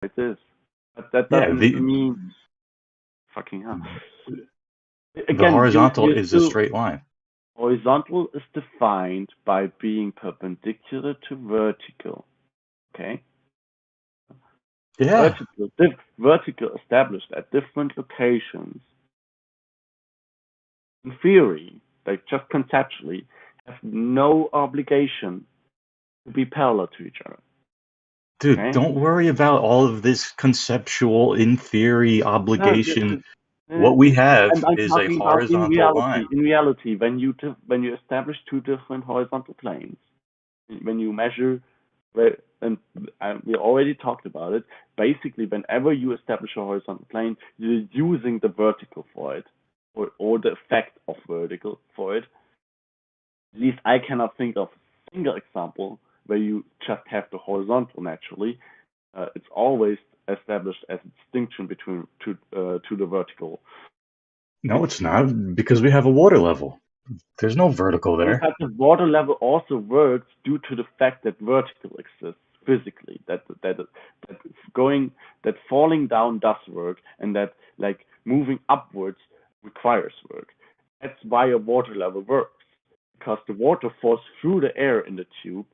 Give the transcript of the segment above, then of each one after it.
it is. But that Yeah, doesn't mean fucking hell. the Again, horizontal you is a still straight line. horizontal is defined by being perpendicular to vertical. Okay? Yeah, Vertical established at different locations. In theory, like just conceptually, have no obligation to be parallel to each other. dude, Okay? don't worry about all of this conceptual, in theory, No, obligation. uh, What we have I'm is a talking about in horizontal line. reality. In reality, when you establish two different horizontal planes, when you measure, and we already talked about it. Basically, whenever you establish a horizontal plane, you're using the vertical for it, or the effect of vertical for it. At least I cannot think of a single example where you just have the horizontal naturally. It's always established as a distinction between to the vertical. No, it's not, because we have a water level. There's no vertical there. But the water level also works due to the fact that vertical exists physically. That going that falling down does work, and that like moving upwards requires work. That's why a water level works, because the water falls through the air in the tube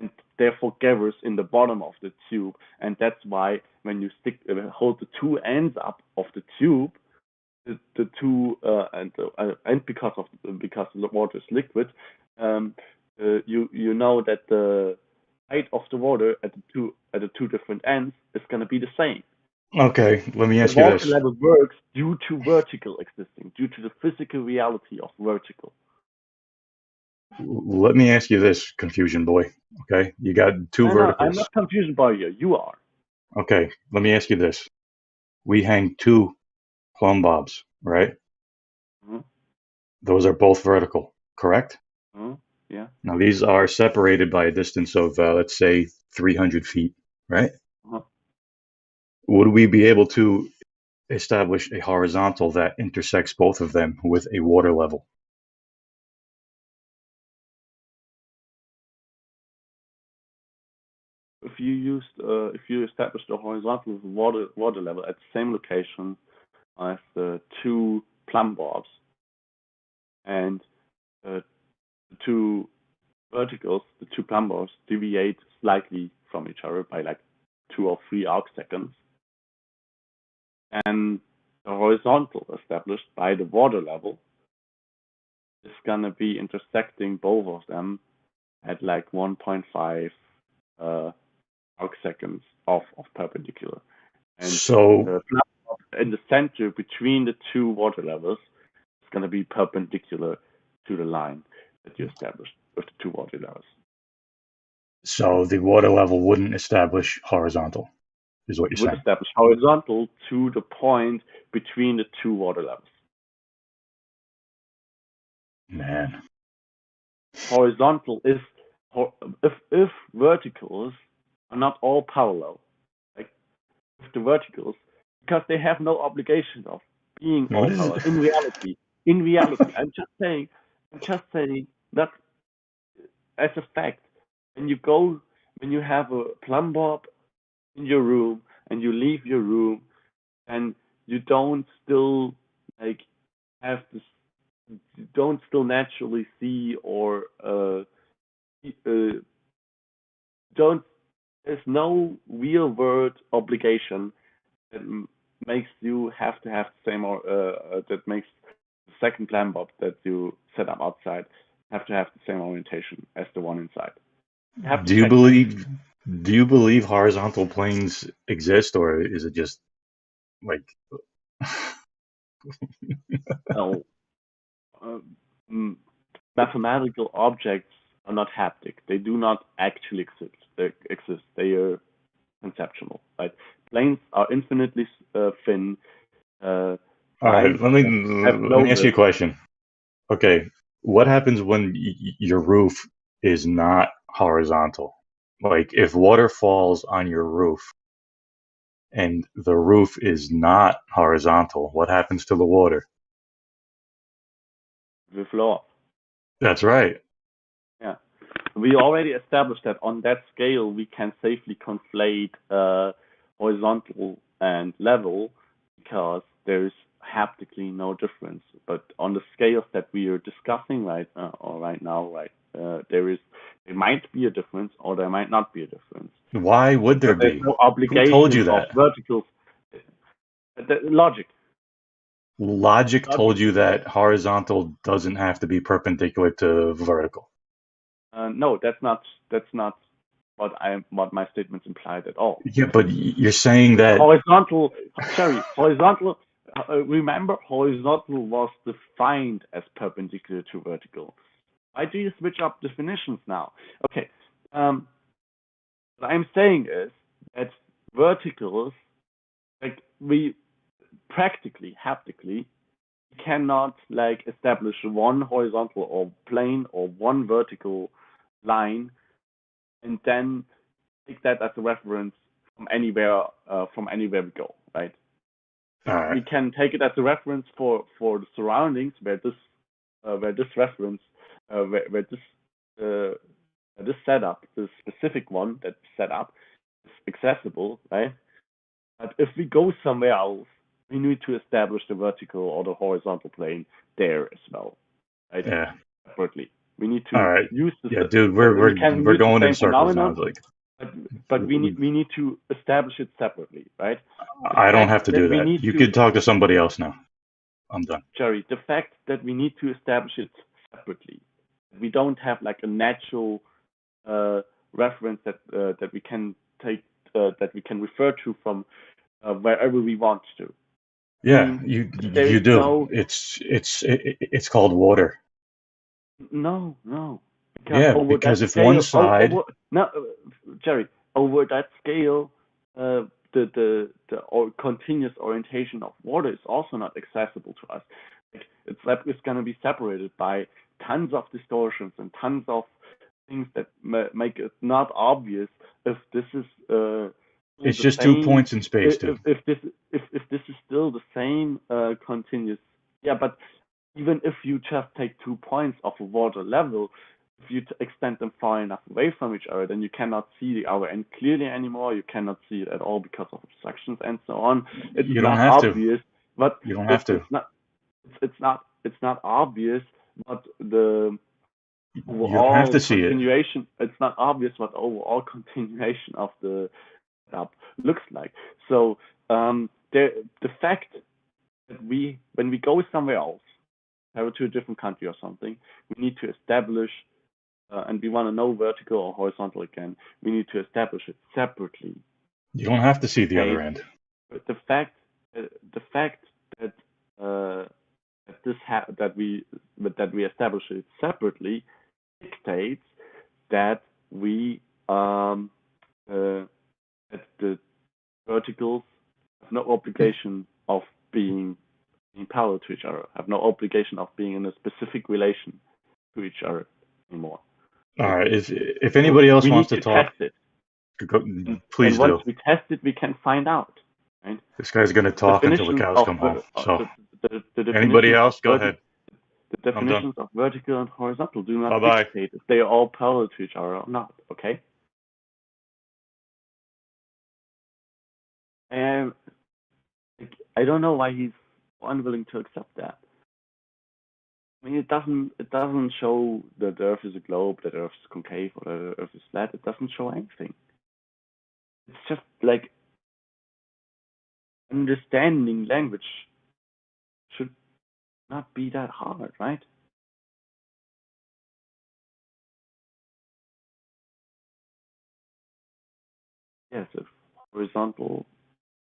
and therefore gathers in the bottom of the tube, and that's why when you hold the two ends up of the tube, the two and because the water is liquid, you know that the height of the water at the two different ends is going to be the same. Okay, let me The ask you water this. level works due to vertical existing, due to the physical reality of vertical. Let me ask you this, confusion boy. Okay, you got two I'm verticals. not confused by you. You are. Okay, let me ask you this. We hang two plumb bobs, right? Mhm, Those are both vertical, correct? mhm, yeah. Now these are separated by a distance of, let's say, 300 feet, right? Uh-huh. Would we be able to establish a horizontal that intersects both of them with a water level? If you establish the horizontal water level at the same location as the two plumb bobs, and the two verticals, the two plumb bobs, deviate slightly from each other by like 2 or 3 arc seconds, and the horizontal established by the water level is gonna be intersecting both of them at like 1.5 arc seconds of perpendicular. And So, the plumb in the center between the two water levels is going to be perpendicular to the line that you established with the two water levels. so the water level wouldn't establish horizontal, is what you're It would saying. establish horizontal to the point between the two water levels. Man. Horizontal is if verticals are not all parallel, like if the verticals, because they have no obligation of being What all is it? parallel. In reality, I'm just saying that as a fact, when you go, when you have a plumb bob in your room and you leave your room and you don't still like have this, you don't still naturally see or don't, there's no real world obligation that makes you have to have the same or that makes the second plumb bob that you set up outside have to have the same orientation as the one inside. You have to Do you check that. believe do you believe horizontal planes exist, or is it just like Well, uh, mathematical objects are not haptic. They do not actually exist. They are conceptual. Right? Planes are infinitely thin. Uh, all right, lines have let no me ask you width. a question. Okay, what happens when your roof is not horizontal? Like if water falls on your roof and the roof is not horizontal, what happens to the water? With law. That's right. Yeah. We already established that on that scale we can safely conflate horizontal and level because there's haptically no difference. But on the scales that we are discussing right now, there might be a difference or there might not be a difference. Why would there But there's be? no Who told you obligation of that? verticals. Logic. Logic told you that horizontal doesn't have to be perpendicular to vertical. No, that's not what my statements implied at all. Yeah, but you're saying that Horizontal. Remember, horizontal was defined as perpendicular to vertical. Why do you switch up definitions now? Okay. What I'm saying is that verticals, like we practically, haptically, cannot like establish one horizontal or plane or one vertical line and then take that as a reference from anywhere we go, right? all right. We can take it as a reference for the surroundings where this reference this setup, this specific one that's set up, is accessible, right? But if we go somewhere else, we need to establish the vertical or the horizontal plane there as well, right? Yeah. Separately. We need to All right. use the Yeah, dude, we're going in circles now. Like, but we need to establish it separately, right? I don't have to do that. You could talk to somebody else now. I'm done. Jerry, the fact that we need to establish it separately, we don't have like a natural reference that we can take that we can refer to from wherever we want to. Yeah, you do. No, it's called water. No. Because if one side, Jerry, over that scale, the continuous orientation of water is also not accessible to us. It's going to be separated by tons of distortions and tons of things that make it not obvious if this is. It's just 2 points in space, dude. If this is still the same continuous, yeah, but even if you just take 2 points of a water level, if you extend them far enough away from each other, then you cannot see the other end clearly anymore. You cannot see it at all because of obstructions and so on. It's you don't not have obvious, to. but you don't have to. It's not obvious what the you don't have to see continuation. It's not obvious what overall continuation of the setup looks like. So the fact that when we go somewhere else, travel to a different country or something, we need to establish, and we want to know vertical or horizontal again, we need to establish it separately. You don't have to see the other end. But the fact that that we establish it separately dictates that we that the verticals have no obligation of being parallel to each other, have no obligation of being in a specific relation to each other anymore. All right. If anybody else wants to talk, test it. Please and once we test it, we can find out. Right? This guy's going to talk until the cows come home. So, anybody else, go ahead. The definitions of vertical and horizontal do not Bye-bye. dictate if they are all parallel to each other or not. Okay. And I don't know why he's unwilling to accept that. I mean, it doesn't show that the Earth is a globe, that the Earth is concave, or that the Earth is flat. It doesn't show anything. It's just like understanding language should not be that hard, right? Yes, if horizontal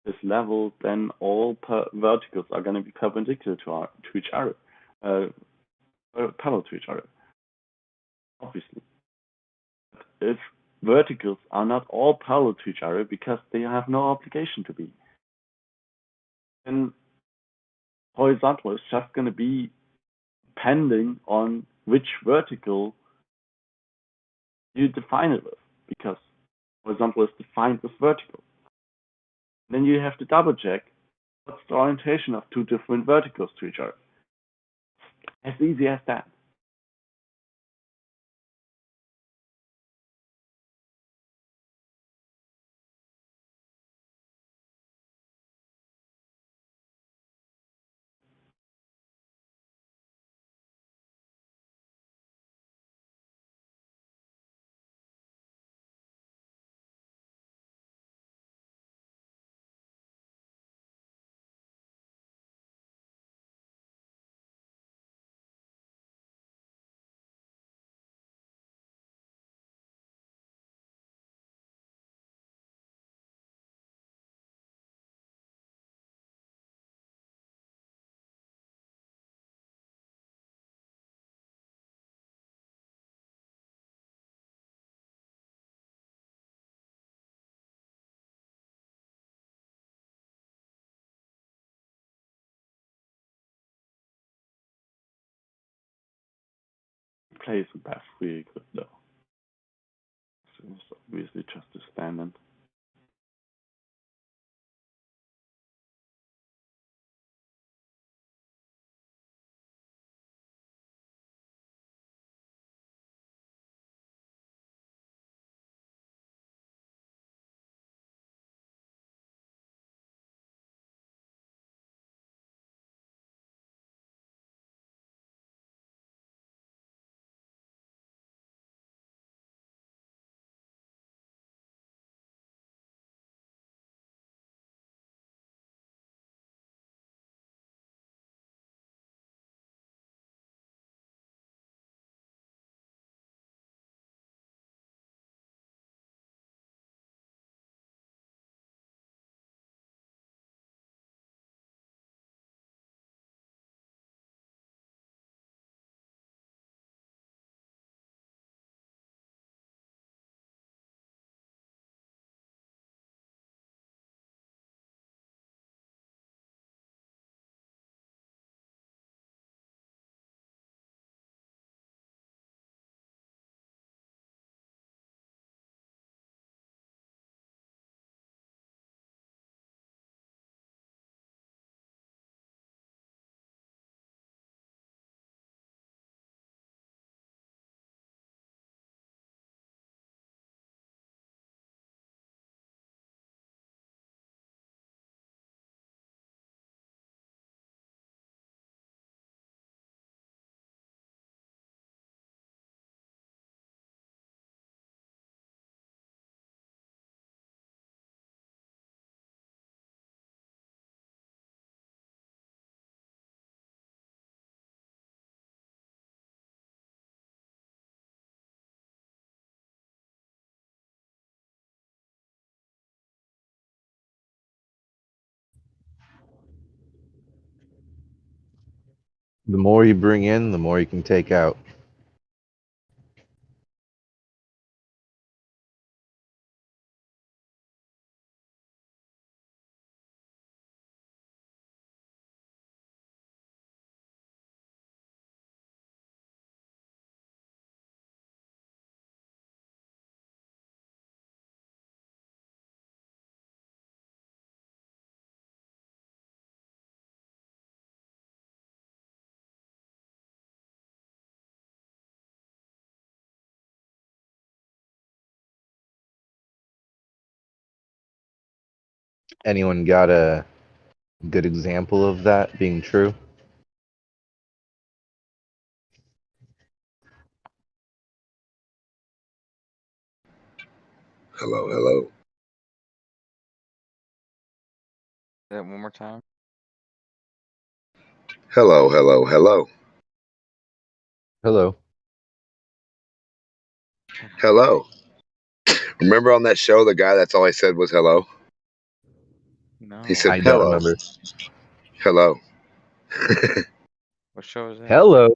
is level, then all verticals are going to be perpendicular to each other, parallel to each other, obviously. But if verticals are not all parallel to each other because they have no obligation to be, then horizontal is just going to be depending on which vertical you define it with, because horizontal is defined with vertical. Then you have to double check what's the orientation of two different verticals to each other. As easy as that. plays with path really good though. So it's obviously just a standard. The more you bring in, the more you can take out. Anyone got a good example of that being true? Hello, hello. That one more time. Hello, hello, hello. Hello. Hello. Remember on that show, the guy that's all he said was hello? No. He said I don't hello. remember. Hello. What show is that? Hello.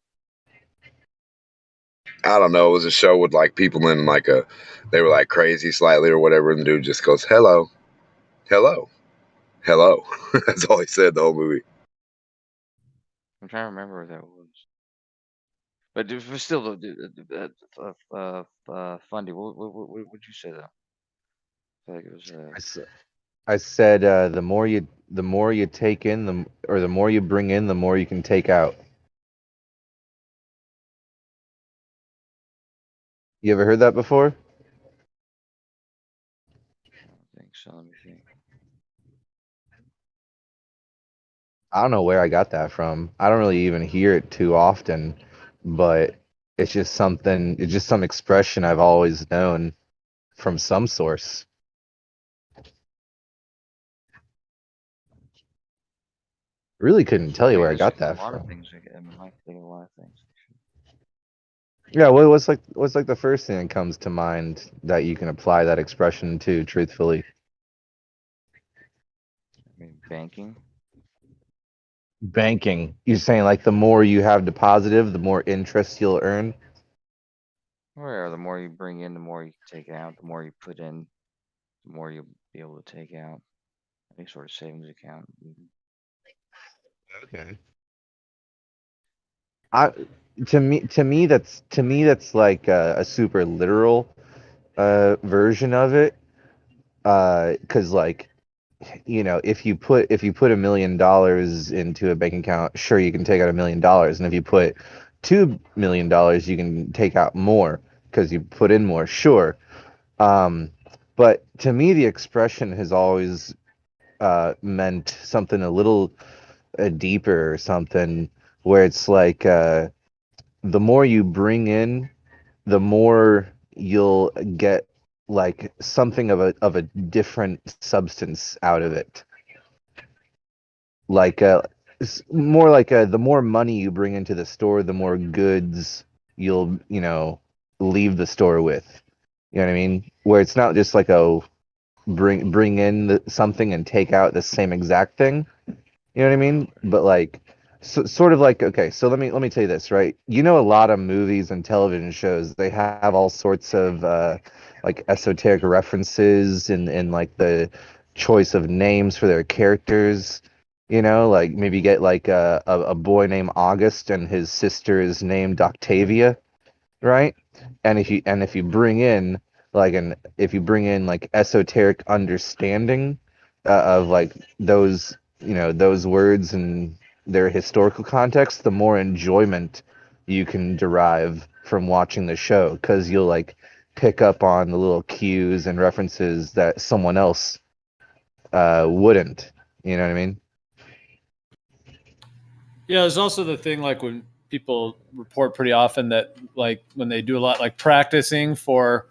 I don't know. It was a show with like people in like they were like crazy slightly or whatever, and the dude just goes, hello, hello, hello. That's all he said the whole movie. I'm trying to remember what that was. But it was still, Fundy. What would you say though? I feel like it was. I said the more you take in, the more you bring in, the more you can take out. You ever heard that before? I don't think so. Let me think. I don't know where I got that from. I don't really even hear it too often, but it's just something. It's just some expression I've always known from some source. Really couldn't tell you where I got that A lot of from. things. I might think of a lot of things. Yeah, what's like the first thing that comes to mind that you can apply that expression to, truthfully? I mean, banking. Banking. You're saying like the more you have deposited, the more interest you'll earn? Or the more you bring in, the more you can take out. The more you put in, the more you'll be able to take out. Any sort of savings account. Okay. I to me that's like a super literal version of it. Because like, you know, if you put $1 million into a bank account, sure, you can take out $1 million, and if you put $2 million, you can take out more because you put in more, sure. But to me, the expression has always meant something a little deeper, or something where it's like the more you bring in, the more you'll get like something of a different substance out of it. Like more like the more money you bring into the store, the more goods you'll, you know, leave the store with. You know what I mean? Where it's not just like a bring in something and take out the same exact thing. You know what I mean? But like, sort of like, okay, so let me tell you this, right? You know, a lot of movies and television shows, they have all sorts of like esoteric references in like the choice of names for their characters. You know, like maybe you get like a boy named August and his sister is named Octavia, right? And if you bring in if you bring in like esoteric understanding of like those, you know, those words and their historical context, the more enjoyment you can derive from watching the show, because you'll like pick up on the little cues and references that someone else wouldn't. You know what I mean? Yeah, there's also the thing like when people report pretty often that like when they do a lot like practicing for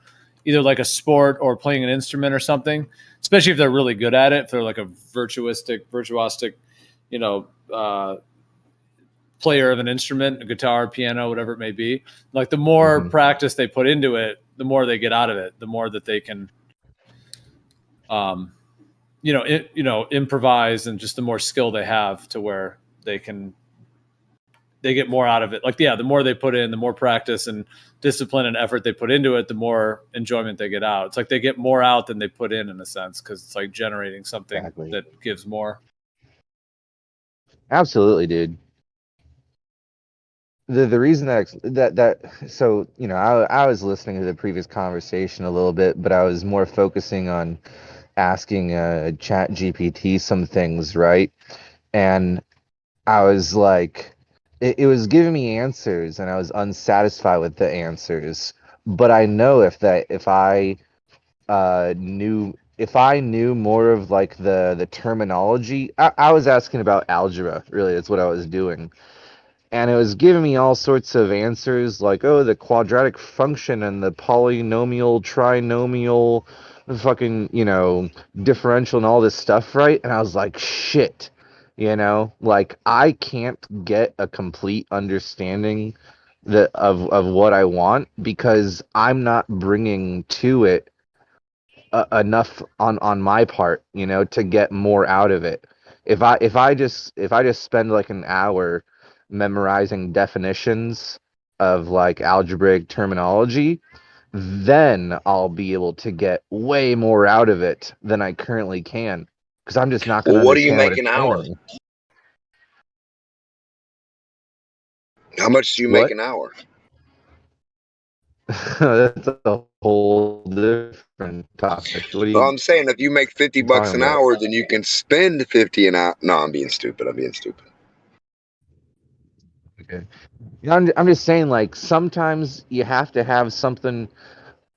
either like a sport or playing an instrument or something, especially if they're really good at it, if they're like a virtuosic, you know, player of an instrument, a guitar, piano, whatever it may be, like the more practice they put into it, the more they get out of it, the more that they can, improvise, and just the more skill they have to where they get more out of it. Like, yeah, the more they put in, the more practice and discipline and effort they put into it, the more enjoyment they get out. It's like they get more out than they put in a sense, because it's like generating something that gives more. Absolutely, dude. The reason that so, you know, I was listening to the previous conversation a little bit, but I was more focusing on asking Chat GPT some things, right? And I was like, it was giving me answers, and I was unsatisfied with the answers. But I know if I knew more of like the terminology, I was asking about algebra, really. That's what I was doing. And it was giving me all sorts of answers like, oh, the quadratic function and the polynomial, trinomial, fucking, you know, differential and all this stuff, right? And I was like, shit, you know, like I can't get a complete understanding of what I want, because I'm not bringing to it enough on my part, you know, to get more out of it. If I just spend like an hour memorizing definitions of like algebraic terminology, then I'll be able to get way more out of it than I currently can, because I'm just not going to Well, what do you understand what make it's an saying hour? to me. How much do you make What? an hour? That's a whole different topic. What are Well, you I'm saying if you make 50 bucks talking an about? hour, then you can spend 50 an hour. No, I'm being stupid. I'm being stupid. Okay. You know, I'm just saying, like, sometimes you have to have something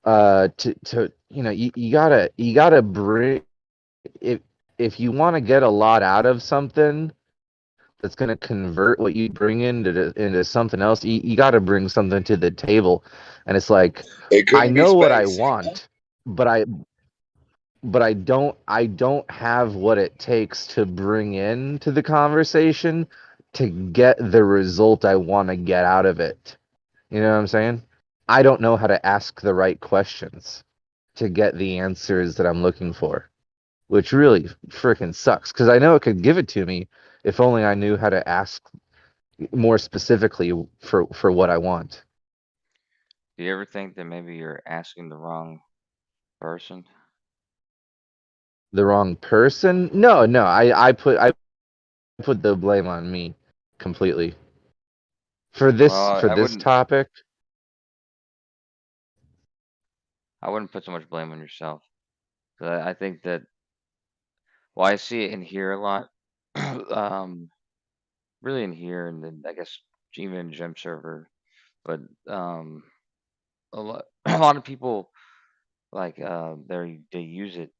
to you know, you gotta bring, if you want to get a lot out of something that's going to convert what you bring into something else, you got to bring something to the table. And it's like, It I couldn't be know what I space. want, but I don't have what it takes to bring into the conversation to get the result I want to get out of it. You know what I'm saying? I don't know how to ask the right questions to get the answers that I'm looking for, which really freaking sucks, because I know it could give it to me if only I knew how to ask more specifically for what I want. Do you ever think that maybe you're asking the wrong person? The wrong person? No, I put the blame on me completely. For Well, I this wouldn't. topic, I wouldn't put so much blame on yourself. 'Cause I think that. Well, I see it in here a lot. Really in here, and then I guess even in Gem Server. But a lot, a lot of people like they use it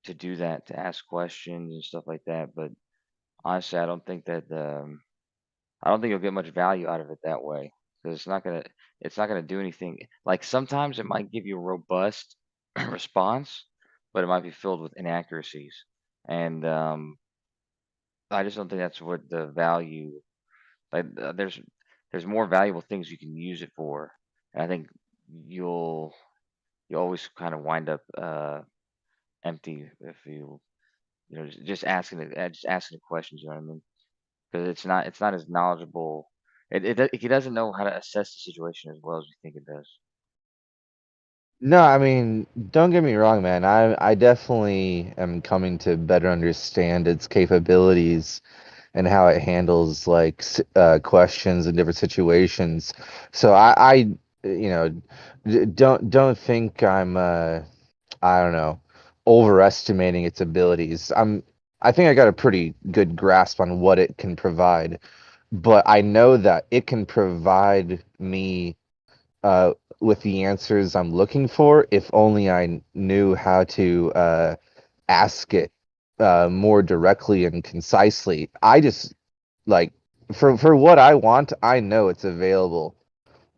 to do that, to ask questions and stuff like that. But honestly, I don't think you'll get much value out of it that way, because it's not gonna do anything. Like sometimes it might give you a robust response, but it might be filled with inaccuracies, and I just don't think that's what the value. Like there's more valuable things you can use it for, and I think you'll you always kind of wind up empty if you know just asking just asking the questions. You know what I mean? Because it's not as knowledgeable. It doesn't know how to assess the situation as well as we think it does. no, I mean, don't get me wrong, man. I definitely am coming to better understand its capabilities and how it handles like questions in different situations. So you know, don't think I'm I don't know, overestimating its abilities. I think I got a pretty good grasp on what it can provide, but I know that it can provide me uh, with the answers I'm looking for if only I knew how to ask it more directly and concisely. I just like for what I want, I know it's available.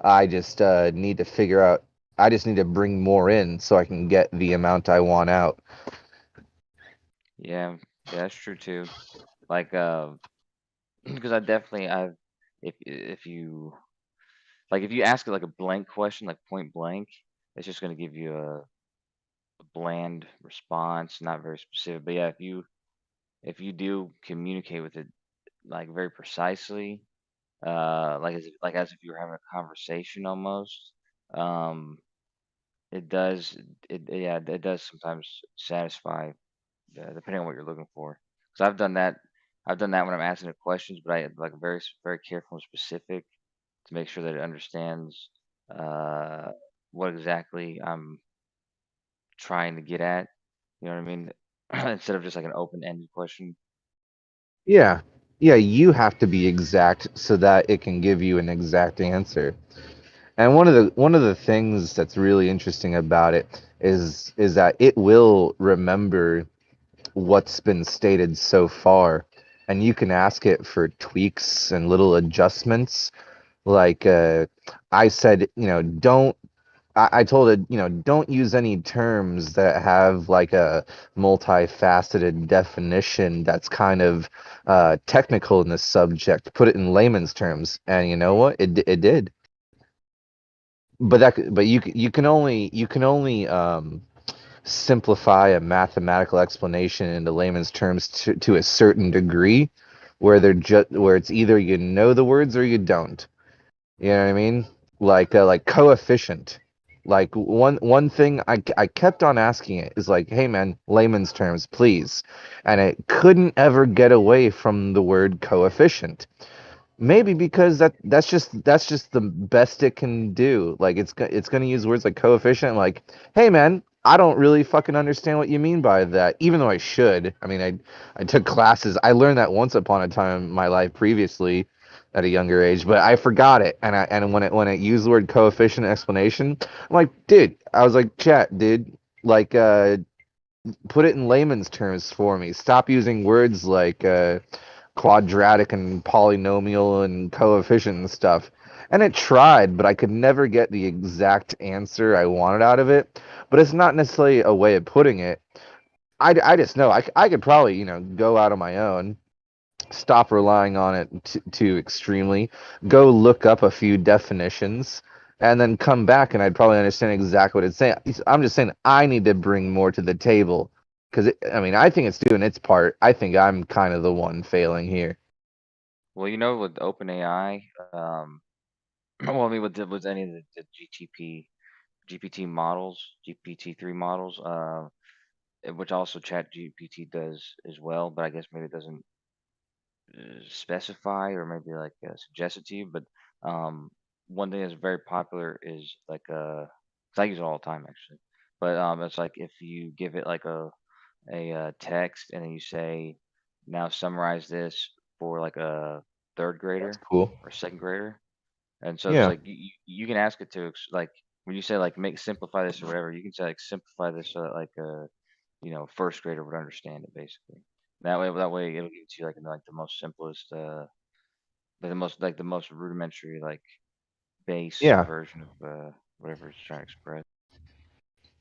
I just need to figure out. I just need to bring more in so I can get the amount I want out. Yeah, yeah, that's true too. Like because I definitely I've if you like if you ask it like a blank question, like point blank, it's just gonna give you a bland response, not very specific. But yeah, if you do communicate with it like very precisely, like as if you were having a conversation almost, um, it does yeah, it does sometimes satisfy depending on what you're looking for. Because I've done that when I'm asking it questions, but I like very careful and specific to make sure that it understands uh, what exactly I'm trying to get at. You know what I mean? Instead of just like an open-ended question. Yeah. Yeah, you have to be exact so that it can give you an exact answer. And one of the things that's really interesting about it is that it will remember what's been stated so far, and you can ask it for tweaks and little adjustments. Like I said, I told it, don't use any terms that have like a multifaceted definition that's kind of technical in this subject. Put it in layman's terms, and you know what? It did. But you can only simplify a mathematical explanation into layman's terms to a certain degree, where it's either you know the words or you don't. You know what I mean? Like coefficient. Like one thing I kept on asking it is like, hey man, layman's terms, please. And it couldn't ever get away from the word coefficient. Maybe because that's just the best it can do. Like it's gonna use words like coefficient, like, hey man, I don't really fucking understand what you mean by that, even though I should. I mean, I took classes. I learned that once upon a time in my life previously at a younger age, but I forgot it. And when it used the word coefficient explanation, I'm like, dude, I was like, chat, dude, like put it in layman's terms for me. Stop using words like quadratic and polynomial and coefficient and stuff. And it tried, but I could never get the exact answer I wanted out of it. But it's not necessarily a way of putting it. I just know I could probably, go out on my own, stop relying on it too extremely, go look up a few definitions, and then come back and I'd probably understand exactly what it's saying. I'm just saying I need to bring more to the table because I mean I think it's doing its part. I think I'm kind of the one failing here. Well, you know, with OpenAI, well, I mean, with any of the GPT models, GPT-3 models, which also Chat GPT does as well, but I guess maybe it doesn't specify or maybe like suggest it to you. But one thing that's very popular is like 'cause I use it all the time actually. But it's like if you give it like a text and then you say, now summarize this for like a third That's grader cool. or second grader. And so it's Yeah. like you can ask it to like when you say like make simplify this or whatever, you can say like simplify this so that like first grader would understand it basically. That way it'll give it to you like in like the most simplest like the most rudimentary like base Yeah. version of whatever it's trying to express.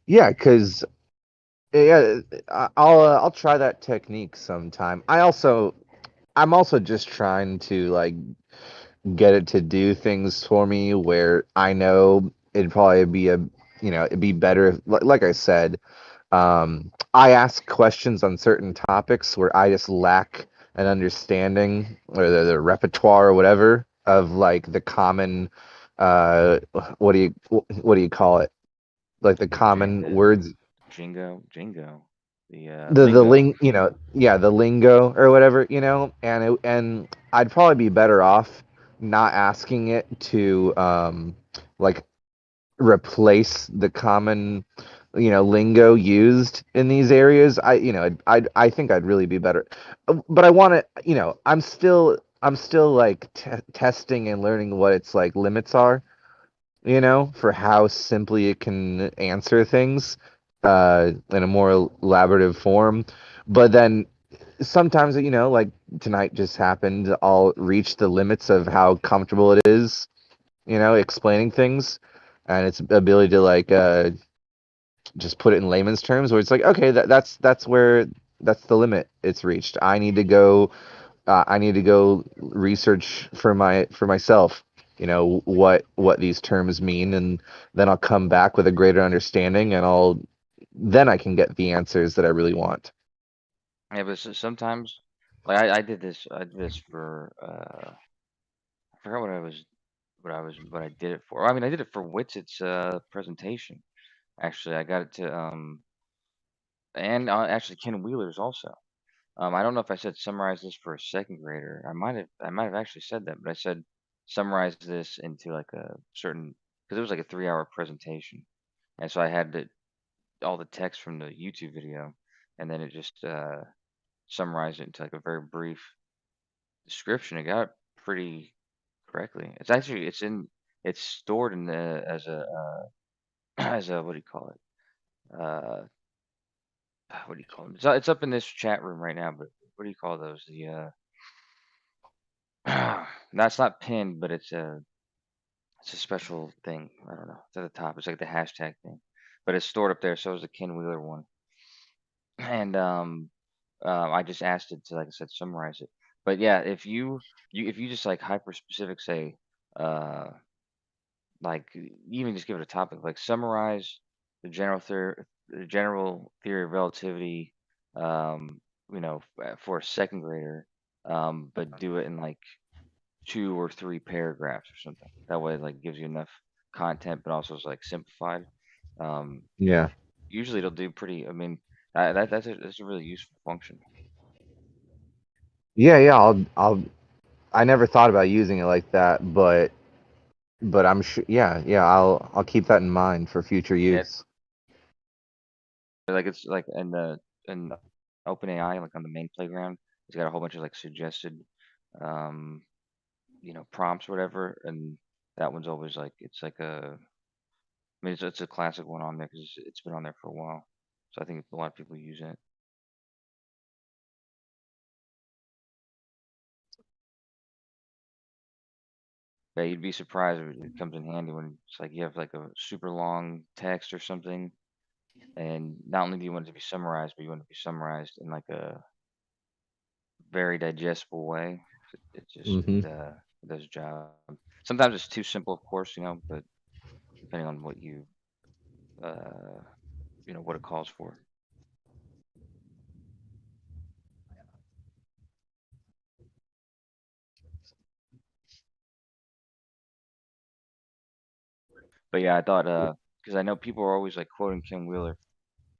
Yeah, because yeah, I'll try that technique sometime. I'm also just trying to like get it to do things for me where I know it'd probably be it'd be better if, like I said, I ask questions on certain topics where I just lack an understanding or the repertoire or whatever of like the common uh what do you call it? Like the common The words, jingo, the the lingo. the lingo or whatever, and I'd probably be better off not asking it to like replace the common lingo used in these areas. I think I'd really be better. But I want to, I'm still like testing and learning what its like limits are, for how simply it can answer things in a more elaborative form. But then sometimes, like tonight just happened, I'll reach the limits of how comfortable it is, explaining things, and its ability to like just put it in layman's terms, where it's like, okay, that's the limit it's reached. I need to go research for myself, what these terms mean, and then I'll come back with a greater understanding, and then I can get the answers that I really want. Yeah, but sometimes like I did this for I forgot what I did it for. I mean, I did it for Witsit's presentation. Actually, I got it to and actually Ken Wheeler's also. I don't know if I said summarize this for a second grader. I might have actually said that, but I said summarize this into like a certain because it was like a 3-hour presentation, and so I had all the text from the YouTube video, and then it just summarized it into like a very brief description. It got it pretty correctly. It's stored in the as a as a what do you call it? What do you call them? It's up in this chat room right now, but what do you call those? That's not pinned, but it's a special thing. I don't know. It's at the top. It's like the hashtag thing, but it's stored up there. So is the Ken Wheeler one, and I just asked it to, like I said, summarize it. But yeah, if you just like hyper specific, say, uh, like even just give it a topic, like summarize the general theory of relativity, um, for a second grader, but do it in like 2 or 3 paragraphs or something. That way, like gives you enough content, but also is like simplified. Um, Yeah. usually it'll do pretty. I mean, that's a really useful function. Yeah, I never thought about using it like that, but I'm sure, yeah, I'll keep that in mind for future Yeah, use. like it's like in OpenAI, like on the main playground, it's got a whole bunch of like suggested, um, prompts, or whatever, and that one's always like it's like I mean, it's a classic one on there because it's been on there for a while, so I think a lot of people use it. Yeah, you'd be surprised if it comes in handy when it's like you have like a super long text or something, and not only do you want it to be summarized, but you want it to be summarized in like a very digestible way. Hmm. It does a job. Sometimes it's too simple, of course, but depending on uh, what it calls for. But yeah, I thought because I know people are always like quoting Kim Wheeler,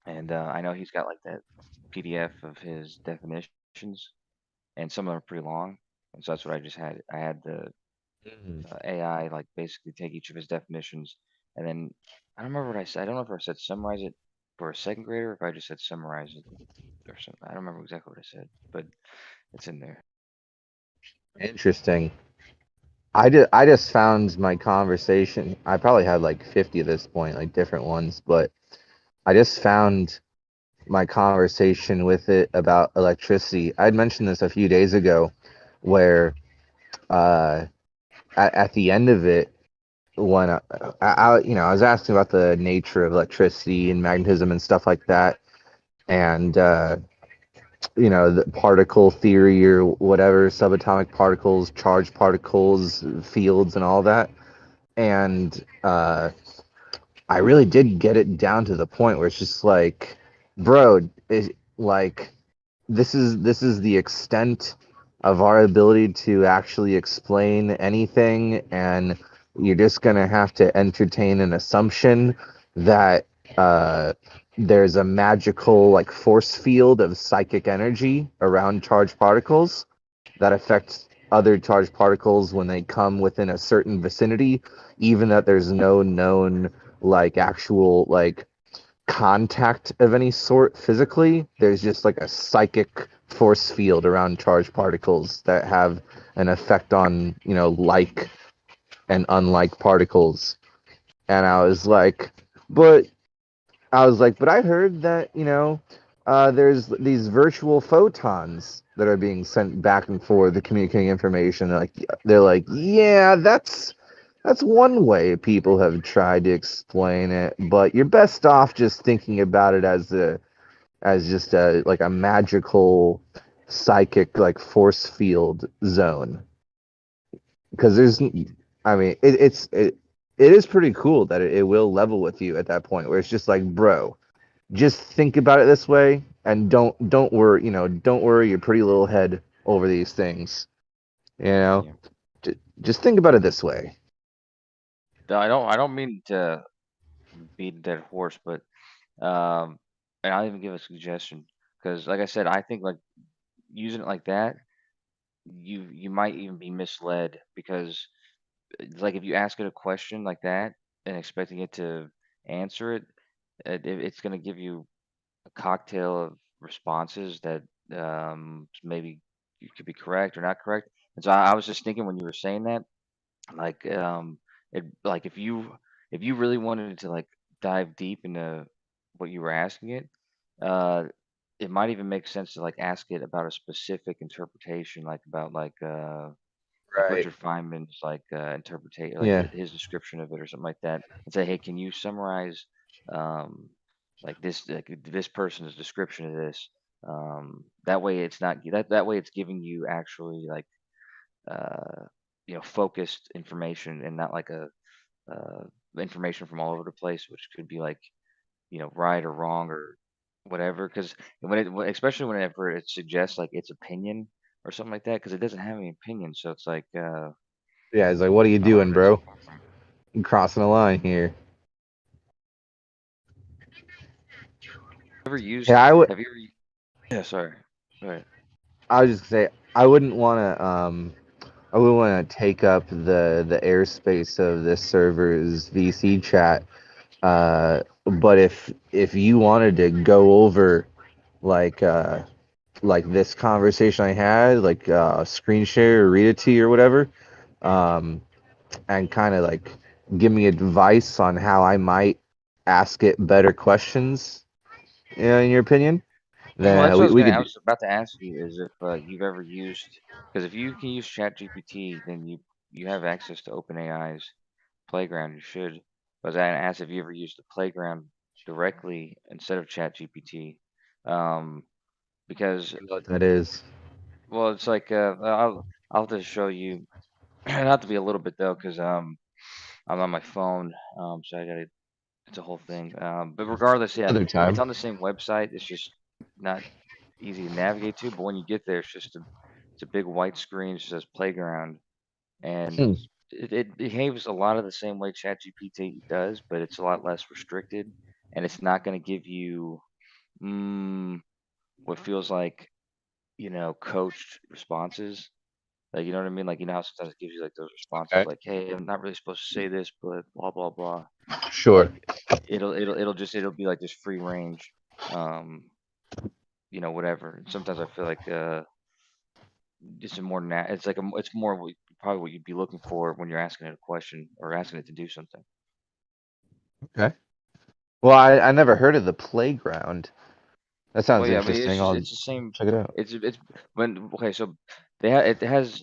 and I know he's got like that PDF of his definitions, and some of them are pretty long. And so that's what I just had. I had the AI like basically take each of his definitions, and then I don't remember what I said. I don't know if I said summarize it for a second grader, or if I just said summarize it or something. I don't remember exactly what I said, but it's in there. Interesting. I just found my conversation. I probably had like 50 at this point, like different ones, but I just found my conversation with it about electricity. I'd mentioned this a few days ago, where uh, at the end of it, when I was asking about the nature of electricity and magnetism and stuff like that, and the particle theory or whatever, subatomic particles, charged particles, fields, and all that. And I really did get it down to the point where it's just like, bro, like this is the extent of our ability to actually explain anything, and you're just gonna have to entertain an assumption that uh, there's a magical like force field of psychic energy around charged particles that affects other charged particles when they come within a certain vicinity, even that there's no known like actual like contact of any sort physically. There's just like a psychic force field around charged particles that have an effect on, like and unlike particles. And but but I heard that, there's these virtual photons that are being sent back and forth, the communicating information. They're like, yeah, that's one way people have tried to explain it, but you're best off just thinking about it as just a like a magical psychic like force field zone. Because I mean, it is pretty cool that it will level with you at that point where it's just like, bro, just think about it this way and don't worry, don't worry your pretty little head over these things. You know, Yeah. just think about it this way. I don't mean to beat a dead horse, but and I'll even give a suggestion because, like I said, I think like using it like that, you might even be misled because, like, if you ask it a question like that and expecting it to answer it, it's going to give you a cocktail of responses that maybe you could be correct or not correct. And so I was just thinking when you were saying that, like like if you really wanted to like dive deep into what you were asking it, uh it might even make sense to like ask it about a specific interpretation, like about like Right. Richard Feynman's like interpretation, like Yeah. his description of it or something like that, and say, hey, can you summarize um like this person's description of this? That way it's not that way it's giving you actually like uh focused information and not like a uh information from all over the place, which could be like right or wrong or whatever. Because especially whenever it suggests like its opinion or something like that, because it doesn't have any opinion, so it's like Yeah, it's like, what are you I don't know doing, where that's bro? coming from. You're crossing the line here. Ever used? Yeah, Have you ever? Yeah, sorry. Go ahead. I was just gonna say I wouldn't want to take up the airspace of this server's VC chat. But if you wanted to go over like like this conversation I had, like screen share or read it to you or whatever, um, and kind of like give me advice on how I might ask it better questions, in your opinion, Well, then that's what we I could. was about to ask you is if you've ever used, because if you can use ChatGPT, then you have access to OpenAI's Playground. You should. But I asked if you ever used the Playground directly instead of ChatGPT, um, because I know what that is. well, it's like I'll have to show you. Not to be a little bit though, because I'm on my phone, so I gotta. It's a whole thing. But regardless, yeah, Another it's time. on the same website. It's just not easy to navigate to. But when you get there, it's a big white screen. It says Playground, and Hmm. it behaves a lot of the same way ChatGPT does, but it's a lot less restricted, and it's not going to give you what feels like coached responses. Like, you know what I mean? Like, how sometimes it gives you like those responses, Okay. like, "Hey, I'm not really supposed to say this, but blah blah blah." Sure. Like, it'll be like this free range, um, whatever. And sometimes I feel like it's a more it's like it's more probably what you'd be looking for when you're asking it a question or asking it to do something. Okay. Well, I never heard of the playground. That Well, sounds yeah, I mean, interesting. I'll it's the same. check it out. It's when okay, so it has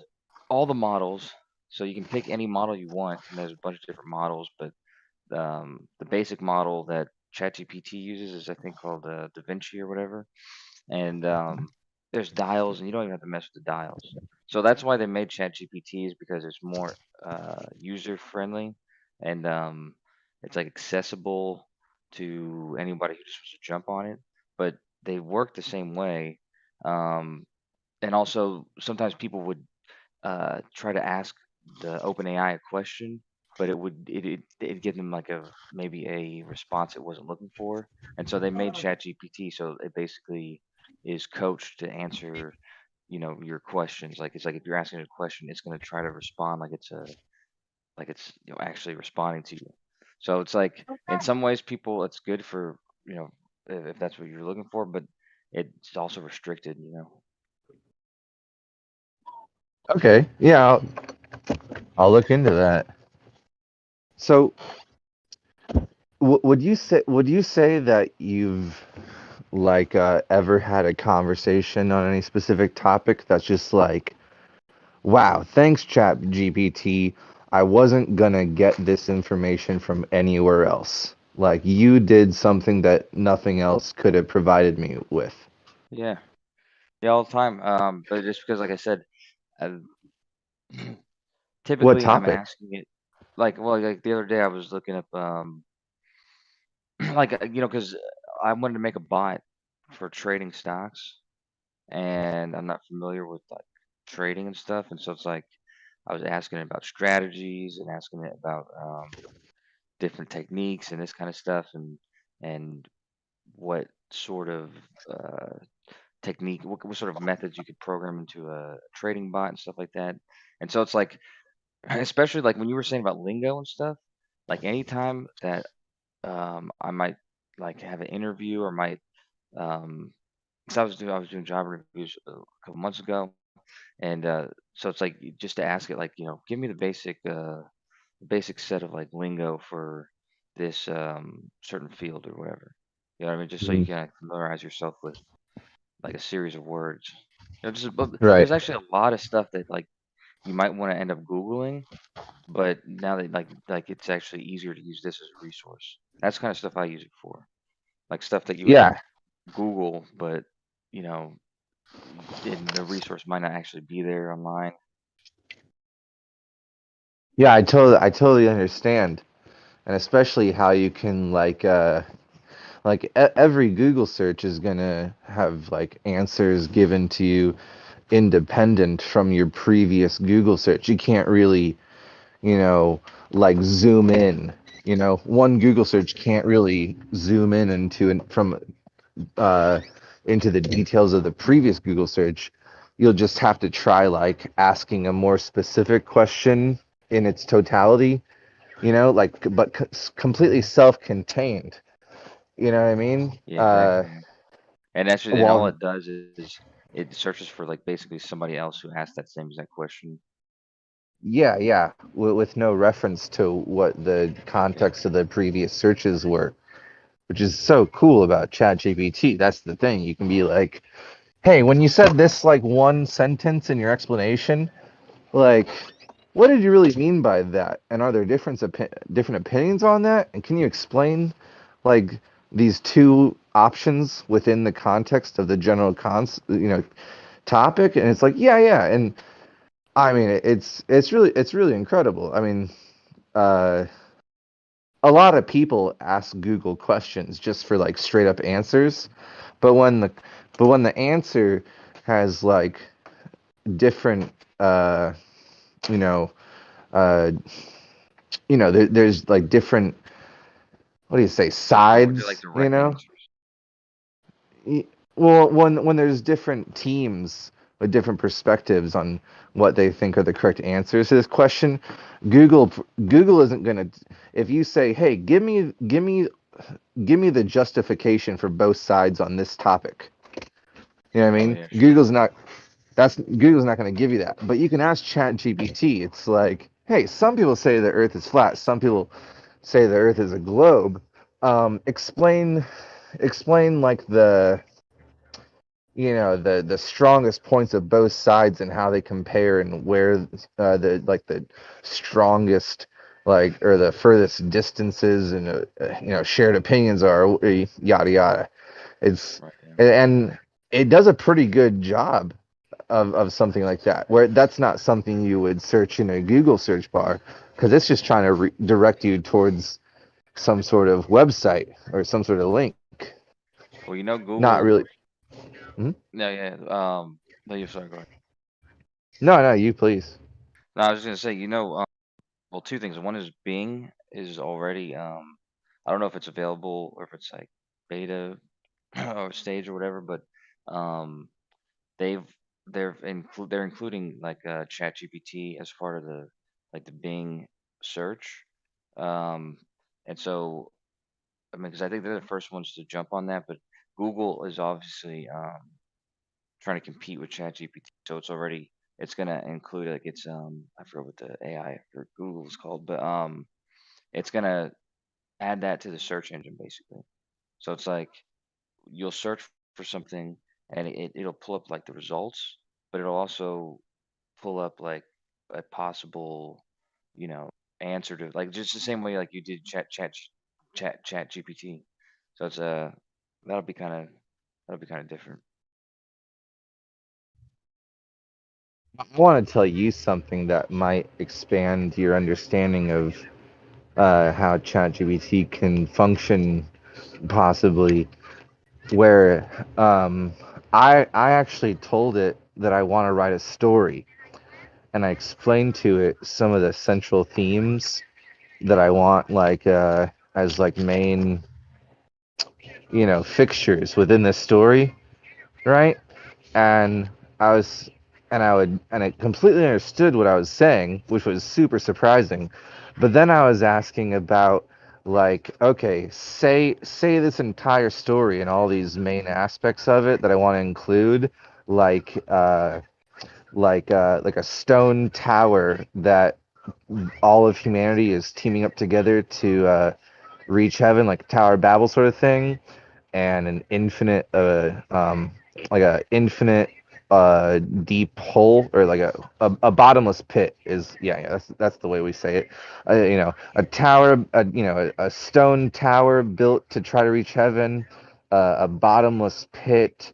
all the models, so you can pick any model you want, and there's a bunch of different models, but the basic model that ChatGPT uses is, I think, called Da Vinci or whatever. And there's dials, and you don't even have to mess with the dials. So that's why they made ChatGPT, is because it's more user friendly, and it's like accessible to anybody who just wants to jump on it. But they work the same way. Um, and also sometimes people would try to ask the OpenAI a question, but it'd give them like maybe a response it wasn't looking for, and so they made ChatGPT so it basically is coached to answer your questions. Like, it's like if you're asking it a question, it's going to try to respond like it's actually responding to you. So it's like, in some ways, people, it's good for if that's what you're looking for, but it's also restricted. Okay. Yeah, I'll look into that. So, would you say that you've like ever had a conversation on any specific topic that's just like, wow, thanks Chat GPT, I wasn't gonna get this information from anywhere else. Like you did something that nothing else could have provided me with. Yeah, yeah, all the time. But just because, like I said, uh, What typically I'm topic? asking it, like, well, like the other day I was looking up, like, because I wanted to make a bot for trading stocks, and I'm not familiar with like trading and stuff, and so it's like I was asking it about strategies and asking it about different techniques and this kind of stuff, and what sort of uh, technique, what sort of methods you could program into a trading bot and stuff like that. And so it's like, especially like when you were saying about lingo and stuff, like anytime that I might like have an interview or might because I was doing job reviews a couple months ago, and so it's like just to ask it, like, give me the basic set of like lingo for this certain field or whatever. You know what I mean? Just so you Mhm. can like, familiarize yourself with like a series of words. But Right. there's actually a lot of stuff that like you might want to end up Googling, but now that like it's actually easier to use this as a resource. That's kind of stuff I use it for. Like stuff that you would Yeah. Google, but you know, and the resource might not actually be there online. Yeah, I totally understand. And especially how you can every Google search is gonna have like answers given to you independent from your previous Google search. You can't really, you know, like zoom in. One Google search can't really zoom in uh, into the details of the previous Google search. You'll just have to try like asking a more specific question in its totality. But completely self-contained. You know what I mean? Yeah, exactly. Yeah. And actually, and all Well, it does is it searches for like basically somebody else who asked that same exact question. yeah, yeah, with no reference to what the context of the previous searches were, which is so cool about ChatGPT. That's the thing. You can be like, hey, when you said this like one sentence in your explanation, like, what did you really mean by that? And are there different opinions on that? And can you explain like these two options within the context of the general topic? And it's like, yeah, yeah. And I mean, it's really incredible. I mean, uh, a lot of people ask Google questions just for like straight up answers, but when the answer has like different you know uh there's like different, what do you say, Like, would you like sides, direct answers? Well, when there's different teams with different perspectives on what they think are the correct answers to this question, Google Google isn't gonna. If you say, "Hey, give me the justification for both sides on this topic," you know what I Oh mean? yeah, sure. Google's not going to give you that. But you can ask ChatGPT. It's like, hey, some people say the Earth is flat. Some people say the Earth is a globe. Explain like the strongest points of both sides and how they compare and where the strongest or the furthest distances and shared opinions are, yada yada. It's Right. Yeah. and it does a pretty good job of something like that, where that's not something you would search in a Google search bar, because it's just trying to direct you towards some sort of website or some sort of link. Well, you know, Not Google. really. Hmm? No, yeah. No, you sorry. Go ahead. No, you please. No, I was just gonna say, well, two things. One is Bing is already. I don't know if it's available or if it's like beta or stage or whatever, but um, they've they're including like ChatGPT as part of the Bing search. Um, and so I mean, because I think they're the first ones to jump on that, but Google is obviously trying to compete with ChatGPT, so it's gonna include like I forget what the AI for Google is called, but it's gonna add that to the search engine basically. So it's like you'll search for something and it'll pull up like the results, but it'll also pull up like a possible, you know, answer to like just the same way like you did chat GPT. So it's that'll be kind of that'll be kind of different. I want to tell you something that might expand your understanding of how ChatGPT can function, possibly. Where I actually told it that I want to write a story, and I explained to it some of the central themes that I want, as like main fixtures within this story, right? And I was, and it completely understood what I was saying, which was super surprising. But then I was asking about, like, okay, say this entire story and all these main aspects of it that I want to include, like like a stone tower that all of humanity is teaming up together to reach heaven, like Tower of Babel sort of thing, and an infinite like a infinite deep hole, or like a bottomless pit is, yeah, that's the way we say it. A tower, a stone tower built to try to reach heaven, a bottomless pit,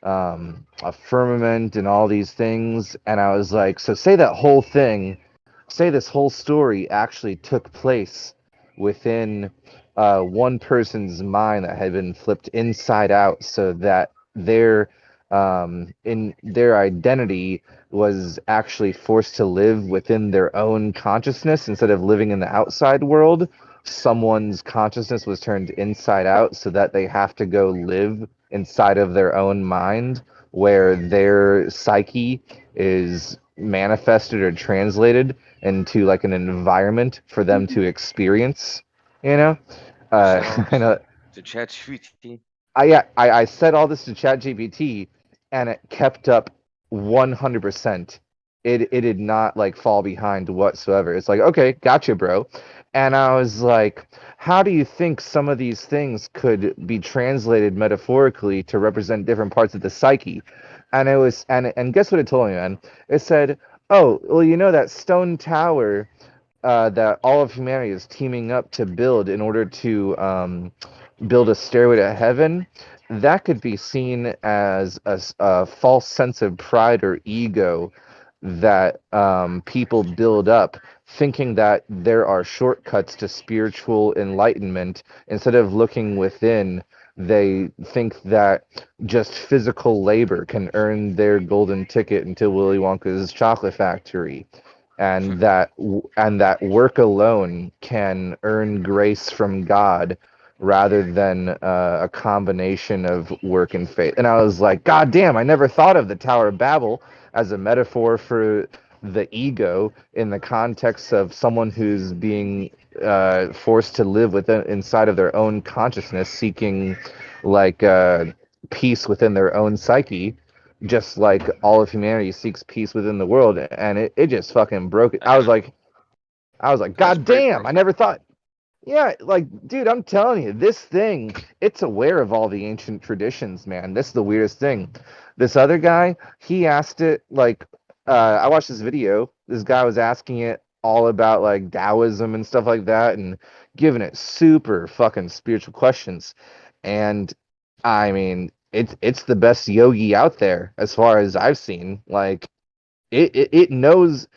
a firmament, and all these things. And I was like, so say this whole story actually took place within one person's mind that had been flipped inside out, so that in their identity was actually forced to live within their own consciousness instead of living in the outside world. Someone's consciousness was turned inside out, so that they have to go live inside of their own mind, where their psyche is manifested or translated into like an environment for them to experience, you know. You said all I this know. to ChatGPT. I said all this to ChatGPT, and it kept up 100%. It did not like fall behind whatsoever. It's like, okay, gotcha, bro. And I was like, how do you think some of these things could be translated metaphorically to represent different parts of the psyche? And it was, and guess what it told me, man? It said, oh, well, that stone tower that all of humanity is teaming up to build in order to build a stairway to heaven, that could be seen as a false sense of pride or ego that people build up, thinking that there are shortcuts to spiritual enlightenment. Instead of looking within, they think that just physical labor can earn their golden ticket into Willy Wonka's chocolate factory, and that work alone can earn grace from God, rather than a combination of work and faith. And I was like, God damn, I never thought of the Tower of Babel as a metaphor for the ego in the context of someone who's being forced to live within inside of their own consciousness, seeking like peace within their own psyche, just like all of humanity seeks peace within the world. And it just fucking broke it. I was like, That's God pretty damn, I never profound. thought. Yeah, like, dude, I'm telling you, this thing, it's aware of all the ancient traditions, man. This is the weirdest thing. This other guy, he asked it, like, I watched this video. This guy was asking it all about, like, Taoism and stuff like that, and giving it super fucking spiritual questions. And, I mean, it's the best yogi out there, as far as I've seen. Like, it knows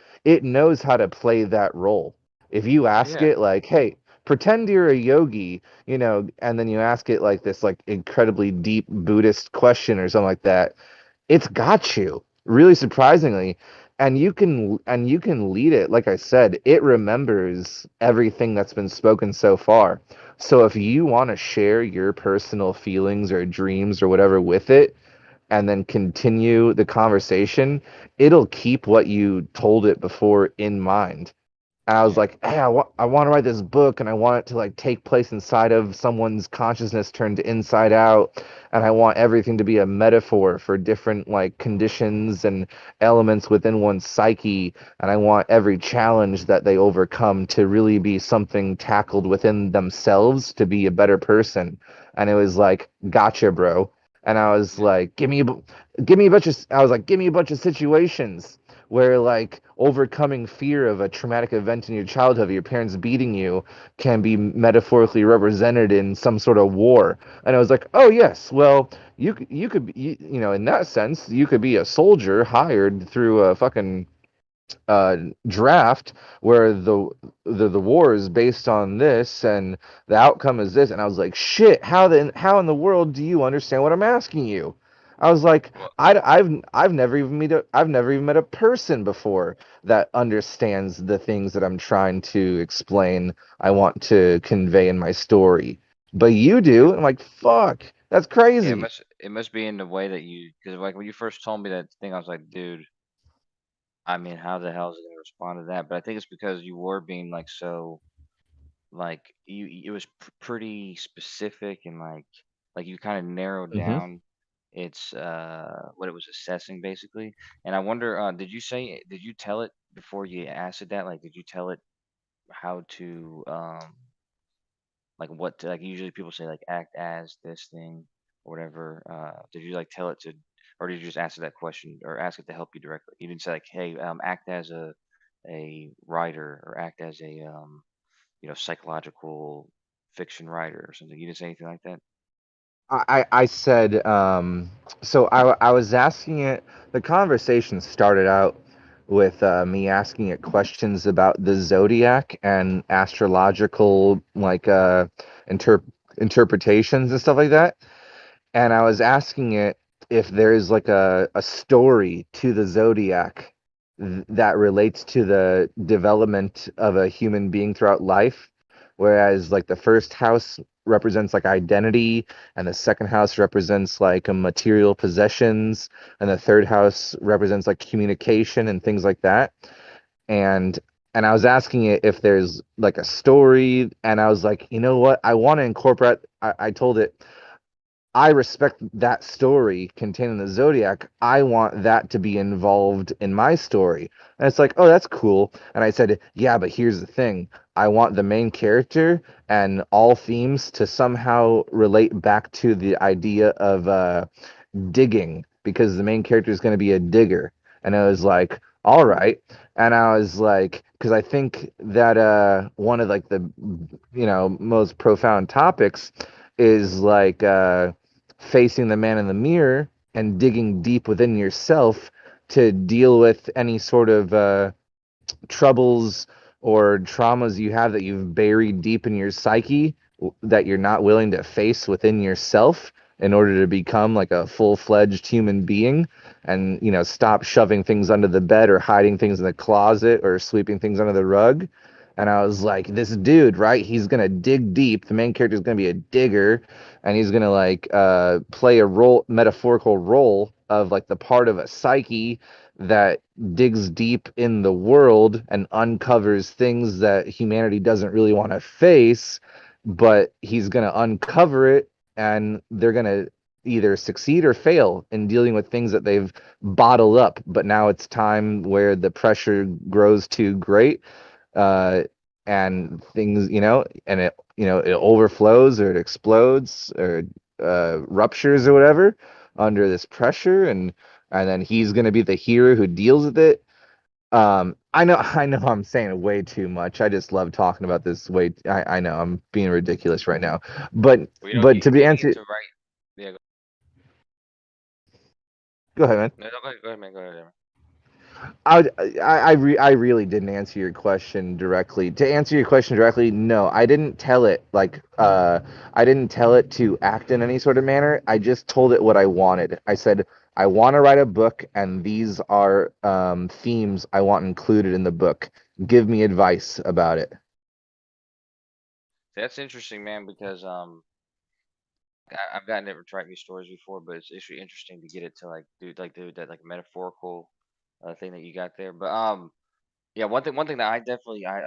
how to play that role. If you ask Yeah. it like, hey, pretend you're a yogi, and then you ask it like this like incredibly deep Buddhist question or something like that, it's got you, really surprisingly. And you can lead it. Like I said, it remembers everything that's been spoken so far. So if you want to share your personal feelings or dreams or whatever with it, and then continue the conversation, it'll keep what you told it before in mind. And I was Yeah. like, hey, I want to write this book, and I want it to like take place inside of someone's consciousness turned inside out, and I want everything to be a metaphor for different like conditions and elements within one's psyche, and I want every challenge that they overcome to really be something tackled within themselves to be a better person. And it was like, gotcha, bro. And I was Yeah. like, give me a bunch of, I was like, give me a bunch of situations where like overcoming fear of a traumatic event in your childhood, your parents beating you, can be metaphorically represented in some sort of war. And I was like, oh yes, well you could in that sense you could be a soldier hired through a fucking uh, draft where the war is based on this and the outcome is this. And I was like, shit, how in the world do you understand what I'm asking you? I was like, Well, I've never even met a person before that understands the things that I'm trying to explain, I want to convey in my story. But you yeah. do. I'm like, fuck, that's Yeah. crazy. It must be in the way that because like when you first told me that thing, I was like, dude, I mean, how the hell is it gonna respond to that? But I think it's because you were being like so like it was pretty specific and like you kind of narrowed Hmm. down its what it was assessing basically. And I wonder, did you tell it before you asked it that? Like, did you tell it how to like what to, like usually people say like act as this thing or whatever. Did you like tell it to, or did you just ask it that question or ask it to help you directly? You didn't say like, hey, act as a writer or act as a psychological fiction writer or something. You didn't say anything like that. I said, so I was asking it, the conversation started out with me asking it questions about the zodiac and astrological, like, interpretations and stuff like that. And I was asking it if there's like a story to the zodiac that relates to the development of a human being throughout life. Whereas like the first house represents like identity, and the second house represents like material possessions, and the third house represents like communication and things like that. And I was asking it if there's like a story, and I was like, you know what? I want to incorporate. I told it I respect that story contained in the Zodiac. I want that to be involved in my story. And it's like, oh, that's cool. And I said, yeah, but here's the thing. I want the main character and all themes to somehow relate back to the idea of digging, because the main character is going to be a digger. And I was like, all right. And I was like, because I think that one of like the most profound topics is like facing the man in the mirror and digging deep within yourself to deal with any sort of troubles or traumas you have that you've buried deep in your psyche that you're not willing to face within yourself in order to become like a full-fledged human being, and stop shoving things under the bed or hiding things in the closet or sweeping things under the rug. And I was like, this dude, right? He's gonna dig deep. The main character is gonna be a digger, and he's gonna like play a metaphorical role of like the part of a psyche that digs deep in the world and uncovers things that humanity doesn't really want to face, but he's gonna uncover it, and they're gonna either succeed or fail in dealing with things that they've bottled up. But now it's time where the pressure grows too great, uh, and things, and it overflows or it explodes or ruptures or whatever under this pressure, and then he's going to be the hero who deals with it. I know I'm saying way too much. I just love talking about this I know I'm being ridiculous right now, but Well, you know, to be getting answered, into right. Yeah, go ahead, man. no, go ahead, man. Go ahead, man. I really didn't answer your question directly. To answer your question directly, no, I didn't tell it I didn't tell it to act in any sort of manner. I just told it what I wanted. I said I want to write a book, and these are themes I want included in the book. Give me advice about it. That's interesting, man, because I've gotten it to write me stories before, but it's actually interesting to get it to do that like metaphorical thing that you got there. But yeah, one thing that I definitely I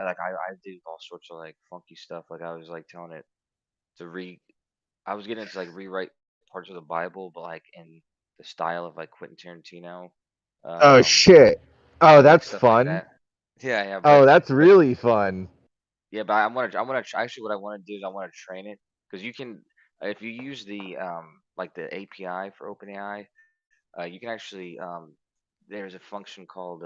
do all sorts of like funky stuff. Like I was like telling it to read. I was getting into like rewrite parts of the Bible, but like in the style of like Quentin Tarantino, Oh um, shit. Oh, and like that's stuff like fun. that. Yeah, yeah, Oh, that's but really fun. yeah, but actually what I want to do is I want to train it because you can if you use the like the API for OpenAI, you can actually there's a function called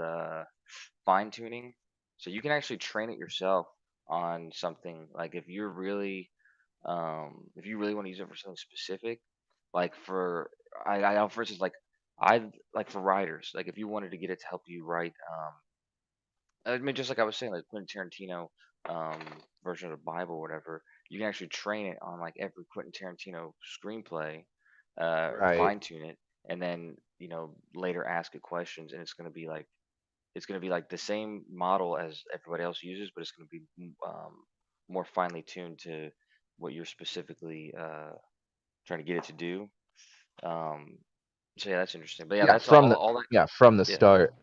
fine tuning, so you can actually train it yourself on something. Like if you really want to use it for something specific, like for I know for instance I like for writers, like if you wanted to get it to help you write I mean, just like I was saying, like Quentin Tarantino um, version of the Bible, or whatever, you can actually train it on like every Quentin Tarantino screenplay, Right. fine tune it, and then later ask it questions, and it's gonna be like the same model as everybody else uses, but it's gonna be more finely tuned to what you're specifically trying to get it to do. Um, so yeah, that's interesting. But yeah, Yeah, that's all that. from the Yeah, start.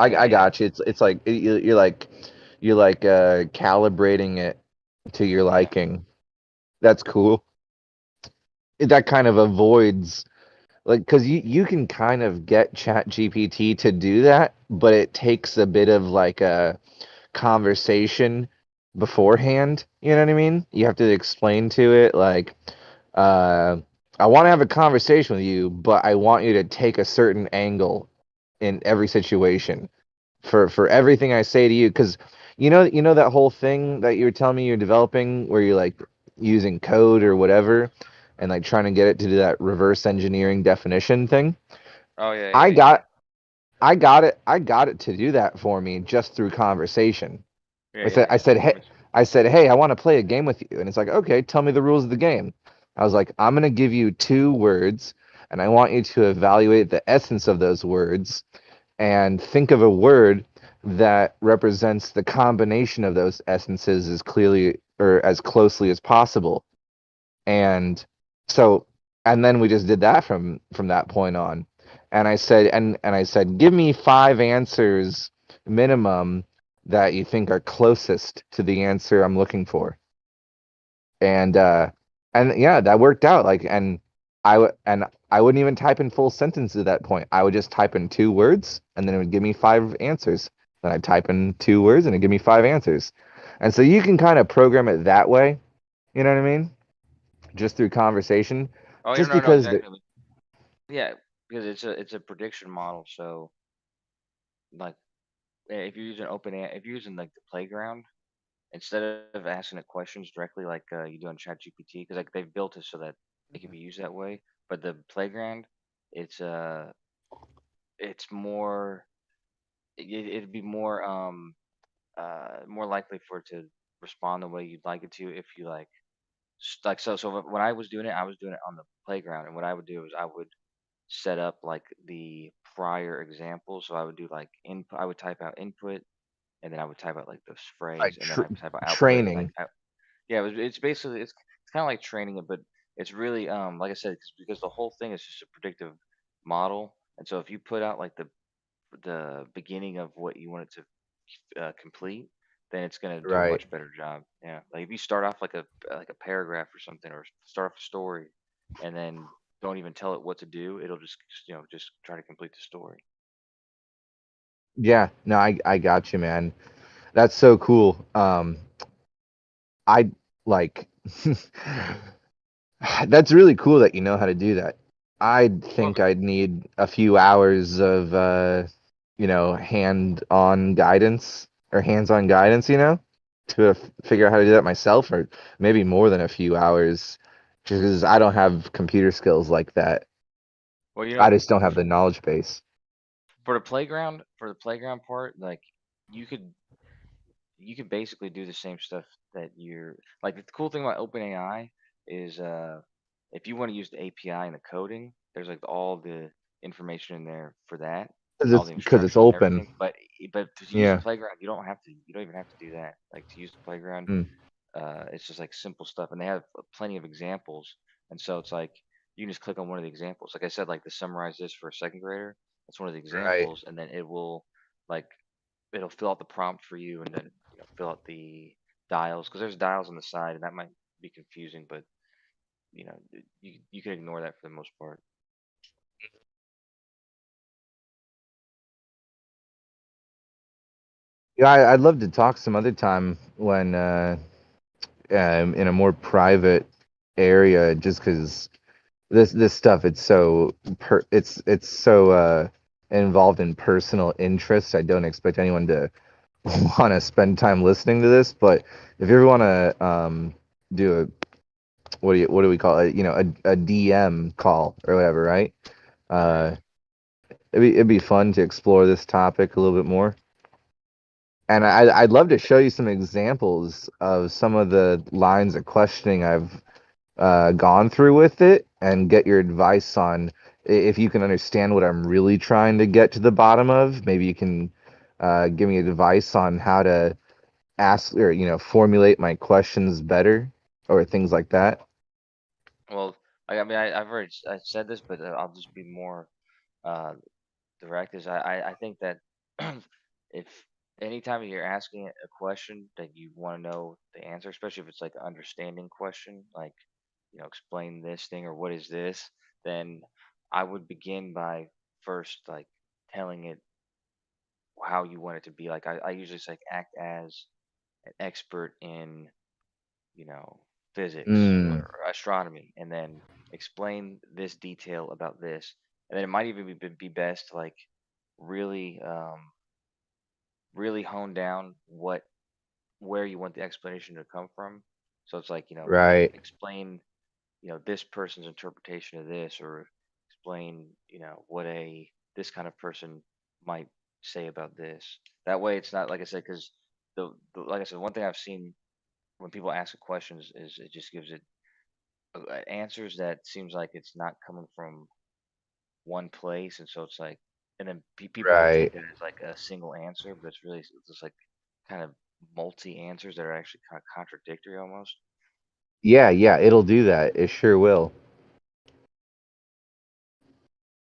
yeah, I yeah, got you. It's like you're like calibrating it to your yeah. liking. That's cool. That kind of avoids like because you can kind of get Chat GPT to do that, but it takes a bit of like a conversation beforehand. You know what I mean? You have to explain to it like, uh, I want to have a conversation with you, but I want you to take a certain angle in every situation for everything I say to you, because you know that whole thing that you were telling me you're developing where you're like using code or whatever and like trying to get it to do that reverse engineering definition thing. Oh yeah, I yeah, yeah, got I got it to do that for me just through conversation. yeah, I yeah, said I yeah. said hey I said, hey, I want to play a game with you. And it's like, okay, tell me the rules of the game. I was like, I'm gonna give you two words and I want you to evaluate the essence of those words and think of a word that represents the combination of those essences as clearly or as closely as possible. And so, and then we just did that from that point on. And I said, and I said, give me five answers minimum that you think are closest to the answer I'm looking for. And yeah, that worked out. Like, and I wouldn't even type in full sentences at that point. I would just type in two words, and then it would give me five answers. Then I'd type in two words, and it'd give me five answers. And so you can kind of program it that way. You know what I mean? Just through conversation. Oh, Just no, because the exactly. Yeah, because it's a prediction model. So like, if you're using if you're using like the playground instead of asking it questions directly like you do on ChatGPT, because like they've built it so that it can be used that way. But the playground, it's it's more it'd be more likely for it to respond the way you'd like it to if you like so when I was doing it on the playground, and what I would do is I would set up like the prior example. So I would do like input. I would type out input, and then I would type out like this phrase, Like and then I would type out output, and training. yeah, it's basically it's kind of like training it, but it's really like I said, because the whole thing is just a predictive model, and so if you put out like the beginning of what you want it to complete, then it's gonna do a Right. much better job. Yeah, like if you start off like a paragraph or something, or start off a story, and then don't even tell it what to do, it'll just try to complete the story. Yeah. No, I got you, man. That's so cool. I like that's really cool that you know how to do that. I Well, think I'd need a few hours of hand-on guidance or hands-on guidance, to figure out how to do that myself, or maybe more than a few hours, just because I don't have computer skills like that. well, I just don't have the knowledge base. for the playground part, like you could you can basically do the same stuff that you're like. The cool thing about OpenAI is if you want to use the API and the coding, there's like all the information in there for that, all the Because it's instructions and open. everything. But to use the Yeah. playground, you don't even have to do that. Like to use the playground, Mm, it's just like simple stuff, and they have plenty of examples. And so it's like you can just click on one of the examples. Like I said, like to summarize this for a second grader, that's one of the right. examples, and then it will like it'll fill out the prompt for you, and then fill out the dials, because there's dials on the side, and that might be confusing, but you can ignore that for the most part. Yeah, I'd love to talk some other time when in a more private area, just because this stuff, it's so involved in personal interest. I don't expect anyone to want to spend time listening to this, but if you ever want to do a what do we call it, a DM call or whatever, right? Yeah. uh it'd be fun to explore this topic a little bit more. And I'd love to show you some examples of some of the lines of questioning I've gone through with it, and get your advice on if you can understand what I'm really trying to get to the bottom of. Maybe you can give me advice on how to ask, or formulate my questions better, or things like that. Well, I mean, I've already I said this, but I'll just be more uh, direct. Is I think that if anytime you're asking a question that you want to know the answer, especially if it's like an understanding question, like explain this thing or what is this, then I would begin by first like telling it how you want it to be. Like I usually say, like, act as an expert in you know, physics Mm, or astronomy, and then explain this detail about this. And then it might even be best to like really, really hone down where you want the explanation to come from. So it's like, right. explain, this person's interpretation of this, or explain, what this kind of person might say about this. That way, it's not like I said, because like I said, one thing I've seen when people ask a question is it just gives it answers that seems like it's not coming from one place, and so it's like, and then people will take Right. it as like a single answer, but it's really just like kind of multi answers that are actually kind of contradictory almost. Yeah, it'll do that. It sure will.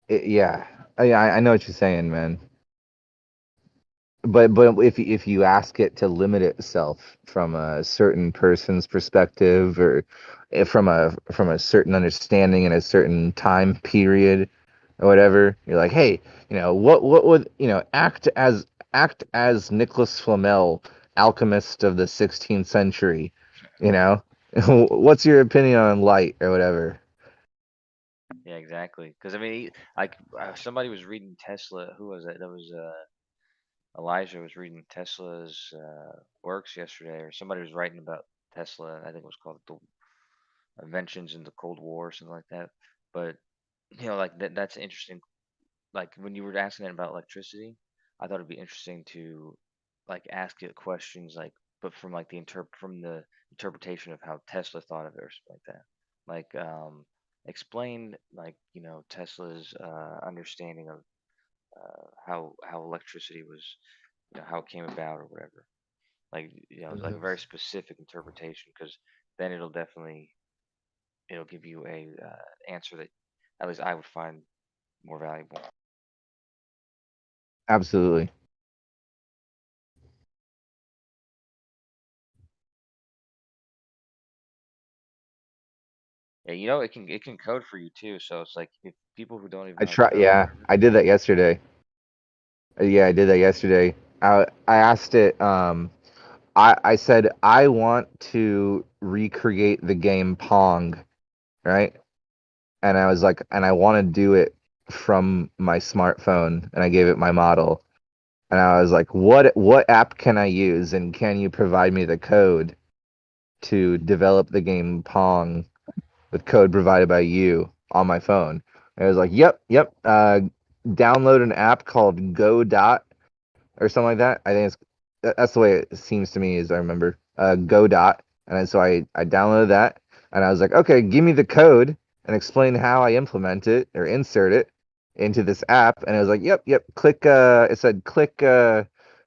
Yeah, I know what you're saying, man. But if you ask it to limit itself from a certain person's perspective, or from a certain understanding in a certain time period or whatever, you're like, hey, what would, act as Nicholas Flamel, alchemist of the 16th century, you know what's your opinion on light or whatever. Yeah, exactly. Because I mean, like somebody was reading Tesla. Who was that? That was Elijah was reading Tesla's works yesterday, or somebody was writing about Tesla. I think it was called the Inventions in the Cold War, or something like that. But like that's interesting. Like when you were asking it about electricity, I thought it'd be interesting to like ask it questions like, but from like from the interpretation of how Tesla thought of it or something like that. Like explain like Tesla's understanding of how electricity was how it came about or whatever. Like like a very specific interpretation, because then it'll give you a answer that at least I would find more valuable. Absolutely. Yeah, it can code for you too. So it's like if people who don't even I know how to try. code or Yeah, whatever. I did that yesterday. Yeah, I did that yesterday. I asked it. I said I want to recreate the game Pong, right? And I was like, and I want to do it from my smartphone, and I gave it my model, and I was like, what app can I use, and can you provide me the code to develop the game Pong with code provided by you on my phone? And it was like, yep. Download an app called Go Dot or something like that. I think that's the way it seems to me, as I remember. Go Dot, and so I downloaded that, and I was like, okay, give me the code and explain how I implement it or insert it into this app. And it was like, yep. Click. It said click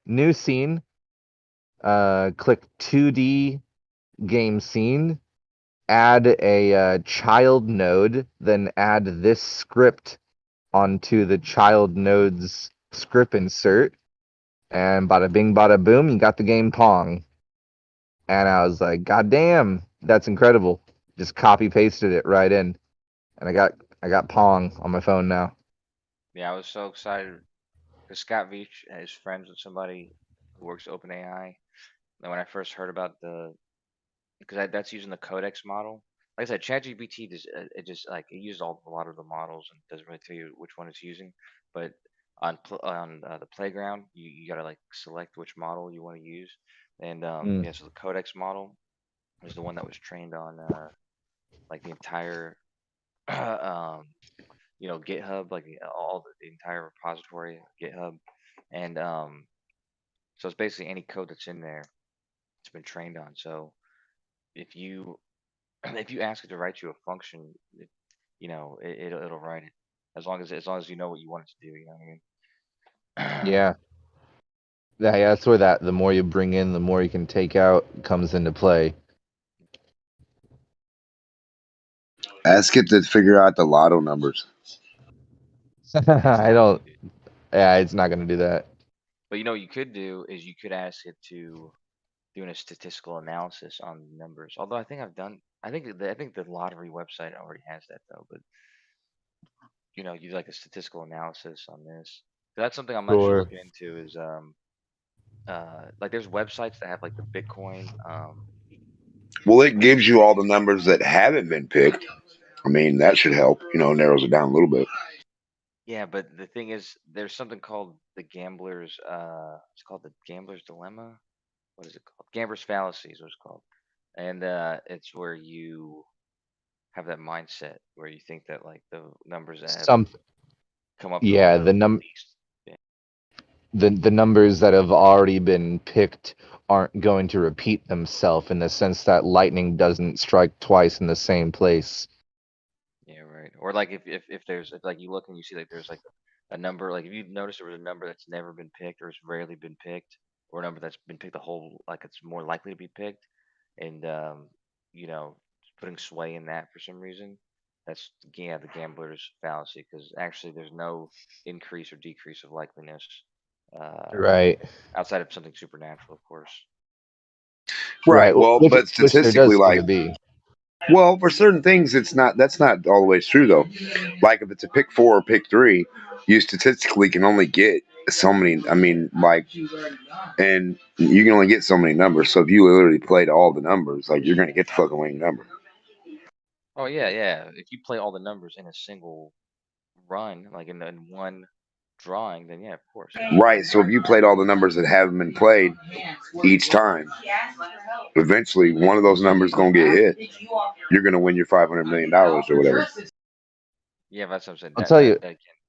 new scene. Click 2D game scene. Add a child node. Then add this script onto the child node's script insert, and bada bing, bada boom, you got the game Pong. And I was like, God damn, that's incredible. Just copy pasted it right in, and I got Pong on my phone now. Yeah, I was so excited because Scott Veach is friends with somebody who works at OpenAI. And when I first heard about because that's using the Codex model. Like I said, ChatGPT it uses a lot of the models and doesn't really tell you which one it's using. But on the playground, you gotta like select which model you want to use. And Mm. yeah, so the Codex model is the one that was trained on like the entire GitHub, like the entire repository of GitHub, and so it's basically any code that's in there. It's been trained on. So if you if you ask it to write you a function, it'll write it as long as you know what you want it to do. You know what I mean? Yeah. Yeah, that's where the more you bring in, the more you can take out comes into play. Ask it to figure out the lotto numbers. I don't. Yeah, it's not gonna do that. But you could do is you could ask it to doing a statistical analysis on the numbers. Although I think the lottery website already has that though. But you like a statistical analysis on this. So that's something I'm actually Sure. looking into is like there's websites that have like the Bitcoin. Well, it gives you all the numbers that haven't been picked. I mean, that should help. Narrows it down a little bit. Yeah, but the thing is, there's something called the gambler's. It's called the gambler's dilemma. What is it called? Gambler's fallacy is what it's called, and it's where you have that mindset where you think that like the numbers that have Some. come up Yeah, the least. Yeah. the numbers that have already been picked aren't going to repeat themselves, in the sense that lightning doesn't strike twice in the same place. Yeah, right. Or like if like you look and you see like there's like a number, like if you notice there was a number that's never been picked or it's rarely been picked, or a number that's been picked like it's more likely to be picked, and you know, putting sway in that for some reason, that's the gambler's fallacy, because actually there's no increase or decrease of likeliness uh Right. outside of something supernatural, of course. Right. Right. Well, but Which there statistically, does seem like, to be. well, for certain things, that's not all the way true though. Like if it's a pick four or pick three, you statistically can only get so many. I mean, like, and you can only get so many numbers. So if you literally played all the numbers, like, you're gonna get the fucking winning number. Oh yeah, yeah. If you play all the numbers in a single run, like in one drawing, then yeah, of course. Right. So if you played all the numbers that haven't been played each time, eventually one of those numbers gonna get hit. You're gonna win your $500 million or whatever. Yeah, that's what I'm saying. I'll tell you.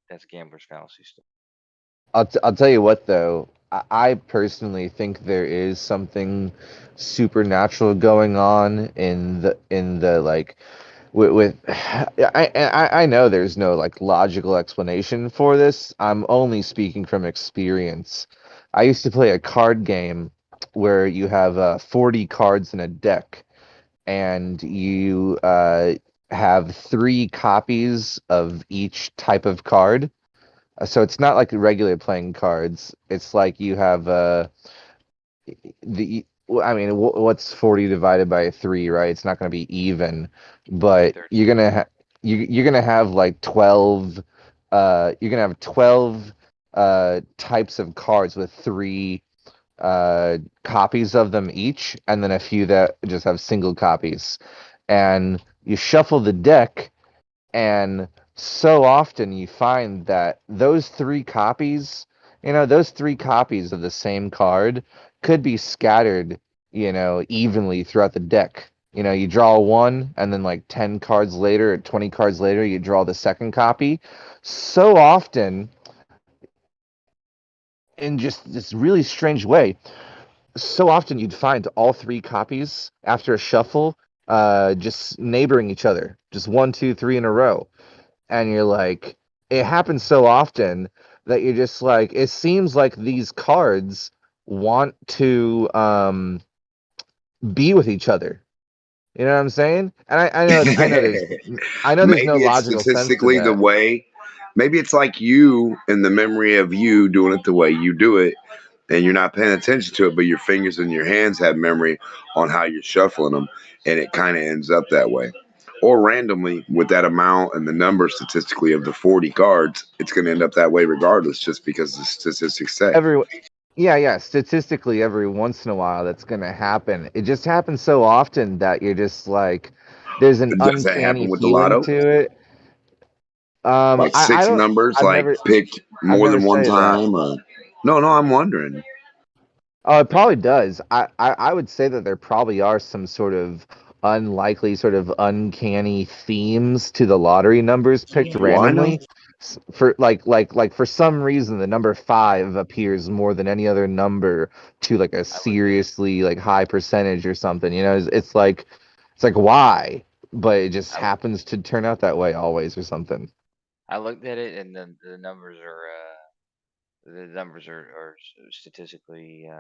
That's gambler's fallacy stuff. I'll tell you what though. I personally think there is something supernatural going on in the like with I know there's no like logical explanation for this. I'm only speaking from experience, I used to play a card game where you have 40 cards in a deck, and you have 3 copies of each type of card. So it's not like regular playing cards. It's like you have I mean, what's 40 divided by 3, right? It's not going to be even, but 13. you're gonna have like 12. You're gonna have 12 types of cards with 3 copies of them each, and then a few that just have single copies. And you shuffle the deck, and so often you find that those 3 copies of the same card could be scattered, evenly throughout the deck. You draw one, and then like 10 cards later or 20 cards later, you draw the second copy. So often, in just this really strange way, so often you'd find all 3 copies after a shuffle, just neighboring each other, just 1, 2, 3 in a row. And you're like, it happens so often that you're just like, it seems like these cards want to be with each other. You know what I'm saying? And I know there's no Maybe it's logical sense to statistically the that. way. Maybe it's like you and the memory of you doing it the way you do it, and you're not paying attention to it, but your fingers and your hands have memory on how you're shuffling them, and it kind of ends up that way. Or randomly, with that amount and the number statistically of the 40 cards, it's going to end up that way regardless, just because the statistics say. Every Yeah, statistically, every once in a while, that's gonna happen. It just happens so often that you're just like, there's an Does that uncanny happen with the feeling lotto? to it. Like I six don't. numbers, I've like never. picked I've more never than one studied that. time? Or... No, no, I'm wondering. Oh, it probably does. I would say that there probably are some sort of unlikely, sort of uncanny themes to the lottery numbers picked Yeah. Well, I know. randomly. For like for some reason, the number 5 appears more than any other number to like a I looked at it. seriously like high percentage or something. It's like why, but it just I, happens to turn out that way always or something. I looked at it, and the numbers are statistically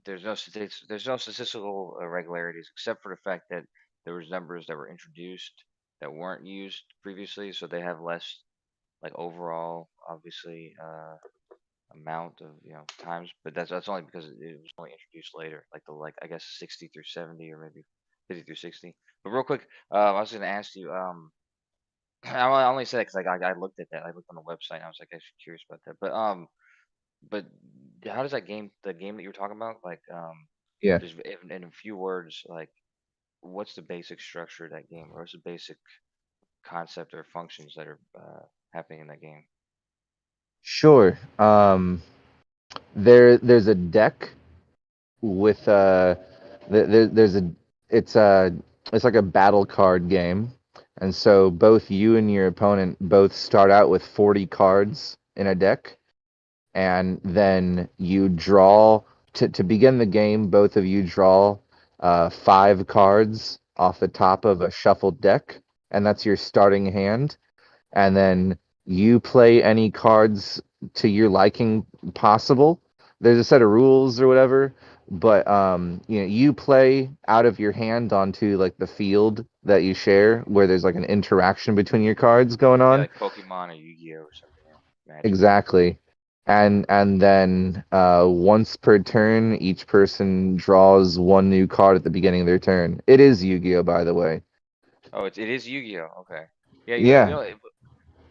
there's no statistical irregularities except for the fact that there was numbers that were introduced that weren't used previously, so they have less like overall obviously amount of times, but that's only because it was only introduced later, like I guess 60 through 70 or maybe 50 through 60. But real quick, I was going to ask you I only said it because I looked at that. I looked on the website and I was like actually curious about that. But how does the game that you were talking about, like Yeah. just in a few words, like what's the basic structure of that game, or what's the basic concept or functions that are happening in that game? Sure. There's a deck with there's a it's a it's like a battle card game, and so both you and your opponent both start out with 40 cards in a deck, and then you draw to begin the game. Both of you draw 5 cards off the top of a shuffled deck, and that's your starting hand. And then you play any cards to your liking possible. There's a set of rules or whatever, but you play out of your hand onto like the field that you share, where there's like an interaction between your cards going Yeah, on. like Pokemon or Yu-Gi-Oh or something. Yeah, Magic. Exactly. And then once per turn, each person draws one new card at the beginning of their turn. It is Yu-Gi-Oh, by the way. Oh, it is Yu-Gi-Oh. Okay. Yeah, Yeah.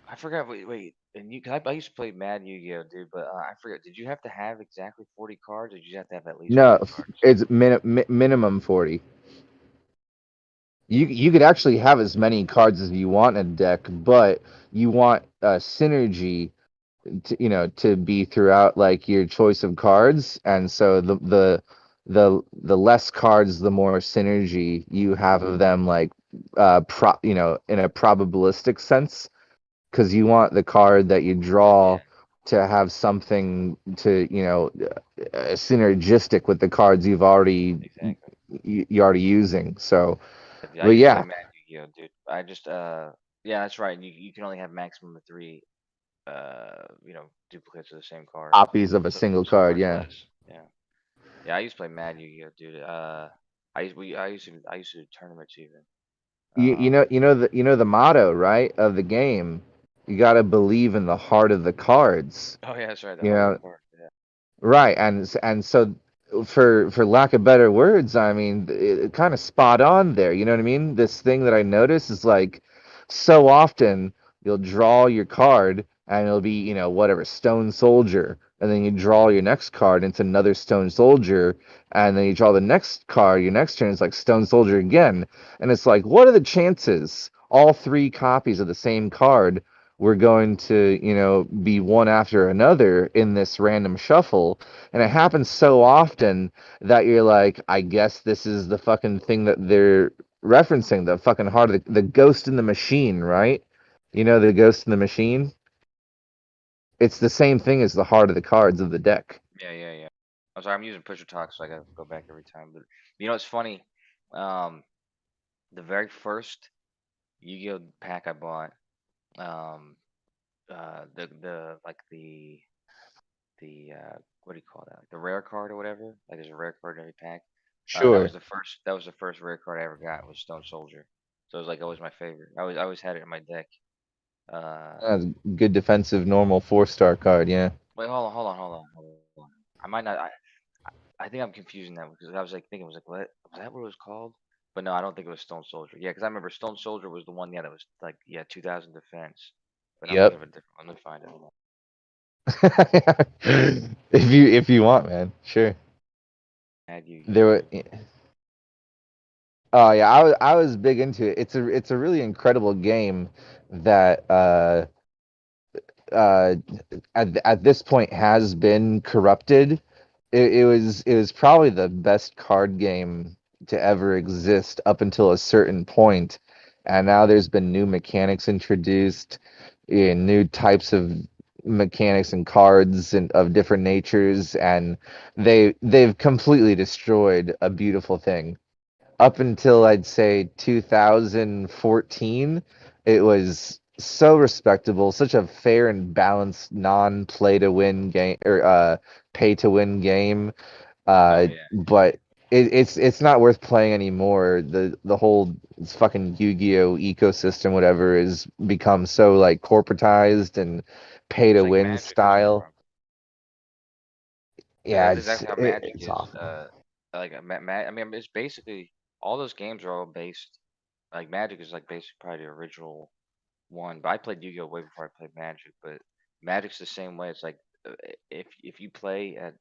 I forgot. Wait. And cause I used to play Mad Yu-Gi-Oh, dude. But I forgot. Did you have to have exactly 40 cards, or did you have to have at least No, 40 cards? it's minimum 40. You could actually have as many cards as you want in a deck, but you want synergy to be throughout like your choice of cards, and so the less cards, the more synergy you have of them, like in a probabilistic sense, because you want the card that you draw Yeah, to have something to synergistic with the cards exactly. you're already using. So, I but used to play yeah, Mad Yu-Gi-Oh, dude. I just yeah, that's right. You can only have maximum of three duplicates of the same card. Copies of a So single some card, cards yeah. less. Yeah. Yeah, I used to play Mad Yu-Gi-Oh, dude. I used to do tournaments even. You know the motto, right, of the game. You got to believe in the heart of the cards. Oh yeah, that's right. The You heart of the know, card. Yeah. right, and so for lack of better words, I mean, it kind of spot on there. You know what I mean? This thing that I notice is like so often you'll draw your card and it'll be, whatever, Stone Soldier, and then you draw your next card and it's another Stone Soldier, and then you draw the next card, your next turn is like Stone Soldier again, and it's like, what are the chances all three copies of the same card were going to, be one after another in this random shuffle? And it happens so often that you're like, I guess this is the fucking thing that they're referencing, the fucking heart of the ghost in the machine, right? You know, the ghost in the machine? It's the same thing as the heart of the cards of the deck. Yeah. I'm sorry, I'm using push to talk, so I gotta go back every time. But it's funny. Um, the very first Yu-Gi-Oh pack I bought, um, the like the what do you call that? Like the rare card or whatever. Like there's a rare card in every pack. That was Sure. the first. That was the first rare card I ever got. Was Stone Soldier. So it was like always my favorite. I always had it in my deck. Uh, That's a good defensive normal 4-star card, yeah. Wait, hold on. I might not. I think I'm confusing that because I was like thinking, what was that? What it was called? But no, I don't think it was Stone Soldier. Yeah, because I remember Stone Soldier was the one. Yeah, that was like 2000 defense. But I'm thinking Yep. of a different one. Let me find it. Hold on. If you want, man, sure. Add There were. Yu-Gi-Oh. Oh yeah, I was big into it. It's a really incredible game that uh at this point has been corrupted. It was probably the best card game to ever exist up until a certain point, and now there's been new mechanics introduced, new types of mechanics and cards and of different natures, and they've completely destroyed a beautiful thing. Up until I'd say 2014, it was so respectable, such a fair and balanced non-play to win game, or pay to win game. Oh yeah. But it's not worth playing anymore. The whole fucking Yu-Gi-Oh ecosystem, whatever, has become so like corporatized and pay It's to like win Magic or something, bro. style. Like Yeah, that's it's exactly how Magic it's is. awful. Like I mean, it's basically all those games are all based. Like Magic is like basically probably the original one. But I played Yu-Gi-Oh way before I played Magic. But Magic's the same way. It's like if you play at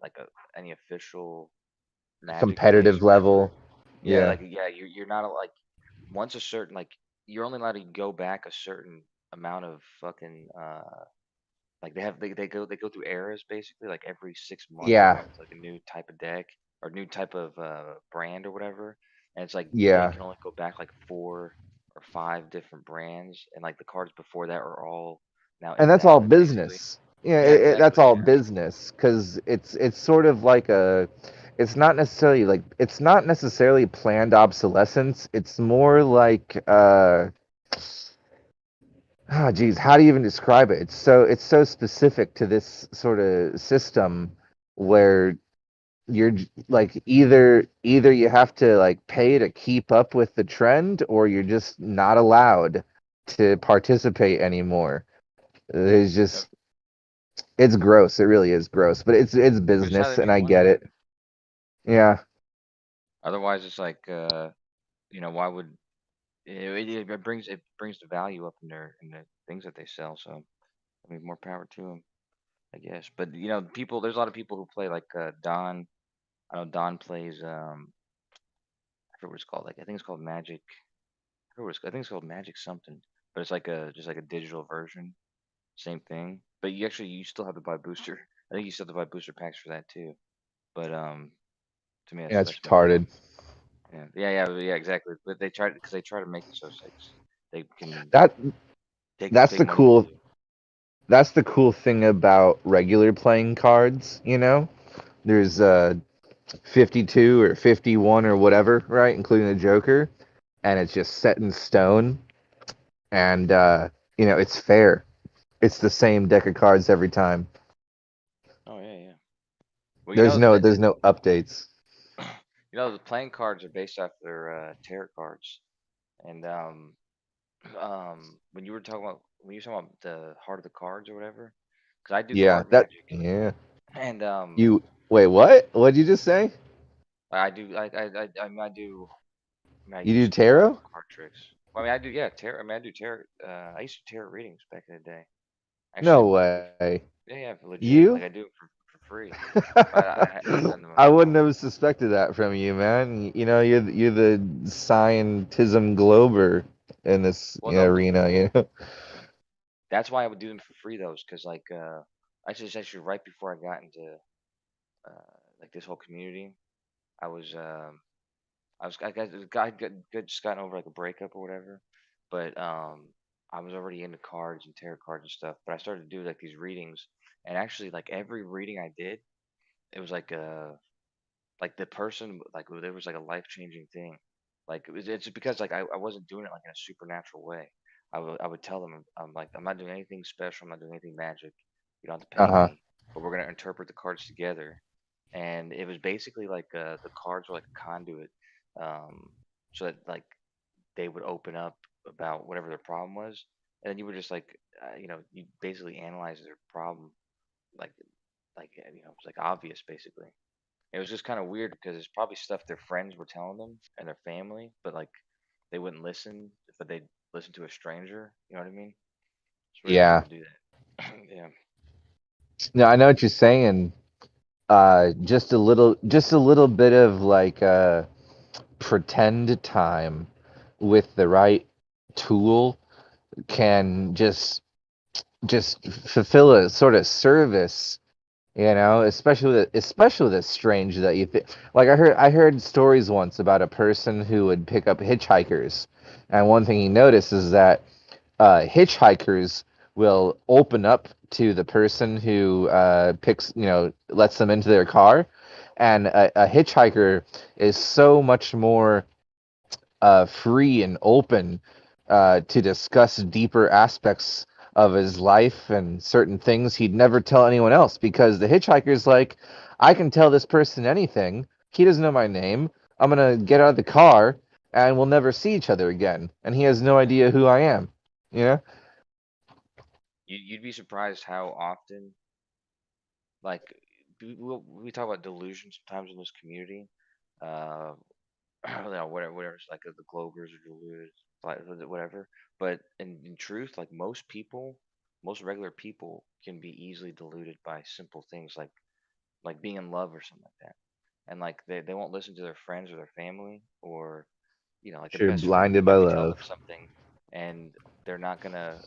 like any official Magic place Competitive or whatever, level. yeah, Yeah. like yeah, you're not like once a certain like you're only allowed to go back a certain amount of fucking like they go through eras basically like every 6 months they Yeah. come up with like a new type of deck or new type of brand or whatever, and it's like they Yeah. can only go back like 4 or 5 different brands, and like the cards before that are all now And that's all invalid basically. business. Yeah, Yeah, that's exactly. all Yeah, business because it's sort of like it's not necessarily planned obsolescence. It's more like geez, how do you even describe it? It's so specific to this sort of system where like either you have to like pay to keep up with the trend, or you're just not allowed to participate anymore. There's yep. just It's gross. It really is gross, but it's But it's how they business, and make I money, get man. it. Yeah, Otherwise it's like why would it brings the value up in the things that they sell. So I mean, more power to them, I guess. But people, there's a lot of people who play like Don. I know Don plays. I forget what it's called. Like I think it's called Magic. I think it's called Magic something. But it's like a just like a digital version. Same thing. But you still have to buy booster. I think you still have to buy booster packs for that too. But to me yeah, it's that's more fun. retarded. Yeah, exactly. But they try to make it so it's like they can That take that's take the money from cool you. that's the cool thing about regular playing cards. There's 52 or 51 or whatever, right, including the Joker, and it's just set in stone, and it's fair. It's the same deck of cards every time. Oh yeah, yeah. Well, There's no updates. the playing cards are based off their tarot cards, and when you were talking about the heart of the cards or whatever, because I do Yeah, card magic, yeah. and You wait, what? What did you just say? I do I mean I do I mean I You do used to do tarot? card tricks. Well, I mean I do yeah tarot. I mean I do tarot. I used to tarot readings back in the day. Actually, No way. yeah, yeah, legit. Like You? I do it for free. I've done them a I wouldn't couple have times. suspected that from you, man. You know, you're the scientism glober in this Well, no, but arena. You know. that's why I would do them for free though, because like actually right before I got into like this whole community, I was I got just gotten over like a breakup or whatever, but I was already into cards and tarot cards and stuff. But I started to do like these readings, and actually like every reading I did, it was like the person like there was like a life changing thing. Like it's because like I wasn't doing it like in a supernatural way. I would tell them I'm like I'm not doing anything special. I'm not doing anything magic. You don't have to pay Uh-huh. me, but we're gonna interpret the cards together. And it was basically like the cards were like a conduit, um, so that like they would open up about whatever their problem was, and then you would just like you basically analyze their problem like it's like obvious basically. It was just kind of weird because it's probably stuff their friends were telling them and their family, but like they wouldn't listen, but they'd listen to a stranger. You know what I mean? It's weird how Yeah. people do that. Yeah. No, I know what you're saying. Just a little bit of like pretend time with the right tool can just fulfill a sort of service, especially with a strange that you think. Like I heard stories once about a person who would pick up hitchhikers, and one thing he noticed is that hitchhikers will open up to the person who lets them into their car, and a hitchhiker is so much more free and open to discuss deeper aspects of his life and certain things he'd never tell anyone else, because the hitchhiker's like, I can tell this person anything. He doesn't know my name. I'm gonna get out of the car and we'll never see each other again. And he has no idea who I am. You know? You'd be surprised how often, like, we talk about delusion sometimes in this community. Uh, whatever it's like the Globers or deluded, like whatever. But in truth, like most people, most regular people can be easily deluded by simple things like being in love or something like that. And like they won't listen to their friends or their family or like their You're best friend blinded by might be telling them love. something and they're not gonna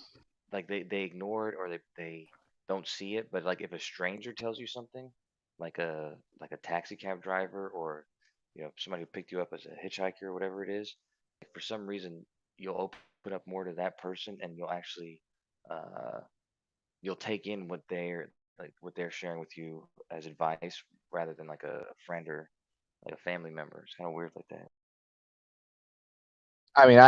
like they ignore it or they don't see it. But like if a stranger tells you something, like a taxi cab driver or somebody who picked you up as a hitchhiker or whatever it is, like for some reason you'll open up more to that person and you'll actually uh you'll take in what they're sharing with you as advice rather than like a friend or like a family member. It's kind of weird like that. I mean,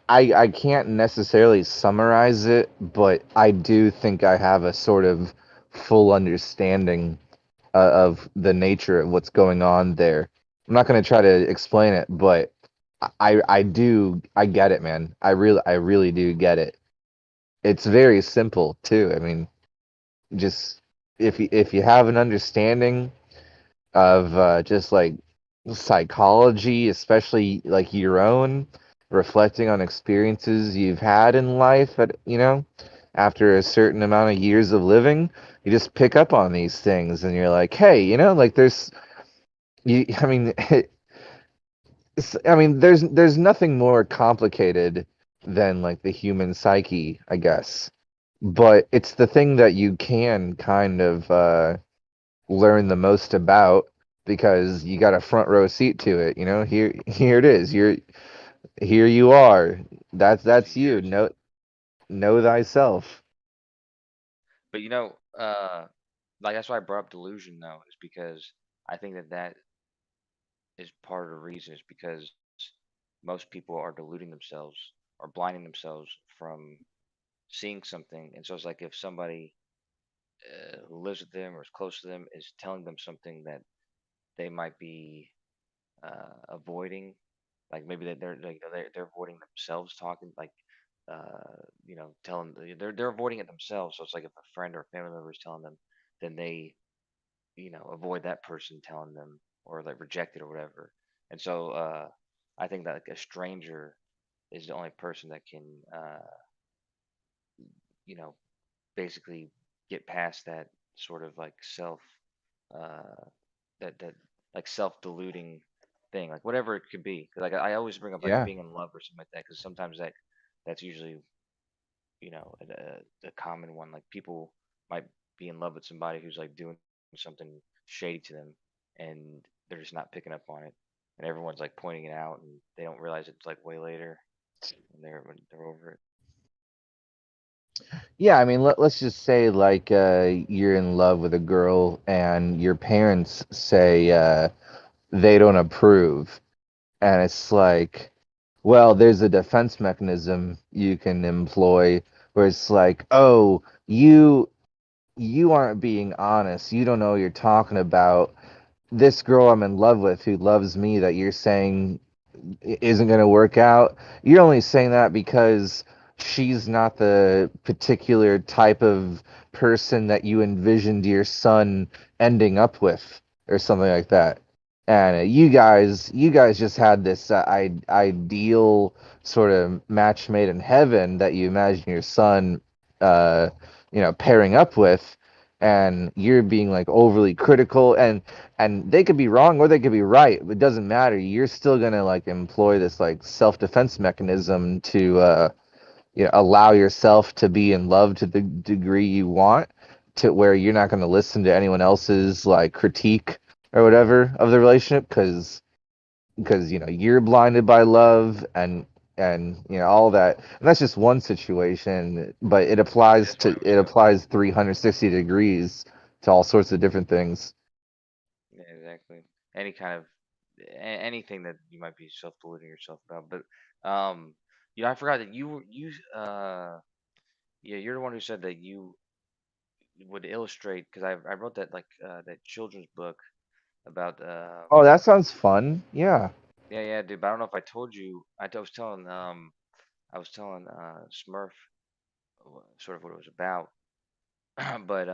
I can't necessarily summarize it, but I do think I have a sort of full understanding of the nature of what's going on there. I'm not going to try to explain it, but I get it, man. I really do get it. It's very simple too. I mean, just if you have an understanding of just like psychology, especially like your own, reflecting on experiences you've had in life after a certain amount of years of living, you just pick up on these things and you're like, hey, like I mean, there's nothing more complicated than like the human psyche, I guess. But it's the thing that you can kind of learn the most about because you got a front row seat to it. Here it is. Here you are. After That's you. years. Know thyself. But like that's why I brought up delusion though, is because I think that is part of the reason is because most people are deluding themselves or blinding themselves from seeing something, and so it's like if somebody who lives with them or is close to them is telling them something that they might be avoiding, like maybe they're like they're avoiding themselves talking, like telling they're avoiding it themselves. So it's like if a friend or a family member is telling them, then they avoid that person telling them or like reject it or whatever. And so I think that like a stranger is the only person that can you know basically get past that sort of like uh that like self-deluding thing, like whatever it could be. 'Cause, like I always bring up like Yeah. being in love or something like that, because sometimes that's usually a common one. Like people might be in love with somebody who's like doing something shady to them, and they're just not picking up on it, and everyone's like pointing it out, and they don't realize it's like way later, and they're over it. Yeah, I mean, let's just say like you're in love with a girl and your parents say they don't approve, and it's like, well, there's a defense mechanism you can employ where it's like, oh, you aren't being honest. You don't know what you're talking about. This girl I'm in love with who loves me that you're saying isn't going to work out. You're only saying that because she's not the particular type of person that you envisioned your son ending up with, or something like that. And you guys just had this ideal sort of match made in heaven that you imagine your son, uh, pairing up with, and you're being like overly critical, and they could be wrong or they could be right. It doesn't matter. You're still gonna like employ this like self-defense mechanism to allow yourself to be in love to the degree you want, to where you're not gonna listen to anyone else's like critique or whatever of the relationship, because you're blinded by love, and all that. And that's just one situation, but it applies 360 degrees to all sorts of different things. Yeah, exactly. Any kind of anything that you might be self-deluding yourself about. But I forgot that yeah, you're the one who said that you would illustrate, because I wrote that like that children's book about Oh, that sounds fun. Yeah. yeah, dude. But I don't know if I told you. I was telling Smurf sort of what it was about. But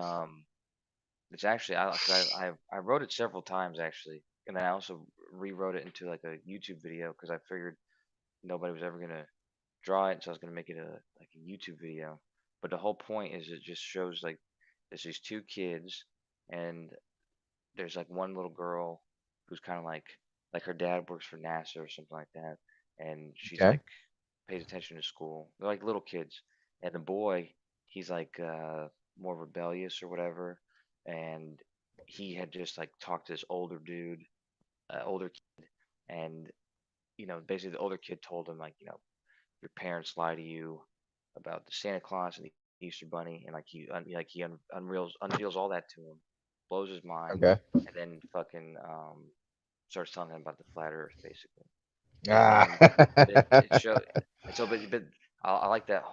it's actually because I wrote it several times actually, and then I also rewrote it into like a YouTube video because I figured nobody was ever gonna draw it, so I was gonna make it a YouTube video. But the whole point is it just shows like there's these two kids, and there's like one little girl who's kind of like her dad works for NASA or something like that, and she's Okay. like pays attention to school. They're like little kids, and the boy, he's like more rebellious or whatever, and he had just like talked to this older dude, older kid, and basically the older kid told him like your parents lie to you about the Santa Claus and the Easter Bunny, and like he unveils all that to him, blows his mind, Okay. and then fucking starts telling him about the flat Earth basically, and Ah. then it showed, and so but I like that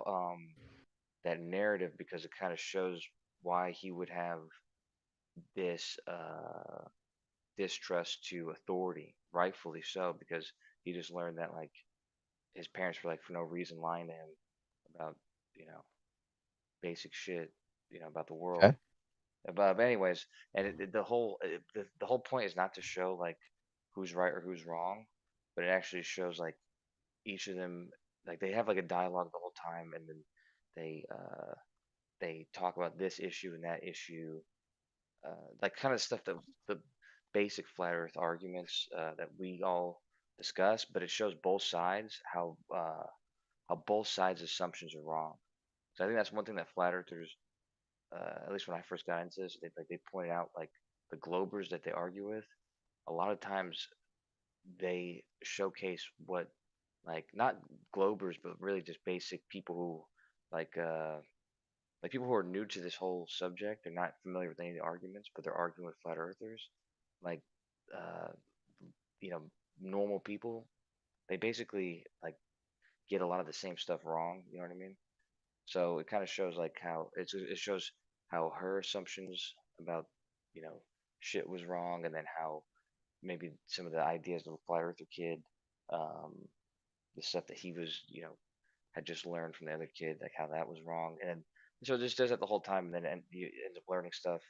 narrative because it kind of shows why he would have this distrust to authority, rightfully so, because he just learned that like his parents were like for no reason lying to him about you know basic shit about the world. Okay. But anyways, and the whole point is not to show like who's right or who's wrong, but it actually shows like each of them, like they have like a dialogue the whole time, and then they uh they talk about this issue and that issue, like kind of stuff that the basic flat Earth arguments that we all discuss, but it shows both sides how both sides' assumptions are wrong. So I think that's one thing that flat earthers, at least when I first got into this, they pointed out like the globers that they argue with. A lot of times they showcase what like not globers, but really just basic people who like uh like people who are new to this whole subject. They're not familiar with any of the arguments, but they're arguing with flat earthers. Like uh you know normal people, they basically like get a lot of the same stuff wrong. You know what I mean? So it kind of shows like how it shows how her assumptions about, you know, shit was wrong, and then how maybe some of the ideas of a flat earther kid, um, the stuff that he was, had just learned from the other kid, like how that was wrong. And so it just does that the whole time, and then you end up learning stuff,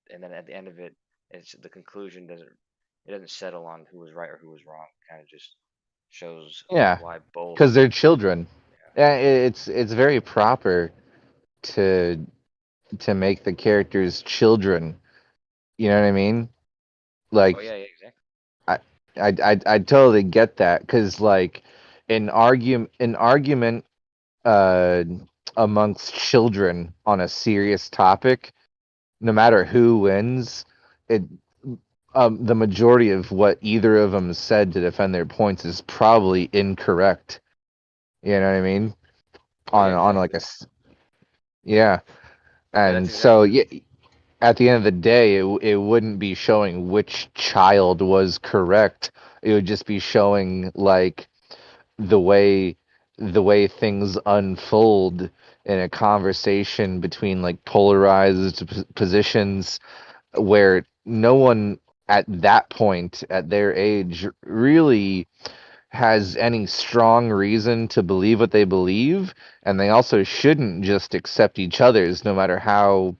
and then at the end of it, it's the conclusion doesn't settle on who was right or who was wrong. Kind of just shows Yeah, why both. because they're children. Yeah. Yeah, it's very proper to make the characters children. You know what I mean? Oh Like yeah, yeah, exactly. I I totally get that because like an argument uh amongst children on a serious topic, no matter who wins, it the majority of what either of them said to defend their points is probably incorrect. You know what I mean? Oh yeah, On like exactly. yeah, Yeah, that's and so exactly. yeah, at the end of the day, it wouldn't be showing which child was correct. It would just be showing like the way things unfold in a conversation between like polarized positions where no one at that point at their age really has any strong reason to believe what they believe, and they also shouldn't just accept each other's no matter how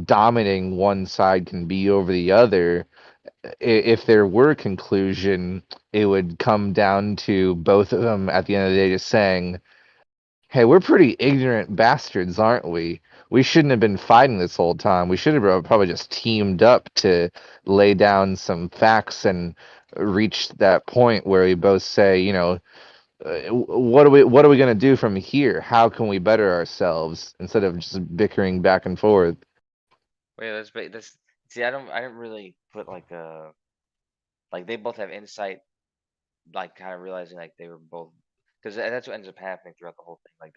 dominating one side can be over the other. If there were a conclusion, it would come down to both of them at the end of the day just saying, "Hey, we're pretty ignorant bastards, aren't we? We shouldn't have been fighting this whole time. We should have probably just teamed up to lay down some facts and reach that point where we both say, what are we going to do from here? How can we better ourselves instead of just bickering back and forth?" Well, yeah, that's. See, I didn't really put like they both have insight, like kind of realizing like they were both, because that's what ends up happening throughout the whole thing. Like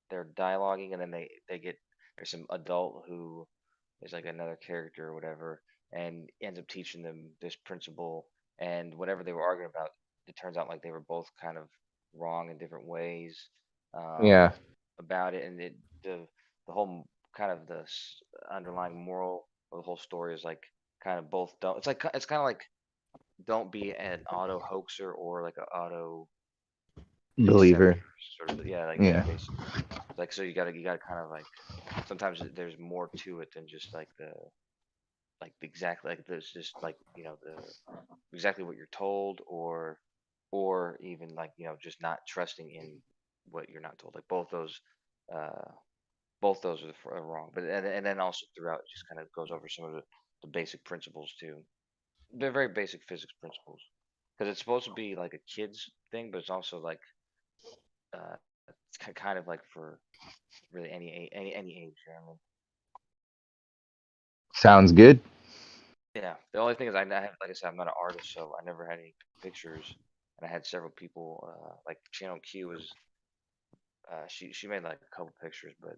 they're dialoguing, and then they get, there's some adult who is like another character or whatever, and ends up teaching them this principle, and whatever they were arguing about, it turns out like they were both kind of wrong in different ways, um, Yeah. about it, and the whole kind of underlying moral of the whole story is like kind of both don't. It's kind of like don't be an auto hoaxer or like an auto acceptor Believer. sort of, yeah, like, yeah, Yeah. basically. Like, so you gotta kind of like, sometimes there's more to it than just like exactly like there's just like, the exactly what you're told, or even like, just not trusting in what you're not told. Like uh are wrong. But and then also throughout it just kind of goes over some of the basic principles too. They're very basic physics principles, because it's supposed to be like a kids thing, but it's also like, uh it's kind of like for really any age, you know what I mean? Sounds good. Yeah, the only thing is, I have, like I said, I'm not an artist, so I never had any pictures, and I had several people, like Channel Q was, she made like a couple pictures, but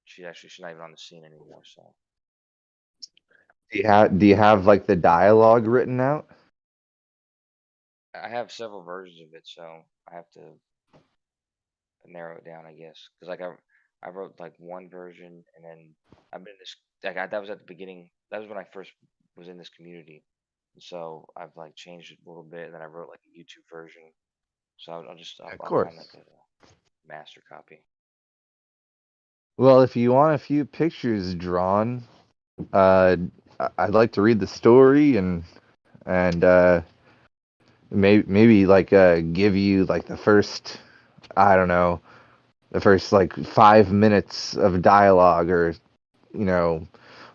she's not even on the scene anymore. So Do you have like the dialogue written out? I have several versions of it, so I have to narrow it down, I guess, because like I wrote like one version, and then I've been in this, like, that was at the beginning. That was when I first was in this community, and so I've like changed it a little bit, and then I wrote like a YouTube version. So Of I'll course. find like a master copy. Well, if you want a few pictures drawn, uh, I'd like to read the story and maybe like give you like the first, I don't know, the first like 5 minutes of dialogue, or you know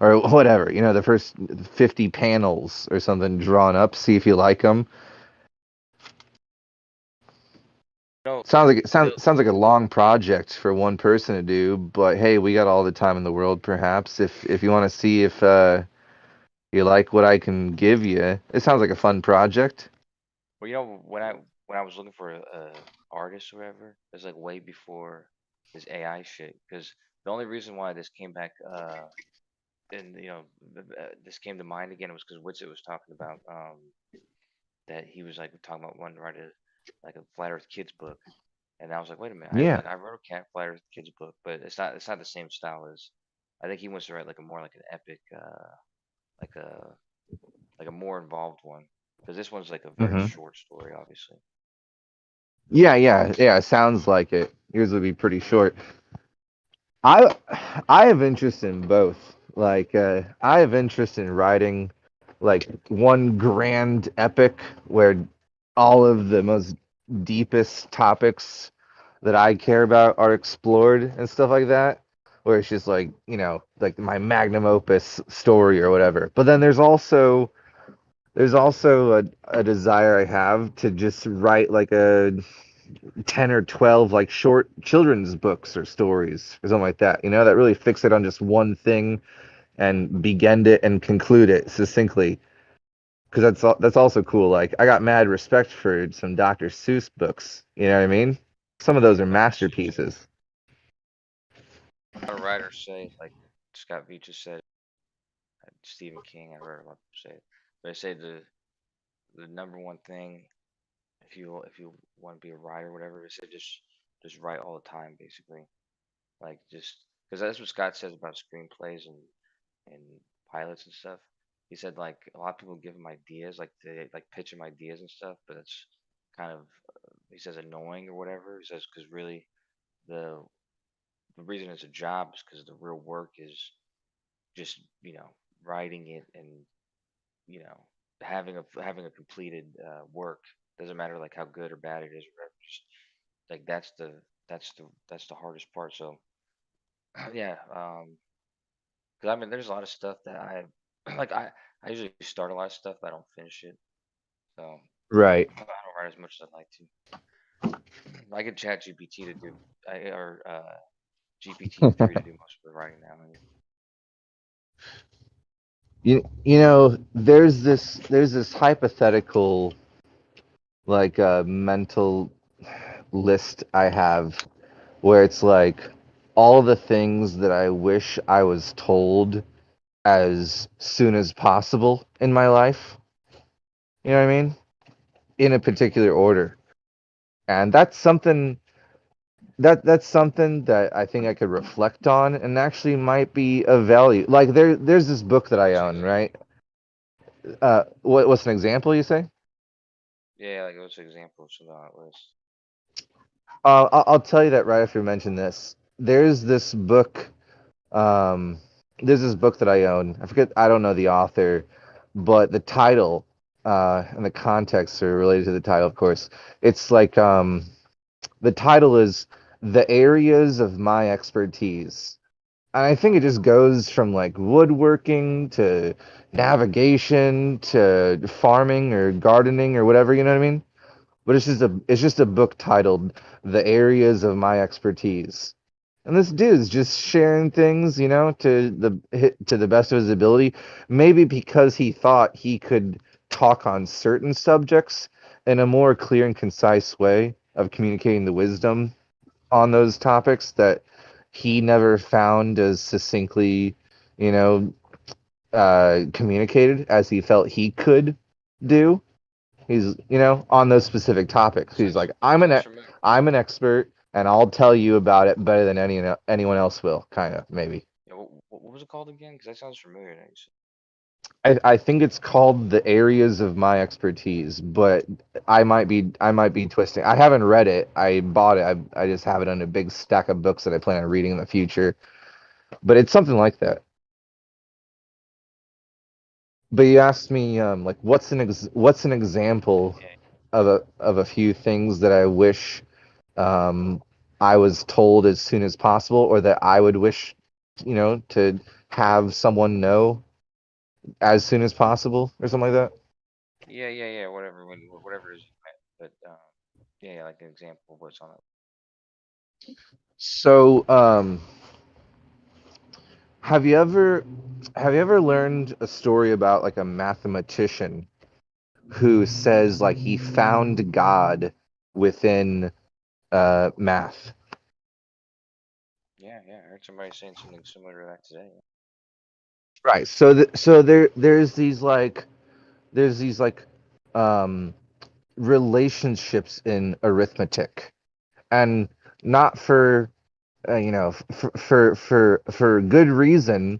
or whatever, the first 50 panels or something drawn up, see if you like them. No, Sounds like a long project for one person to do, but hey, we got all the time in the world. Perhaps if you want to see if you like what I can give you, it sounds like a fun project. well, when I was looking for a artist or whatever, it was like way before this AI shit. Because the only reason why this came back, and this came to mind again, was because Witsit was talking about, that he was like talking about wanting to write like a flat Earth kids book, And I was like, wait a minute, Yeah. I wrote a Cat Fighter kids book, but it's not the same style as. I think he wants to write like a more like an epic, like a like a more involved one, because this one's like a very Hmm. short story, obviously. Yeah. Sounds like it. Yours would be pretty short. I I have interest in both. Like I have interest in writing like one grand epic where all of the most deepest topics that I care about are explored and stuff like that. Where it's just like, like my magnum opus story or whatever. But then there's also a desire I have to just write like a 10 or 12 like short children's books or stories or something like that, that really fix it on just one thing and begin it and conclude it succinctly. Because that's also cool. Like I got mad respect for some Dr. Seuss books. You know what I mean? Some of those are Dr. Seuss, yeah. masterpieces. A lot of writers say, like Scott Beach has said, Stephen King. I've heard a lot of people say it. But they say the number one thing, if you want to be a writer or whatever, they say just write all the time, basically. Like just because that's what Scott says about screenplays and pilots and stuff. He said like a lot of people give him ideas, like they like pitch him ideas and stuff, but it's kind of he says annoying or whatever. He says because really the the reason it's a job is because the real work is just writing it and having a completed work. Doesn't matter like how good or bad it is or whatever. Just like that's the hardest part. So yeah, because I mean there's a lot of stuff that I like I usually start a lot of stuff but I don't finish it. So Right. I don't write as much as I'd like to. I get Chat GPT to do or GPT-3 to do most of the writing now. There's this hypothetical like mental list I have where it's like all the things that I wish I was told as soon as possible in my life. You know what I mean? In a particular order. And that's something that I think I could reflect on and actually might be of value. Like there's this book that I What's an own, example? right? What's an example you say? Yeah, like what's an example of something on that list? I'll tell you that right after you mention this. Um, there's this book that I own. I forget, I don't know the author, but the title and the context are related to the title, of course. It's like the title is The Areas of My Expertise. And I think it just goes from like woodworking to navigation to farming or gardening or whatever, you know what I mean? But it's just a book titled The Areas of My Expertise. And this dude's just sharing things, to the best of his ability, maybe because he thought he could talk on certain subjects in a more clear and concise way of communicating the wisdom on those topics that he never found as succinctly, you know, communicated as he felt he could do. He's, on those specific topics. He's like, Sounds familiar. I'm an expert, and I'll tell you about it better than anyone else will. Kind of, maybe. Yeah, what was it called again? Because that sounds familiar. Now I think it's called The Areas of My Expertise, but I might be twisting. I haven't read it. I bought it. I just have it on a big stack of books that I plan on reading in the future. But it's something like that. But you asked me, like, what's an example Yeah, of a few things that I wish um, I was told as soon as possible, or that I would wish, to have someone know as soon as possible, or something like that. yeah. Whatever it is you meant. But yeah, like an example of what's on it. So, have you ever have you ever learned a story about like a mathematician who says like he found God within math? Yeah. I heard somebody saying something similar to that today. Right. So there's these like um relationships in arithmetic. and not for you know, for good reason.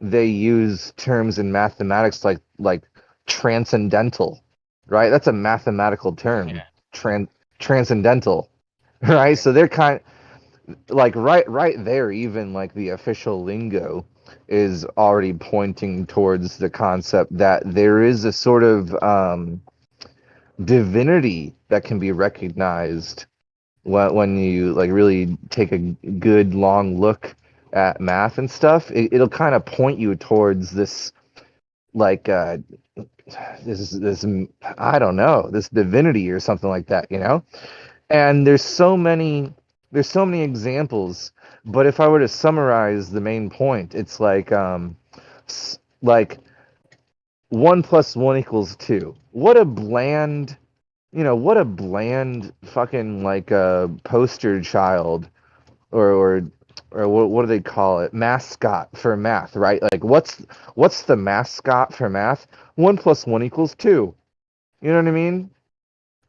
They use terms in mathematics like transcendental, right? That's a mathematical term, Yeah. transcendental, right? So Trans. they're kind like right there, even like the official lingo is already pointing towards the concept that there is a sort of divinity that can be recognized when you like really take a good long look at math and stuff. It'll kind of point you towards this like this I don't know, this divinity or something like that, you know. And there's so many examples, but if I were to summarize the main point, it's like like 1 + 1 = 2. What a bland, what a bland fucking like poster child, or what do they call it, mascot for math, right? Like what's the mascot for math? 1 + 1 = 2. You know what I mean?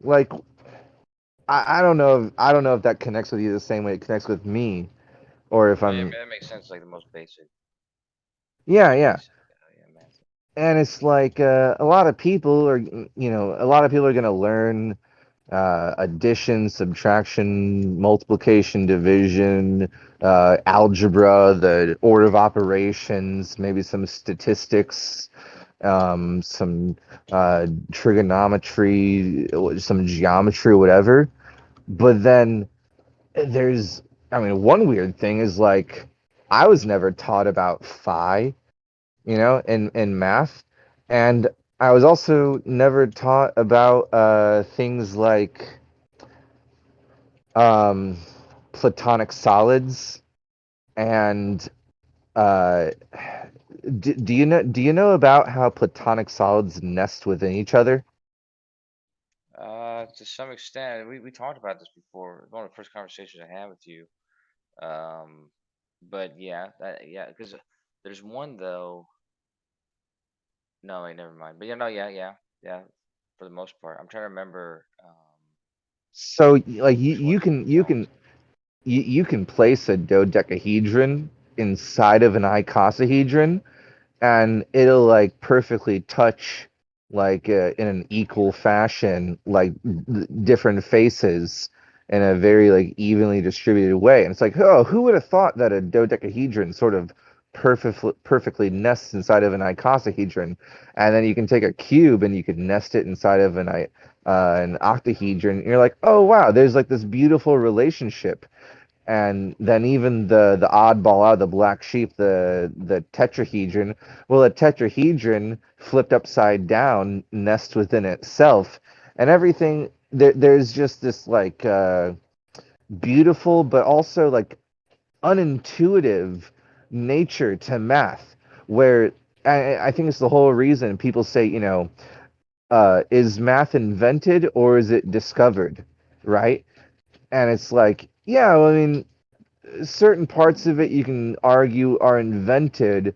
Like I don't know if that connects with you the same way it connects with me, or if Oh yeah, I'm that makes sense. Like the most basic, yeah. basic. Yeah, man. And it's like a lot of people are, a lot of people are going to learn addition, subtraction, multiplication, division, algebra, the order of operations, maybe some statistics, some trigonometry, some geometry, whatever. But then there's, I mean, one weird thing is like, I was never taught about phi, in math. And I was also never taught about things like um, platonic solids and uh, do you know about how platonic solids nest within each other? To some extent, we talked about this before. One of the first conversations I had with you. Um, but yeah, yeah, because there's one though. No, wait, never mind. But yeah, no, yeah. For the most part, I'm trying to remember. So like Which ones we talked. you can place a dodecahedron inside of an icosahedron, and it'll like perfectly touch like in an equal fashion like different faces in a very like evenly distributed way. And it's like, oh, who would have thought that a dodecahedron sort of perfectly nests inside of an icosahedron? And then you can take a cube and you could nest it inside of an octahedron, and you're like, oh wow, there's like this beautiful relationship. And then even the oddball out, the black sheep, the tetrahedron. Well, a tetrahedron flipped upside down nests within itself, and everything. There's just this like beautiful, but also like unintuitive nature to math, where I think it's the whole reason people say, is math invented or is it discovered, right? And it's like, yeah, well, I mean, certain parts of it you can argue are invented,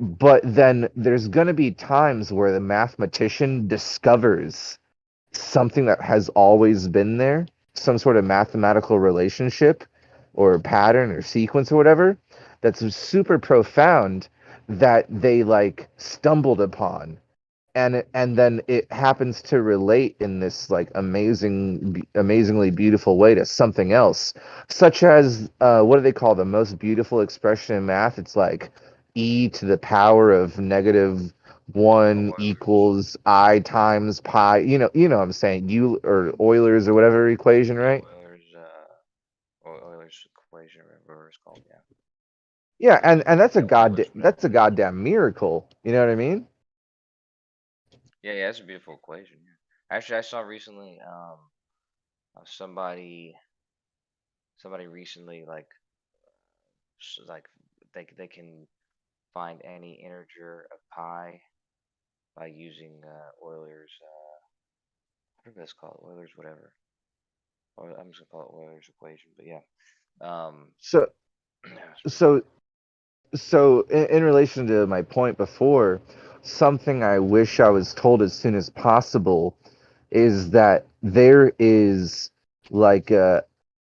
but then there's going to be times where the mathematician discovers something that has always been there, some sort of mathematical relationship or pattern or sequence or whatever that's super profound that they like stumbled upon, and then it happens to relate in this like amazingly beautiful way to something else, such as what do they call the most beautiful expression in math? It's like e to the power of negative one Oilers. equals I times pi. What I'm saying, you or Euler's or whatever equation, Yeah, right? Euler's equation, whatever it's called. Yeah, Yeah, it's and that's a Euler's mathematics. goddamn miracle. You know what I mean? Yeah, it's a beautiful equation. Yeah. Actually, I saw recently somebody recently like they can find any integer of pi by using Euler's. I forget what it's called. Euler's whatever. Or I'm just gonna call it Euler's equation. But yeah. Um. So Yeah, it's pretty so cool. So, in relation to my point before, something I wish I was told as soon as possible is that there is like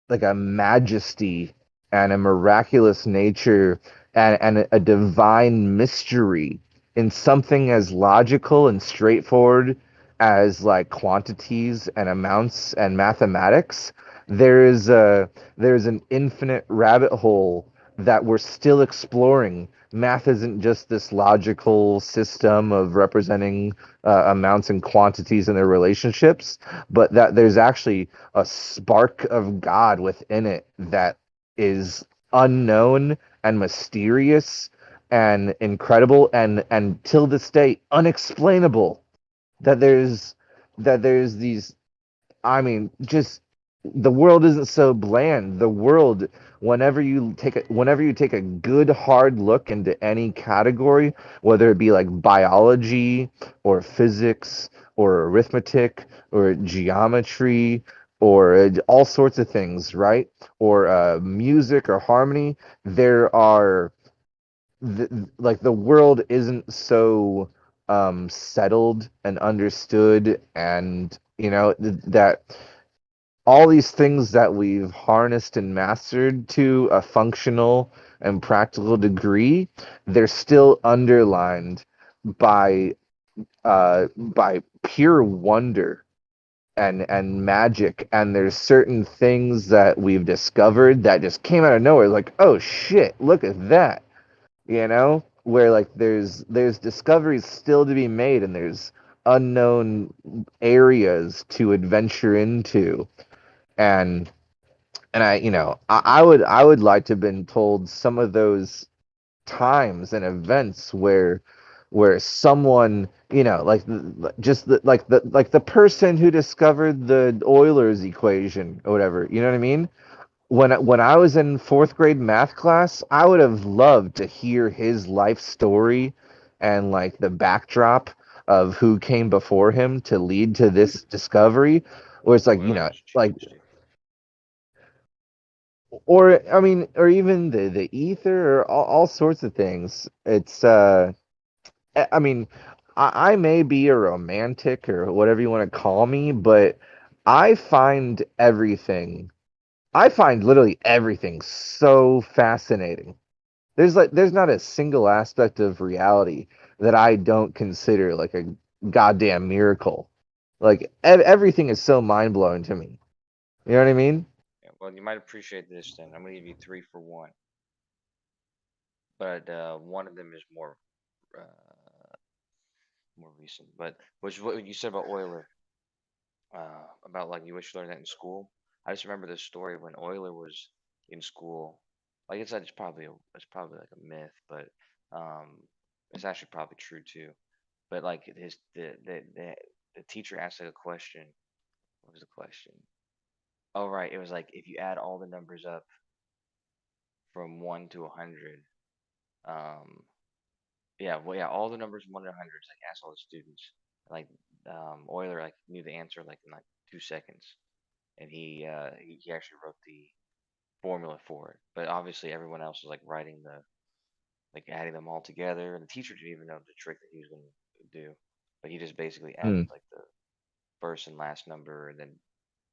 like a majesty and a miraculous nature and a divine mystery in something as logical and straightforward as like quantities and amounts and mathematics. There's an infinite rabbit hole that we're still exploring. Math isn't just this logical system of representing amounts and quantities and their relationships, but that there's actually a spark of God within it that is unknown and mysterious and incredible and till this day unexplainable. That there's these, I mean, just the world isn't so bland. The world, whenever you take a good hard look into any category, whether it be like biology or physics or arithmetic or geometry or all sorts of things, right? Or music or harmony, there are like the world isn't so settled and understood, and that all these things that we've harnessed and mastered to a functional and practical degree, they're still underlined by pure wonder and magic. And there's certain things that we've discovered that just came out of nowhere, like, oh shit, look at that. Where like there's discoveries still to be made, and there's unknown areas to adventure into. And I would like to have been told some of those times and events where someone, like the person who discovered the Euler's equation or whatever, you know what I mean? When I was in fourth grade math class, I would have loved to hear his life story and like the backdrop of who came before him to lead to this discovery. Where it's like, Euler has like, changed it. or I mean, or even the ether, or all sorts of things. It's I mean, I may be a romantic or whatever you want to call me, but I find everything I find literally everything so fascinating. There's not a single aspect of reality that I don't consider like a goddamn miracle. Like everything is so mind-blowing to me. You know what I mean? Yeah, well, you might appreciate this then. I'm gonna give you 3 for 1, but one of them is more recent. But which what you said about Euler, about like you wish you learned that in school. I just remember this story when Euler was in school. Like it's probably like a myth, but um, it's actually probably true too. But like the teacher asked like a question. What was the question? Oh right, it was like if you add all the numbers up from 1 to 100, um, yeah, well, yeah, all the numbers from 1 to 100. Like asked all the students, like Euler like knew the answer like in like 2 seconds, and he actually wrote the formula for it. But obviously everyone else was like writing like adding them all together, and the teacher didn't even know the trick that he was going to do. But he just basically added Hmm. like the first and last number, and then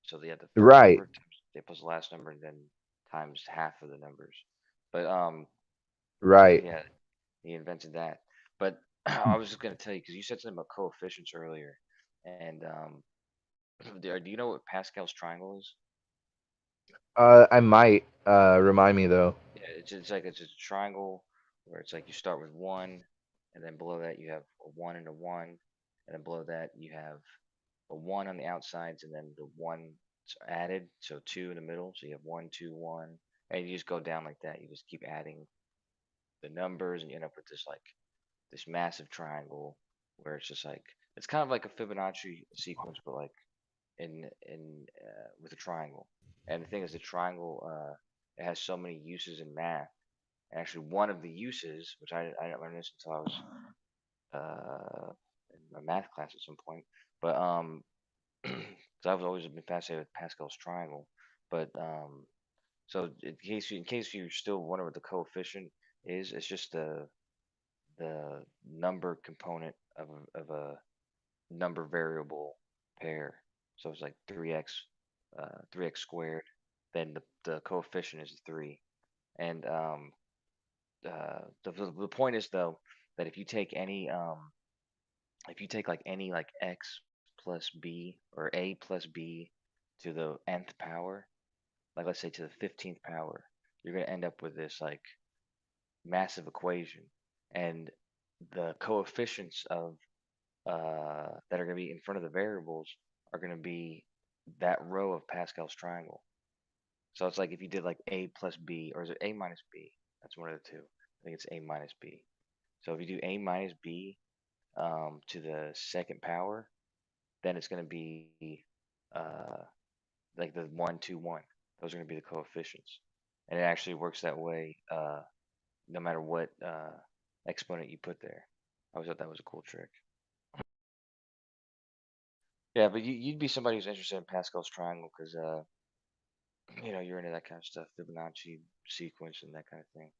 so they had the first Right. number times they plus the last number, and then times half of the numbers. But Right. yeah, he invented that. But I was just gonna tell you because you said something about coefficients earlier, and do you know what Pascal's triangle is? I might remind me though. Yeah, it's a triangle where it's like you start with one, and then below that you have a one and a one, and then below that you have a one on the outsides, and then the one added, so two in the middle, so you have one, two, one, and you just go down like that. You just keep adding the numbers, and you end up with this massive triangle where it's just like it's kind of like a Fibonacci sequence, but like in with a triangle. And the thing is, the triangle it has so many uses in math. And actually, one of the uses, which I didn't learn this until I was in my math class at some point, but because I've always been fascinated with Pascal's triangle. But so in case you're still wondering what the coefficient is, it's just the number component of a number variable pair. So it's like 3x 3x squared then the coefficient is 3. And the point is though that if you take like any like x plus b or a plus b to the nth power, like let's say to the 15th power, you're gonna end up with this like massive equation, and the coefficients of that are going to be in front of the variables are going to be that row of Pascal's triangle. So it's like if you did like a plus b, or is it a minus b? That's one of the two. I think it's a minus b. So if you do a minus b to the second power, then it's going to be like the 1, 2, 1. Those are going to be the coefficients, and it actually works that way no matter what exponent you put there. I always thought that was a cool trick. Yeah, but you'd be somebody who's interested in Pascal's triangle because you're into that kind of stuff, Fibonacci sequence and that kind of thing.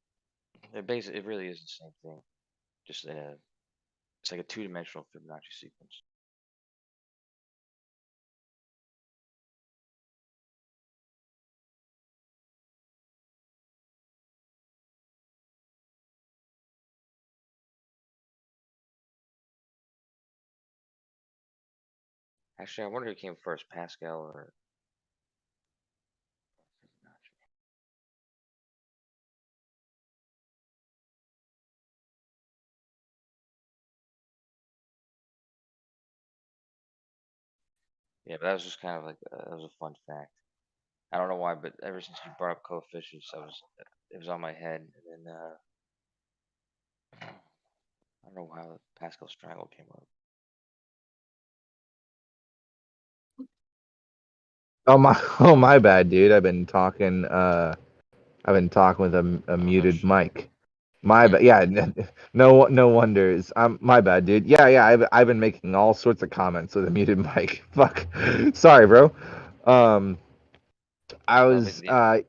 It really is the same thing, just it's like a two-dimensional Fibonacci sequence. Actually, I wonder who came first, Pascal or Fibonacci. Yeah, but that was just kind of like that was a fun fact. I don't know why, but ever since you brought up coefficients, it was on my head, and then I don't know how Pascal's triangle came up. Oh my, oh my bad, dude. I've been talking with a muted Shit. mic. My bad. Yeah, no wonders. My bad, dude. Yeah. I've been making all sorts of comments with a muted mic. Fuck. Sorry, bro. I No big was deal.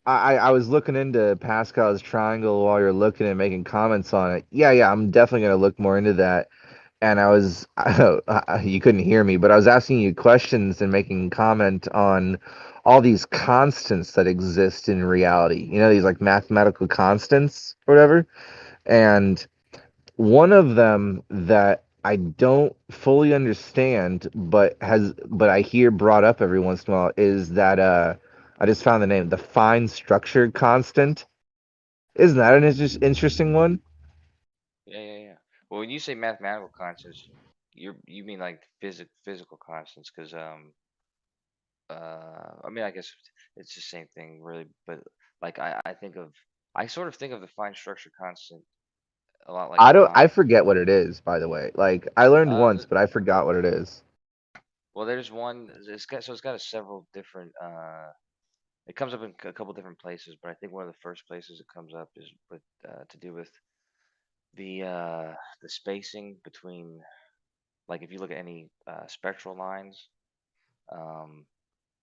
I was looking into Pascal's triangle while you're looking and making comments on it. Yeah, I'm definitely gonna look more into that. And I was, you couldn't hear me, but I was asking you questions and making comment on all these constants that exist in reality. You know, these like mathematical constants or whatever. And one of them that I don't fully understand, but I hear brought up every once in a while is that I just found the name, the fine structure constant. Isn't that an interesting one? Yeah. Well, when you say mathematical constants, you mean like physical constants, because I mean, I guess it's the same thing, really. But like, I sort of think of the fine structure constant a lot like I forget what it is, by the way. Like I learned once, but I forgot what it is. well, there's one. It's got a several different. It comes up in a couple different places, but I think one of the first places it comes up is with to do with the spacing between, like, if you look at any spectral lines.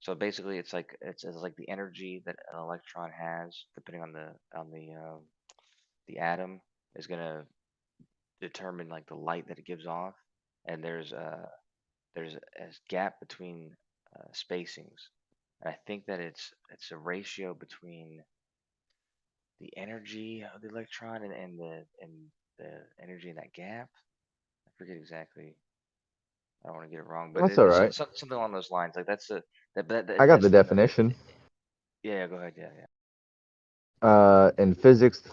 So basically, it's like the energy that an electron has, depending on the atom, is gonna determine like the light that it gives off, and there's a gap between spacings, and I think that it's a ratio between the energy of the electron and the energy in that gap. I forget exactly. I don't want to get it wrong, but That's all it's right. something along those lines. Like I got that's the definition. yeah. Go ahead. Yeah. In physics, the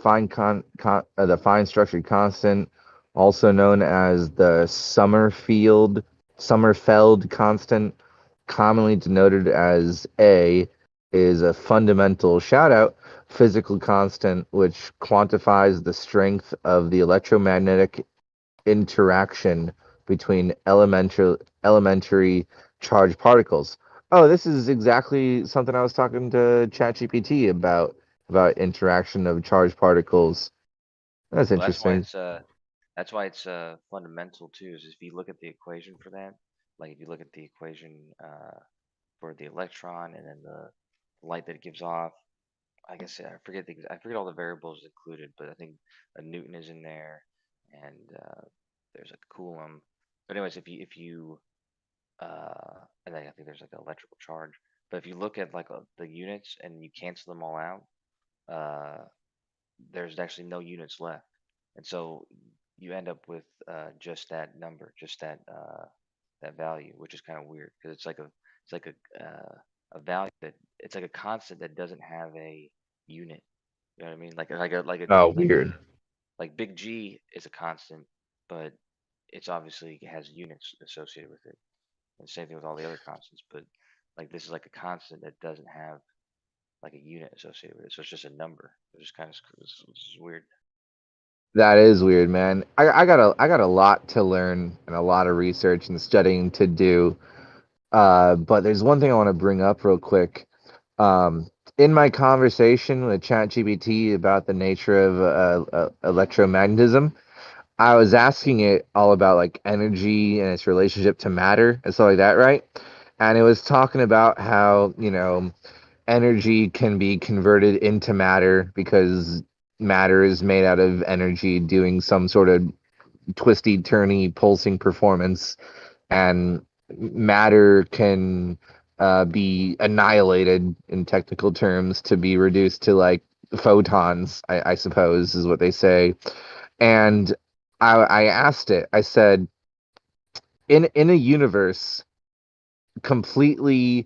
fine structured constant, also known as the Sommerfeld constant, commonly denoted as A, is a fundamental shout out physical constant which quantifies the strength of the electromagnetic interaction between elementary charged particles. Oh, this is exactly something I was talking to ChatGPT about interaction of charged particles. That's Well, interesting. that's why it's fundamental too. Is if you look at the equation for that, like if you look at the equation for the electron and then the light that it gives off. I guess I forget all the variables included, but I think a Newton is in there, and there's a Coulomb. But anyways, if you and then I think there's like an electrical charge. But if you look at like the units and you cancel them all out, there's actually no units left, and so you end up with just that number, just that value, which is kind of weird because it's like a value that it's like a constant that doesn't have a unit. You know what I mean? Oh, weird. Like big G is a constant, but it's obviously has units associated with it. And same thing with all the other constants, but like this is like a constant that doesn't have like a unit associated with it. So it's just a number. It's just kind of this is weird. That is weird, man. I got a lot to learn and a lot of research and studying to do. But there's one thing I want to bring up real quick. In my conversation with ChatGPT about the nature of electromagnetism, I was asking it all about like energy and its relationship to matter and stuff like that, right? And it was talking about how, energy can be converted into matter because matter is made out of energy doing some sort of twisty, turny, pulsing performance, and matter can be annihilated in technical terms to be reduced to like photons, I suppose is what they say. And I asked it, I said, in a universe completely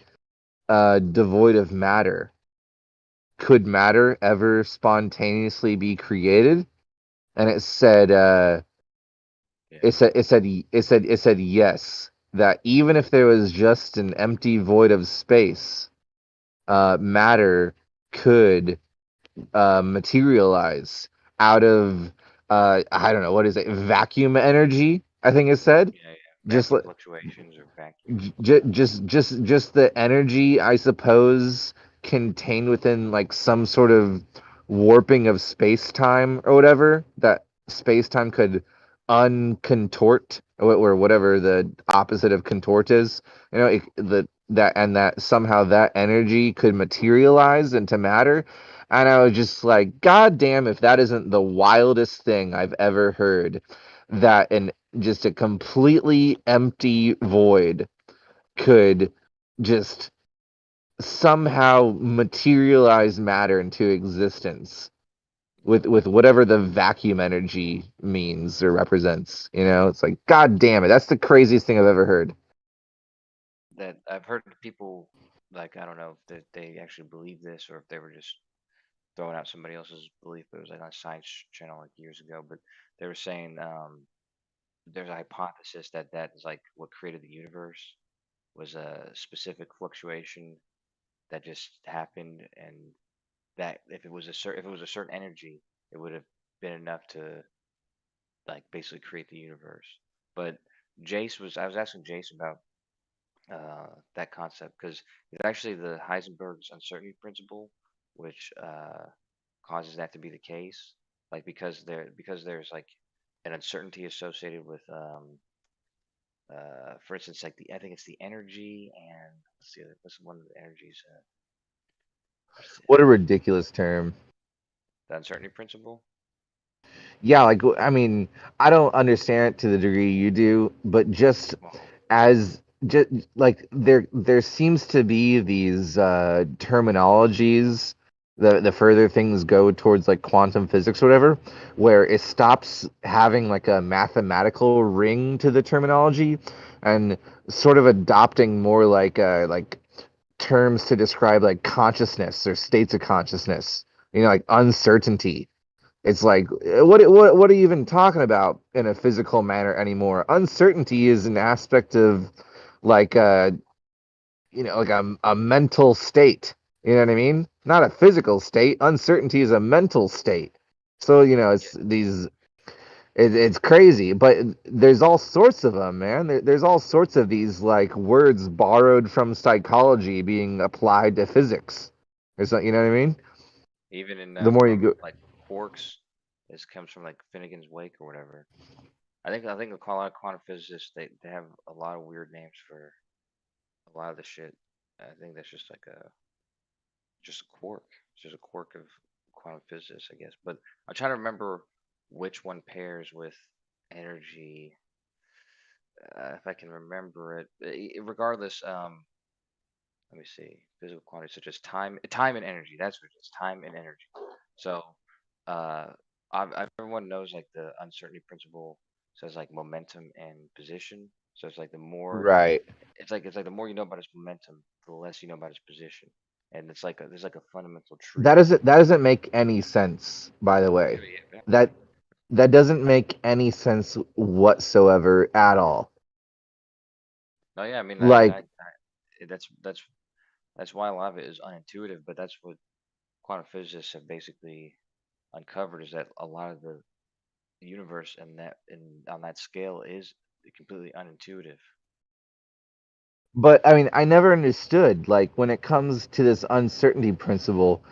devoid of matter, could matter ever spontaneously be created? And it said, Yeah. it said yes. That even if there was just an empty void of space, matter could materialize out of I don't know what is it, vacuum energy. I think it said Yeah, just vacuum fluctuations or vacuum. just the energy, I suppose, contained within like some sort of warping of space time or whatever, that space time could uncontort or whatever the opposite of contort is. That somehow that energy could materialize into matter. And I was just like, God damn, if that isn't the wildest thing I've ever heard, that an just a completely empty void could just somehow materialize matter into existence with whatever the vacuum energy means or represents. It's like, God damn it, that's the craziest thing I've ever heard. That I've heard people like I don't know if they actually believe this or if they were just throwing out somebody else's belief. But it was like on a science channel like years ago. But they were saying there's a hypothesis that that is like what created the universe was a specific fluctuation that just happened, and that if it was if it was a certain energy, it would have been enough to like basically create the universe. But I was asking Jace about that concept because it's actually the Heisenberg's uncertainty principle, which causes that to be the case. Like because there's like an uncertainty associated with for instance like the I think it's the energy and let's see what's one of the energies what's What a ridiculous term. the uncertainty principle. Yeah, like, I mean, I don't understand it to the degree you do, but just Well, as just like there seems to be these terminologies, the further things go towards like quantum physics or whatever, where it stops having like a mathematical ring to the terminology and sort of adopting more like terms to describe like consciousness or states of consciousness, like uncertainty. It's like, what are you even talking about in a physical manner anymore? Uncertainty is an aspect of like like a mental state. You know what I mean? Not a physical state. Uncertainty is a mental state. So, yeah, it's it's crazy, but there's all sorts of them, man. There's all sorts of these like words borrowed from psychology being applied to physics. There's, you know what I mean? even in The more you go, like quarks, this comes from like Finnegan's Wake or whatever. I think a lot of quantum physicists they have a lot of weird names for a lot of the shit. I think that's just like just a quirk. It's just a quirk of quantum physics, I guess. But I'm trying to remember which one pairs with energy. If I can remember it. Regardless, let me see, physical quantities such as time and energy. That's what it is, time and energy. So, uh, everyone knows like the uncertainty principle says like momentum and position. So it's like the more Right. it's like the more you know about its momentum, the less you know about its position. And it's like there's like a fundamental That truth. doesn't make any sense, by the way. Yeah. That that doesn't make any sense whatsoever at all. No, yeah, Like, that's why a lot of it is unintuitive, but that's what quantum physicists have basically uncovered is that a lot of the universe and on that scale is completely unintuitive. but I mean, I never understood, like, when it comes to this uncertainty principle,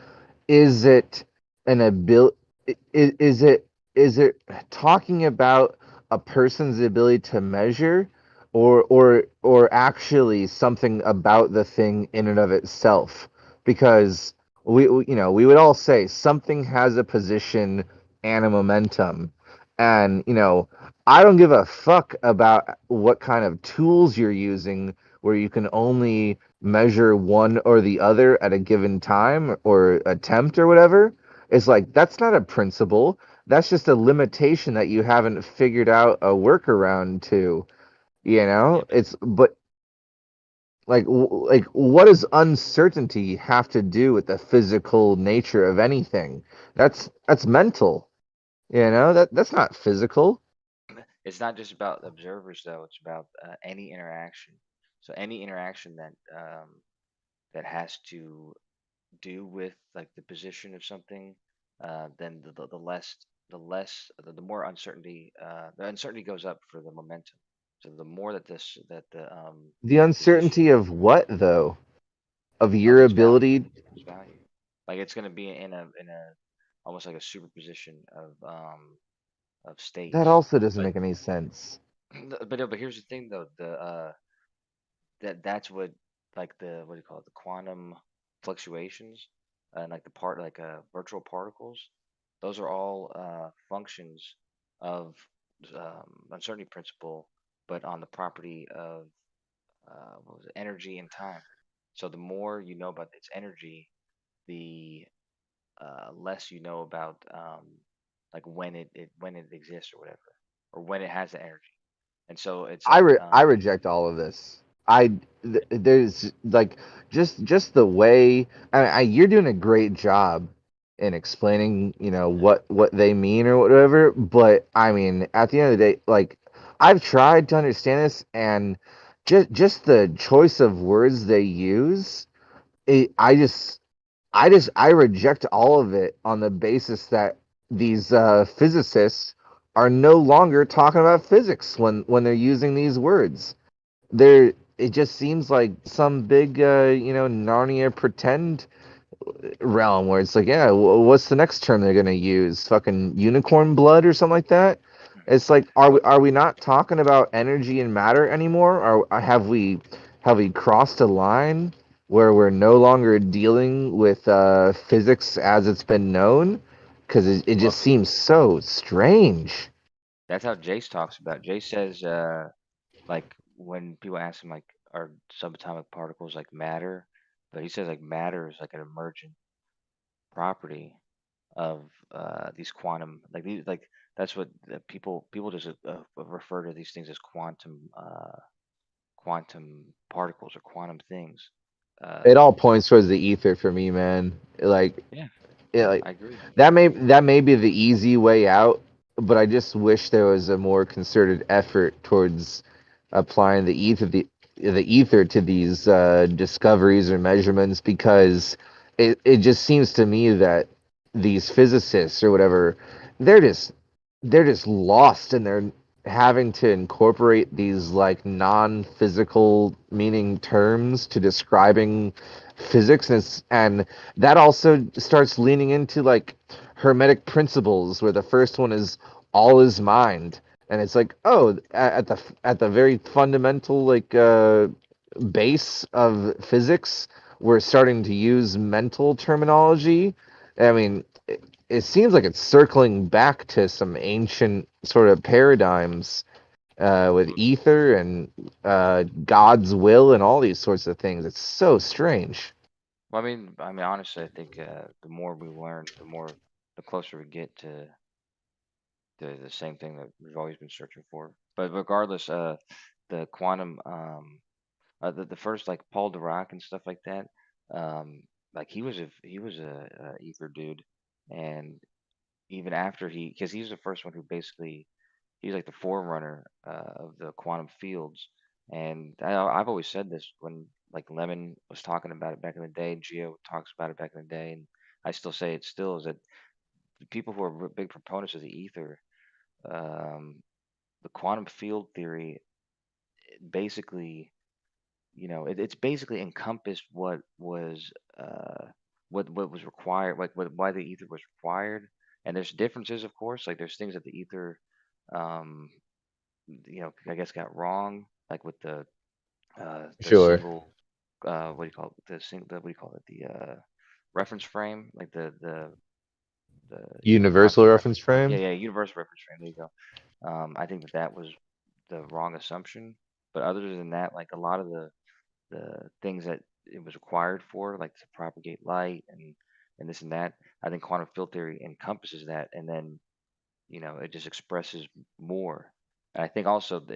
is it an ability, is it talking about a person's ability to measure, or actually something about the thing in and of itself? Because we would all say something has a position and a momentum, and I don't give a fuck about what kind of tools you're using where you can only measure one or the other at a given time or attempt or whatever. It's like that's not a principle. That's just a limitation that you haven't figured out a workaround to. Yeah, It's but like what does uncertainty have to do with the physical nature of anything? That's mental. That's not physical. it's not just about observers though. It's about any interaction. So any interaction that has to do with like the position of something, then the more uncertainty, the uncertainty goes up for the momentum. So the more that The the position uncertainty of what though? Of of your its value, ability. like it's gonna be in a almost like a superposition of That states. also doesn't But make any sense. but here's the thing though, that's what like the what do you call it, the quantum fluctuations and like the part like virtual particles, those are all functions of uncertainty principle, but on the property of what was it, energy and time. So the more you know about its energy, the less you know about like when it exists or whatever, or when it has the energy. And so it's like I reject all of this. There's like just the way you're doing a great job in explaining, what they mean or whatever, but I mean, at the end of the day, like I've tried to understand this, and just the choice of words they use, I reject all of it on the basis that these physicists are no longer talking about physics when they're using these words. It just seems like some big Narnia pretend realm where it's like, yeah, what's the next term they're gonna use? Fucking unicorn blood or something like that. It's like, are we not talking about energy and matter anymore? Or have we crossed a line where we're no longer dealing with physics as it's been known? Because it well, just seems so strange. that's how Jace talks about. Jace says like when people ask him like are subatomic particles like matter, but he says like matter is like an emergent property of these quantum like these like that's what people just refer to these things as quantum particles or quantum things. It Uh, all points towards the ether for me, man. Like, yeah, like I agree. that may be the easy way out, but I just wish there was a more concerted effort towards applying the ether to these discoveries or measurements, because it just seems to me that these physicists or whatever, they're just they're just lost, and they're having to incorporate these like non-physical meaning terms to describing physics, and that also starts leaning into like hermetic principles, where the first one is all is mind, and it's like, oh, at the very fundamental like base of physics, we're starting to use mental terminology. I mean, it seems like it's circling back to some ancient sort of paradigms, with ether and God's will and all these sorts of things. It's so strange. Well, honestly, I think the more we learn, the closer we get to the same thing that we've always been searching for. But regardless, the quantum, the first like Paul Dirac and stuff like that, like he was a ether dude, and even after because he was the first one who basically he's like the forerunner of the quantum fields. And I've always said this when like Lemon was talking about it back in the day, Geo talks about it back in the day, and I still say it still is that the people who are big proponents of the ether, um, the quantum field theory, basically, it's basically encompassed what was required, like why the ether was required. And there's differences, of course, like there's things that the ether, um, I guess got wrong, like with the Sure. single, what do you call it? What do you call it? The reference frame, like the Universal constant reference reference frame. Yeah, frame. yeah, universal reference frame. There you go. I think that was the wrong assumption. But other than that, like a lot of the things that it was required for, like to propagate light and this and that, I think quantum field theory encompasses that, and then it just expresses more. And I think also that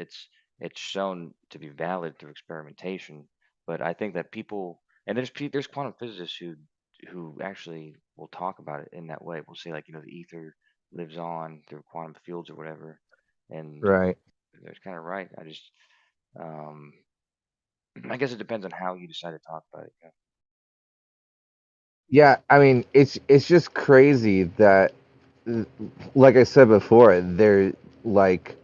it's shown to be valid through experimentation. But I think that people, and there's quantum physicists who actually will talk about it in that way. We'll say like the ether lives on through quantum fields or whatever, and Right. they're kind of right. Um, I guess it depends on how you decide to talk about it. Yeah, I mean, it's just crazy that, like I said before, they're like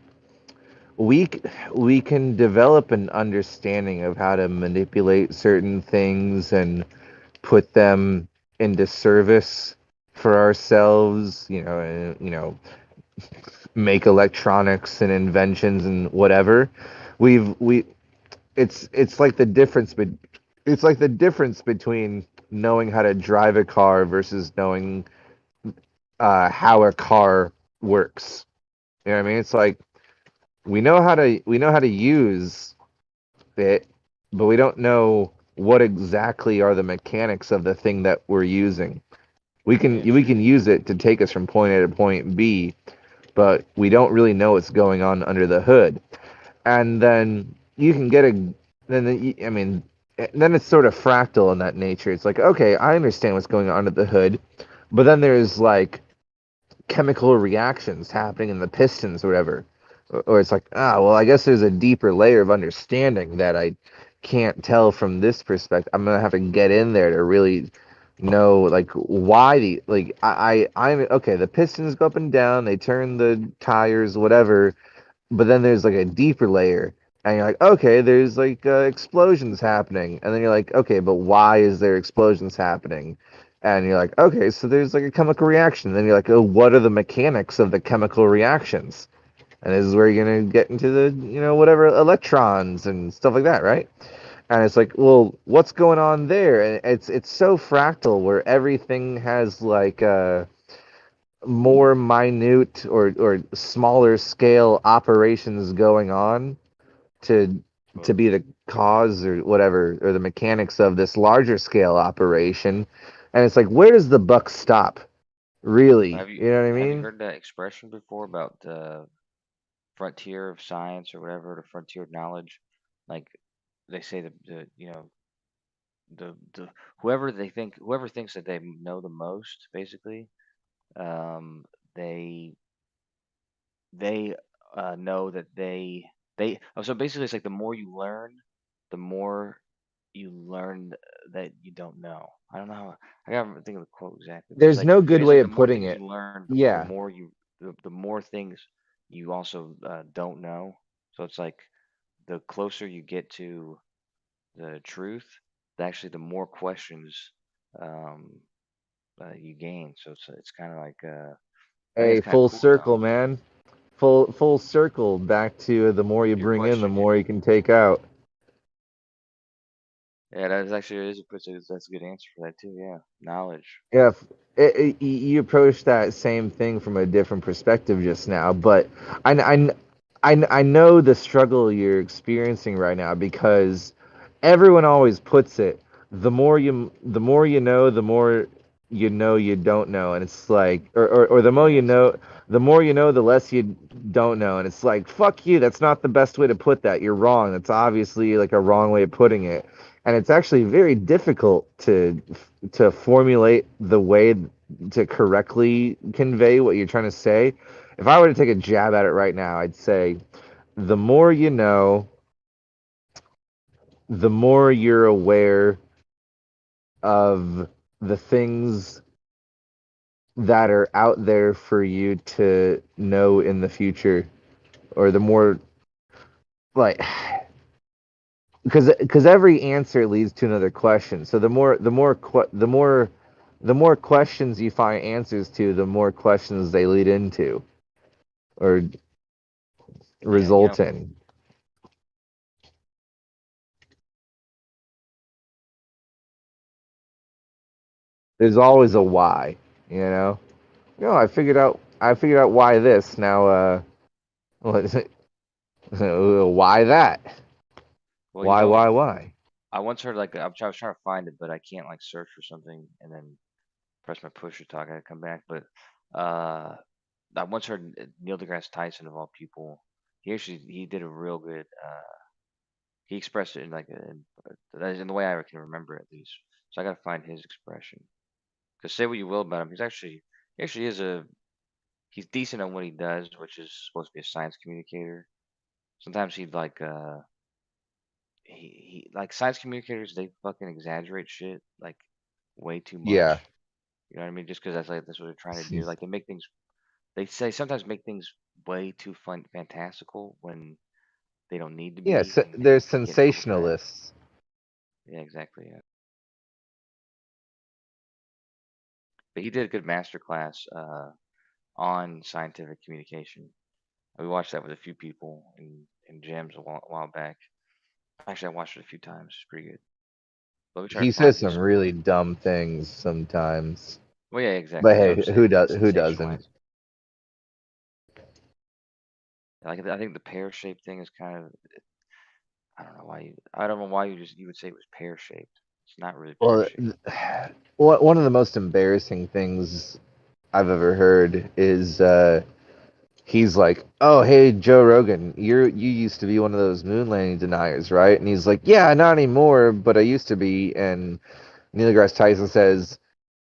we c- we can develop an understanding of how to manipulate certain things and put them into service for ourselves, make electronics and inventions and whatever. We it's like the difference but it's like the difference between knowing how to drive a car versus knowing how a car works. You know what I mean? It's like we know how to use it, but we don't know what exactly are the mechanics of the thing that we're using. We can Yeah, we true. can use it to take us from point A to point B, but we don't really know what's going on under the hood. And then you can get a then I mean then it's sort of fractal in that nature. It's like, okay, I understand what's going on under the hood, but then there's like chemical reactions happening in the pistons or whatever. Or it's like, well, I guess there's a deeper layer of understanding that I can't tell from this perspective. I'm gonna have to get in there to really know like why I'm okay, the pistons go up and down, they turn the tires, whatever, but then there's like a deeper layer, and you're like, okay, there's like explosions happening, and then you're like, okay, but why is there explosions happening? And you're like, okay, so there's like a chemical reaction. Then you're like, oh, what are the mechanics of the chemical reactions? And this is where you're gonna get into the whatever electrons and stuff like that, right? And it's like, well, what's going on there? And it's so fractal where everything has like more minute or smaller scale operations going on to Well, to be the cause or whatever or the mechanics of this larger scale operation. And it's like, where does the buck stop, really? Have you You know what I have you mean? heard that expression before about the frontier of science or whatever, the frontier of knowledge? Like they say the the whoever thinks that they know the most, basically, um, they they know that so basically it's like the more you learn, the more you learn that you don't know. I don't know how, I gotta think of the quote exactly, but it's There's like no good basically way the of more putting things it. you learn, the Yeah. more the more things you also don't know. So it's like the closer you get to the truth, actually the more questions um, you gain. So it's kind of like I think Hey, it's kind of full cool though. circle, man. Full circle back to the more you Your bring in, the question, yeah. more you can take out. Yeah, that is actually that's a good answer for that too. Yeah, knowledge. Yeah, you approached that same thing from a different perspective just now, but I I know the struggle you're experiencing right now because everyone always puts it, the more you know, the more you know you don't know, and it's like, or the more you Yes. know, the more you know, the less you don't know, and it's like, fuck you, that's not the best way to put that. You're wrong. That's obviously like a wrong way of putting it, and it's actually very difficult to formulate the way to correctly convey what you're trying to say. If I were to take a jab at it right now, I'd say the more you know, the more you're aware of the things that are out there for you to know in the future, or the more, like, because every answer leads to another question. So the more questions you find answers to, the more questions they lead into or Yeah. result in. There's always a why, you know. I figured out why this. Now what is it? Why that? Well, you Why, know, why? I once heard like I was trying to find it, but I can't like search for something and then press my push to talk. I gotta come back. But uh, I once heard Neil deGrasse Tyson of all people. He did a real good. He expressed it in like in the way I can remember it, at least. So I gotta find his expression. Cause say what you will about him, he actually is he's decent at what he does, which is supposed to be a science communicator. Sometimes he'd like he like science communicators, they fucking exaggerate shit like way too Yeah. much. You know what I mean? Just because that's what they're trying to do. Like they make things, they say sometimes make things way too fantastical when they don't need to Yeah, be, so and they're they get in trouble for that. sensationalists. Yeah, exactly. Yeah. But he did a good master class on scientific communication. We watched that with a few people in gyms a while back. Actually, I watched it a few times. It's pretty good. Let me try to He says find some this. really dumb things sometimes. Well, yeah, But exactly. That's what hey, I'm saying. They who doesn't? sensationalize. Like I think the pear shaped thing is kind of I don't know why you would say it was pear shaped. It's not really pear Well, shaped. one of the most embarrassing things I've ever heard is he's like, "Oh, hey, Joe Rogan, you used to be one of those moon landing deniers, right?" And he's like, "Yeah, not anymore, but I used to be." And Neil deGrasse Tyson says,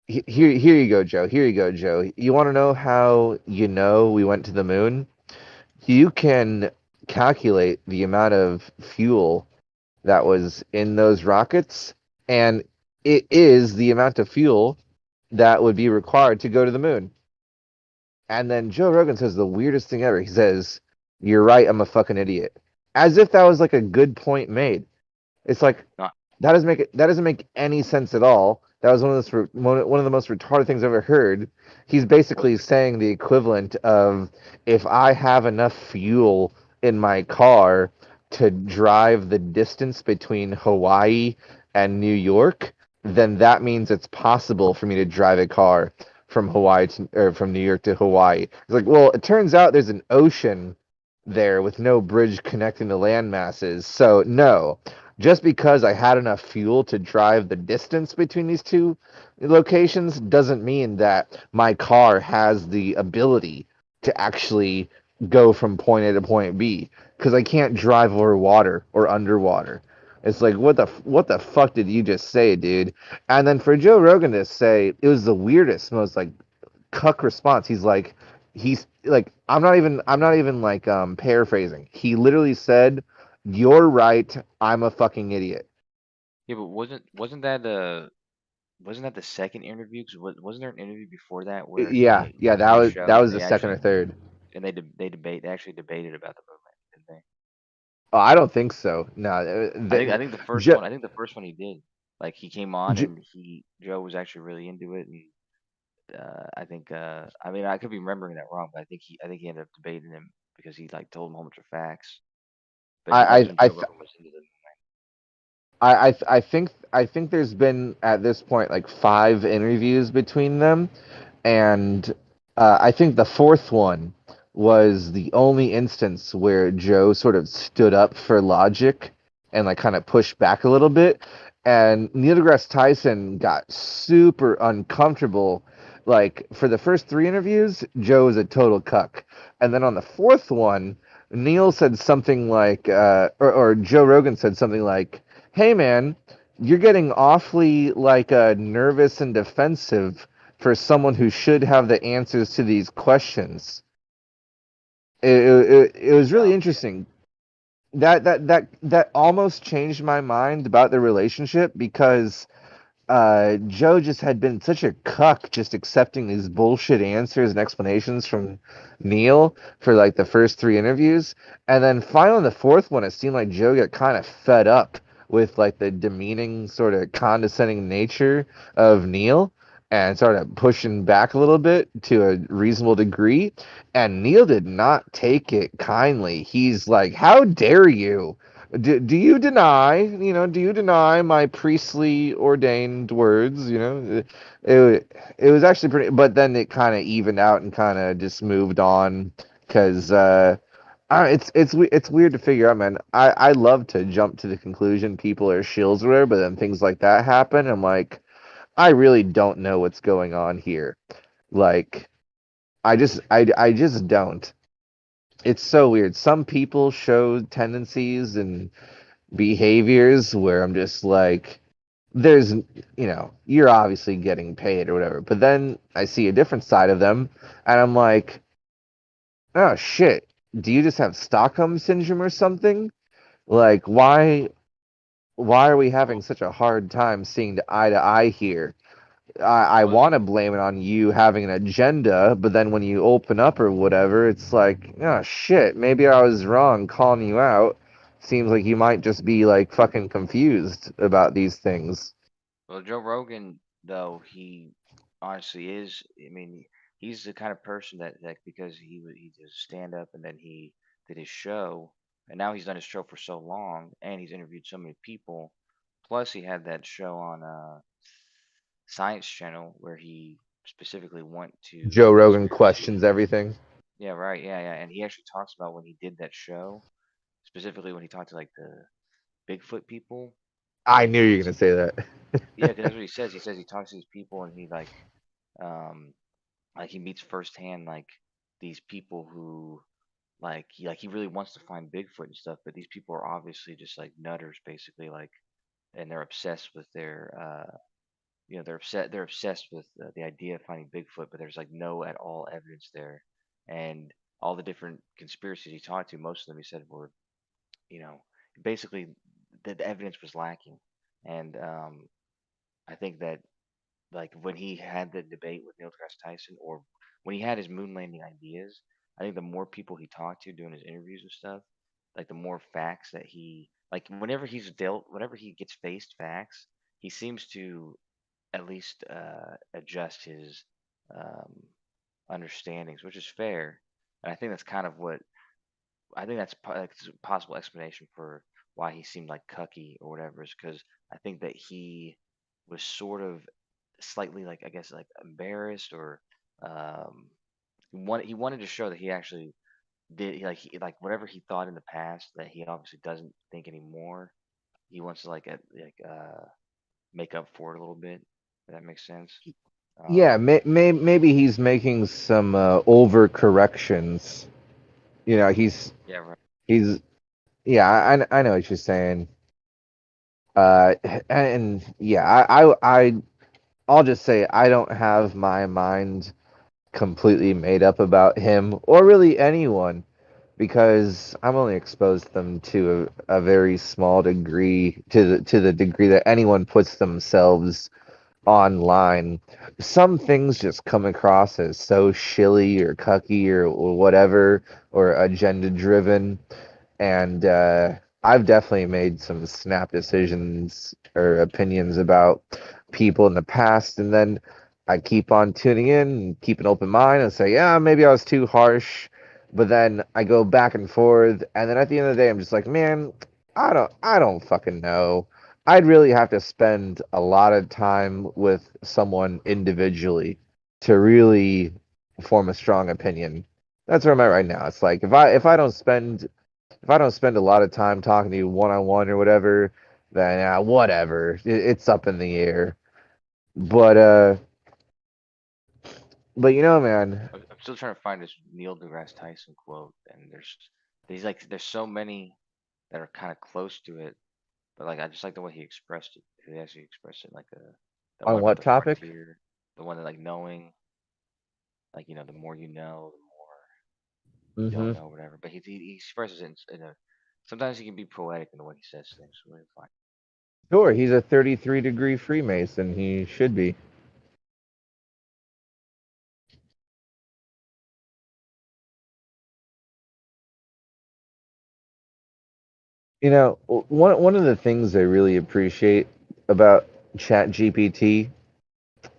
Here you go, Joe. Here you go, Joe. You want to know how you know we went to the moon? You can calculate the amount of fuel that was in those rockets, and it is the amount of fuel that would be required to go to the moon." And then Joe Rogan says the weirdest thing ever. He says, "You're right, I'm a fucking idiot." As if that was like a good point made. It's like, Not that doesn't make any sense at all. That was one of the most retarded things I've ever heard. He's what basically saying the equivalent of, if I have enough fuel in my car to drive the distance between Hawaii and New York, then that means it's possible for me to drive a car from Hawaii to, or from New York to Hawaii. It's like, well, it turns out there's an ocean there with no bridge connecting the land masses. So no, just because I had enough fuel to drive the distance between these two locations doesn't mean that my car has the ability to actually go from point A to point B, because I can't drive over water or underwater. It's like, what the fuck did you just say, dude? And then for Joe Rogan to say it was the weirdest, most like cuck response. He's like, I'm not even like paraphrasing. He literally said, "You're right, I'm a fucking idiot." yeah, but wasn't that the second interview? Because wasn't there an interview before that where Yeah, on his that show was and the second or third. they actually debated about the movement, didn't they? Oh, I don't think so. No, I think the first one he did. Like he came on J- and Joe was actually really into it, and I think I mean I could be remembering that wrong, but I think he ended up debating him because he like told him a whole bunch of facts. But I, that's when I, Joe I, Rogan was into the I think there's been at this point like 5 interviews between them, and I think the fourth one was the only instance where Joe sort of stood up for logic and like kind of pushed back a little bit. And Neil deGrasse Tyson got super uncomfortable. Like for the first 3 interviews, Joe was a total cuck. And then on the fourth one, Neil said something like, or Joe Rogan said something like, "Hey man, you're getting awfully like nervous and defensive for someone who should have the answers to these questions." It was really interesting. That almost changed my mind about the relationship because Joe just had been such a cuck, just accepting these bullshit answers and explanations from Neil for like the first 3 interviews, and then finally on the fourth one, it seemed like Joe got kind of fed up with like the demeaning, sort of condescending nature of Neil, and started pushing back a little bit to a reasonable degree. And Neil did not take it kindly. He's like, "How dare you? Do you deny, do you deny my priestly ordained words?" It was actually pretty, but then it kind of evened out and kind of just moved on because it's weird to figure out, man. I love to jump to the conclusion people are shills or whatever, but then things like that happen. I'm like, I really don't know what's going on here. Like, I just don't. It's so weird. Some people show tendencies and behaviors where I'm just like, there's, you're obviously getting paid or whatever. But then I see a different side of them and I'm like, oh shit, do you just have Stockholm syndrome or something? Like, why are we having such a hard time seeing eye to eye here? I want to blame it on you having an agenda, but then when you open up or whatever, it's like, oh shit, maybe I was wrong calling you out. Seems like you might just be like fucking confused about these things. Well, Joe Rogan, though, he honestly is. I mean, he's the kind of person that because he did stand up and then he did his show, and now he's done his show for so long, and he's interviewed so many people. Plus, he had that show on Science Channel where he specifically went to Joe Rogan conspiracy. questions everything. Yeah, right. Yeah, yeah. And he actually talks about when he did that show, specifically when he talked to like the Bigfoot people. I knew you were He's gonna say that. Yeah, because that's what he says. He says he talks to these people and he um, like he meets firsthand like these people who he really wants to find Bigfoot and stuff, but these people are obviously just like nutters, basically, like, and they're obsessed with they're obsessed with the idea of finding Bigfoot, but there's like no at all evidence there, and all the different conspiracies he talked to, most of them he said were, you know, basically the evidence was lacking, and I think that like when he had the debate with Neil deGrasse Tyson, or when he had his moon landing ideas, I think the more people he talked to doing his interviews and stuff, like the more facts that he like whenever he gets faced facts, he seems to at least adjust his um, understandings, which is fair. And I think that's kind of what I think that's like, a possible explanation for why he seemed like cucky or whatever, is because I think that he was sort of slightly like, I guess, like embarrassed, or um he wanted to show that he actually did, like whatever he thought in the past that he obviously doesn't think anymore. He wants to make up for it a little bit, if that makes sense. Yeah, um maybe he's making some over corrections. yeah, right. He's yeah, I know what you're saying. And yeah, I'll just say I don't have my mind completely made up about him or really anyone because I'm only exposed them to a very small degree to the degree that anyone puts themselves online. Some things just come across as so shilly or cucky or whatever or agenda driven, and I've definitely made some snap decisions or opinions about people in the past, and then I keep on tuning in and keep an open mind and say, yeah, maybe I was too harsh, but then I go back and forth, and then at the end of the day, I'm just like, man, I don't fucking know. I'd really have to spend a lot of time with someone individually to really form a strong opinion That's where I'm at right now. It's like if I don't spend a lot of time talking to you one on one or whatever, then whatever. It's up in the air. But man, I'm still trying to find this Neil deGrasse Tyson quote, and there's so many that are kind of close to it, but like I just like the way he expressed it. He actually expressed it like the on one about what the topic? frontier, the one that like knowing, like the more you know, the more you Mm-hmm. don't know, whatever. But he expresses it in a. Sometimes he can be poetic in the way he says things. Really fine. Sure, he's a 33-degree Freemason. He should be. One of the things I really appreciate about ChatGPT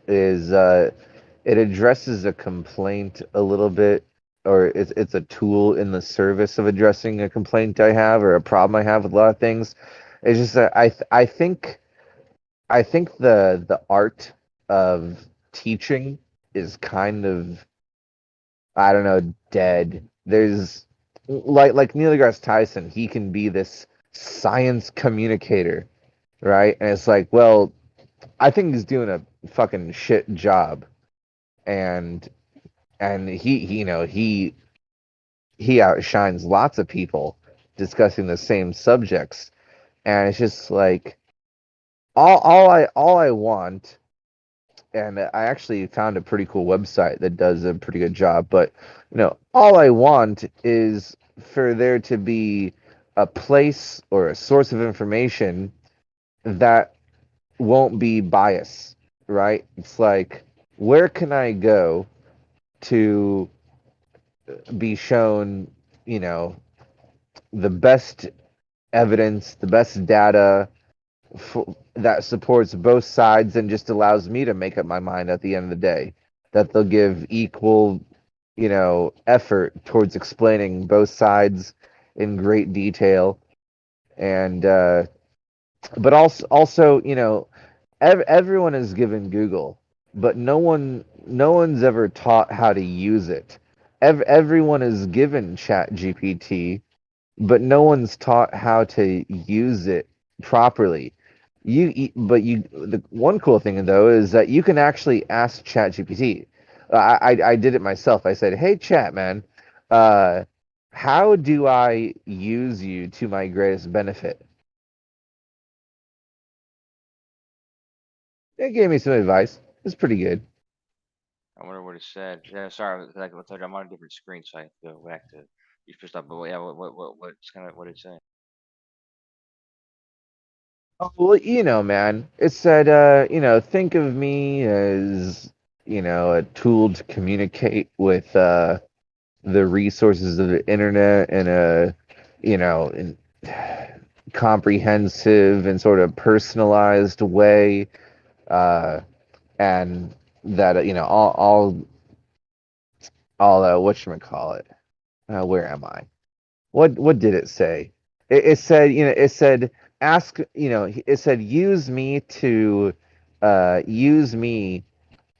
is it addresses a complaint a little bit, or it's a tool in the service of addressing a complaint I have or a problem I have with a lot of things. It's just that I think the art of teaching is kind of, I don't know, dead. There's like Neil deGrasse Tyson, he can be this science communicator, right? And it's like, well, I think he's doing a fucking shit job, and he outshines lots of people discussing the same subjects, and it's just like all I want. And I actually found a pretty cool website that does a pretty good job. But all I want is for there to be a place or a source of information that won't be biased, right? It's like, where can I go to be shown, you know, the best evidence, the best data that supports both sides and just allows me to make up my mind at the end of the day, that they'll give equal, effort towards explaining both sides in great detail. And but also, everyone is given Google, but no one's ever taught how to use it. Everyone is given Chat GPT, but no one's taught how to use it properly. The one cool thing though is that you can actually ask ChatGPT. I did it myself. I said, "Hey, Chat, man, uh, how do I use you to my greatest benefit?" It gave me some advice. It's pretty good. I wonder what it said. Yeah, sorry, like I told you, I'm on a different screen, so I have to go back to you first up. But yeah, what's kind of what it say? Oh, well, man, it said, think of me as, a tool to communicate with the resources of the internet in a, in comprehensive and sort of personalized way, uh, and that all whatchamacallit, where am I? What did it say? It said, ask, it said use me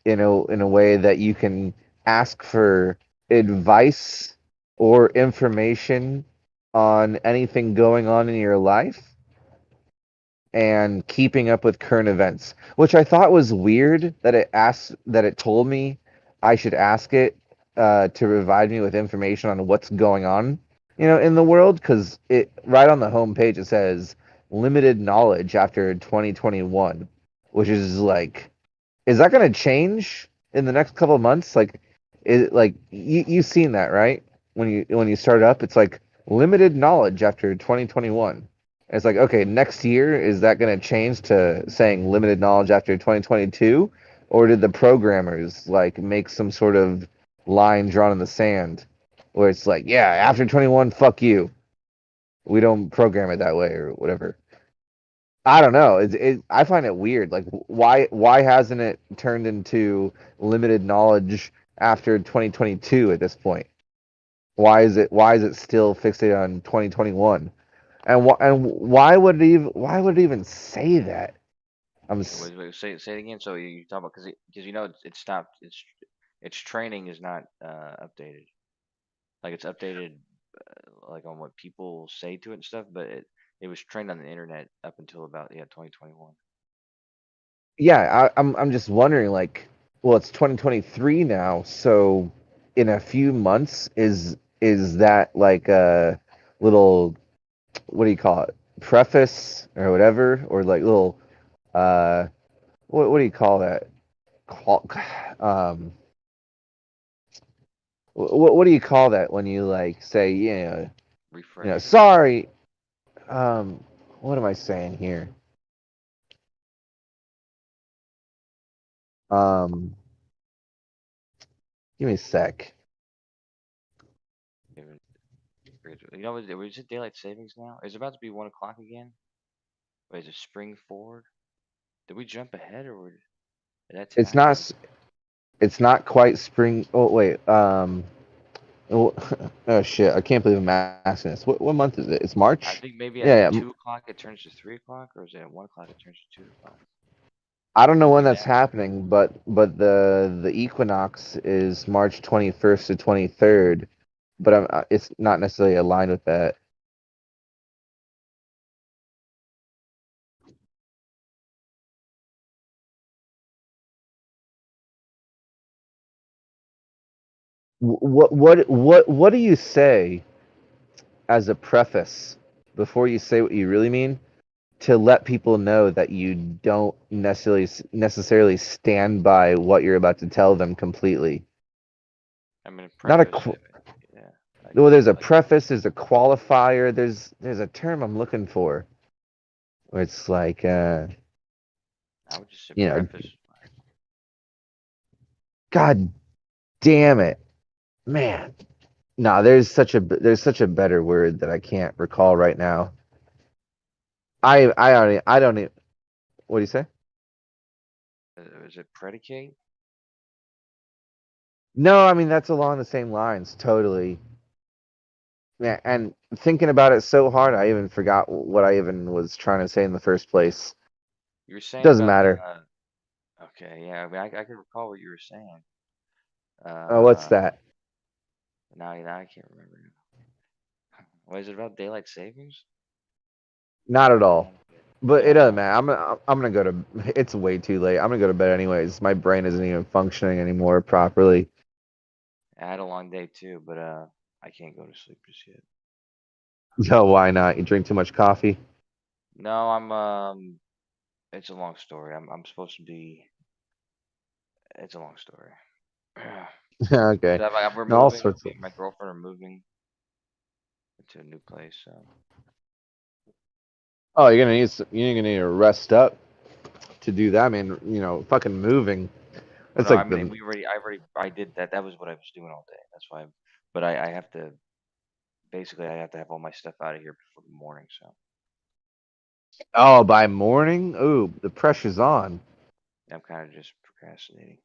in a way that you can ask for advice or information on anything going on in your life and keeping up with current events, which I thought was weird that it told me I should ask it to provide me with information on what's going on, in the world, because it right on the homepage it says limited knowledge after 2021, which is like, is that going to change in the next couple of months? Like, you've seen that, right? When you start up, it's like limited knowledge after 2021. And it's like, okay, next year is that going to change to saying limited knowledge after 2022, or did the programmers like make some sort of line drawn in the sand where it's like, yeah, after 21, fuck you. We don't program it that way or whatever. I don't know. I find it weird. Like, why hasn't it turned into limited knowledge after 2022 at this point? Why is it still fixated on 2021? And why would it even say that? I'm s- Say it again. So you talk about because it's stopped. Its training is not updated. Like it's updated, like on what people say to it and stuff. But it was trained on the internet up until about 2021. Yeah, I'm just wondering, like, well, it's 2023 now, so in a few months, is that like a little, what do you call it, preface or whatever, or like little, uh, what do you call that? Call, um, what do you call that when you like say, Refresh. sorry, what am I saying here? Um, Give me a sec. You know, is it daylight savings now? Is it about to be 1 o'clock again? Wait, is it spring forward? Did we jump ahead or did that It's happen? it's not quite spring. Oh wait, oh, oh shit! I can't believe I'm asking this. What month is it? It's I March. think maybe Yeah, at yeah. 2 o'clock it turns to 3 o'clock, or is it at 1 o'clock it turns to 2 o'clock? I don't know when Something like that's that. happening, but the equinox is March 21st to 23rd, but it's not necessarily aligned with that. What do you say as a preface before you say what you really mean, to let people know that you don't necessarily stand by what you're about to tell them completely? I mean, Not a preface. Yeah. Like, Well, there's a like preface, there's a qualifier, there's a term I'm looking for where it's like I would just say you know, preface. God damn it, man. No, there's such a better word that I can't recall right now. I don't even. What do you say? Is it predicate? No, I mean that's along the same lines, totally. Yeah, and thinking about it so hard, I even forgot what I even was trying to say in the first place. You were saying Doesn't about matter. okay, yeah. I mean, I can recall what you were saying. What's Uh, that? now I can't remember. What is it about daylight savings? Not at all. But it doesn't No, matter. I'm gonna go to. It's way too late. I'm gonna go to bed anyways. My brain isn't even functioning anymore properly. I had a long day too, but I can't go to sleep just yet. No, why not? You drink too much coffee. No, I'm. It's a long story. I'm supposed to be. It's a long story. Okay. We're No, all moving. sorts Me of. and my girlfriend are moving into a new place. So. Oh, you're gonna need to rest up to do that. I mean, fucking moving. Well, It's no, I like mean, the. I did that. That was what I was doing all day. That's why. But I have to. Basically, I have to have all my stuff out of here before the morning. So Oh, by morning. Ooh, the pressure's on. I'm kind of just procrastinating.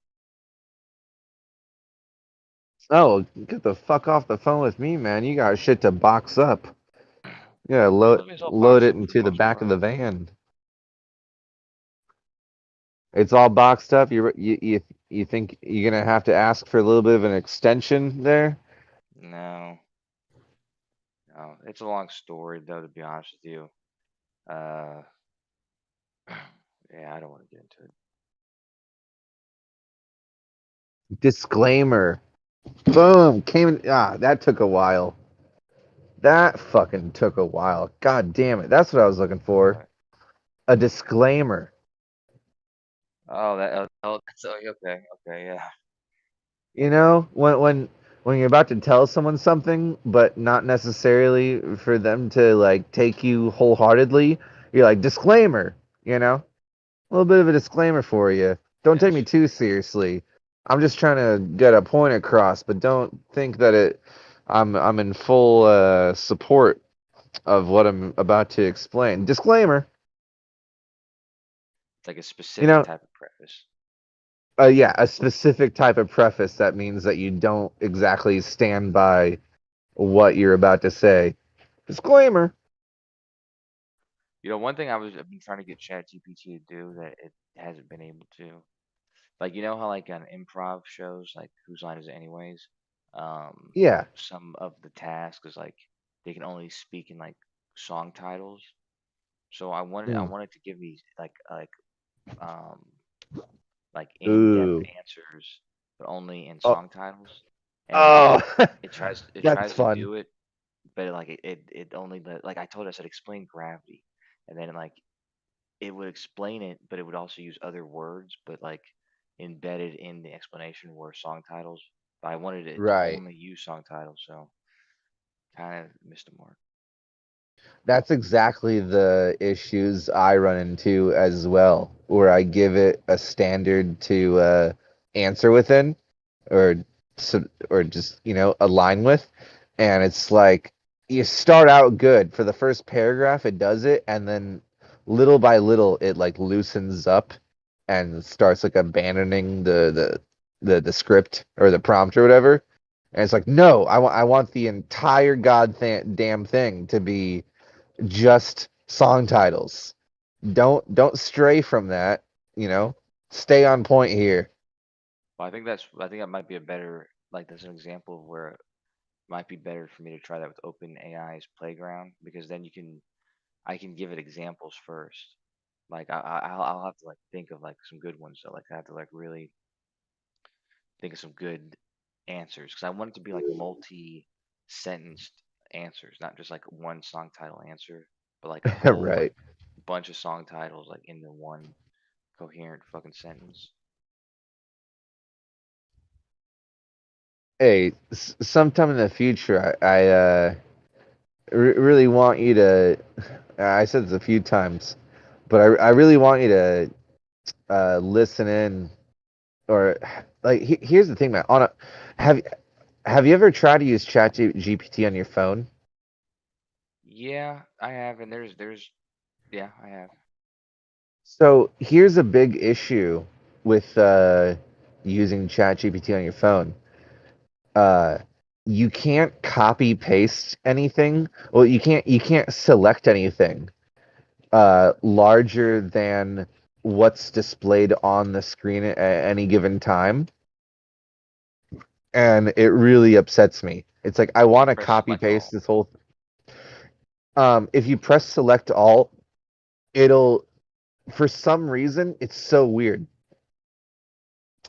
Oh, get the fuck off the phone with me, man. You got shit to box up. Yeah, Everything's all load boxed it up for the into the most back of part. the van. It's all boxed up. You think you're gonna have to ask for a little bit of an extension there? No, no, it's a long story though. To be honest with you, uh, yeah, I don't want to get into it. Disclaimer. Boom. That took a while. That fucking took a while. God damn it. That's what I was looking for. What? A disclaimer. Oh, that's okay, okay, yeah, You okay. know, when you're about to tell someone something, but not necessarily for them to like take you wholeheartedly, you're like disclaimer, A little bit of a disclaimer for you. Don't take me Yes. too seriously. I'm just trying to get a point across, but don't think that I'm in full support of what I'm about to explain. Disclaimer. It's like a You specific know, type of preface. yeah, a specific type of preface that means that you don't exactly stand by what you're about to say. Disclaimer. You know, one thing I've been trying to get ChatGPT to do that it hasn't been able to. Like, you know how like on improv shows, like Whose Line Is It Anyways? Yeah. some of the tasks is like they can only speak in like song titles. So I Mm. wanted to give these um in-depth Ooh. answers, but only in Oh. song titles. And Oh. it That's tries to fun. do it, but like it only like I told it, I said explain gravity, and then like it would explain it, but it would also use other words, but like embedded in the explanation were song titles. But I wanted it to Right. only use song titles, so kind of missed the mark. That's exactly the issues I run into as well, where I give it a standard to answer within, or or just align with, and it's like you start out good for the first paragraph, it does it, and then little by little it like loosens up and starts like abandoning the script or the prompt or whatever, and it's like, no, I want the entire damn thing to be just song titles. Don't stray from that, you know. Stay on point here. Well, I think that might be a better like that's an example of where it might be better for me to try that with OpenAI's Playground because then I can give it examples first. Like I'll have to like think of like some good ones. So like I have to like really think of some good answers because I want it to be like multi-sentenced answers, not just like one song title answer, but like a whole like Right. bunch of song titles like into one coherent fucking sentence. Hey, sometime in the future, really want you to. I said this a few times, but I really want you to listen in, or like here's the thing, man. Have have you ever tried to use GPT on your phone? Yeah, I have, and yeah, I have. So here's a big issue with using ChatGPT on your phone. Uh, you can't copy paste anything. Well, you can't select anything larger than what's displayed on the screen at any given time, and it really upsets me. It's like I If you want to press copy select paste all. this whole. If you press select all, it'll for some reason it's so weird.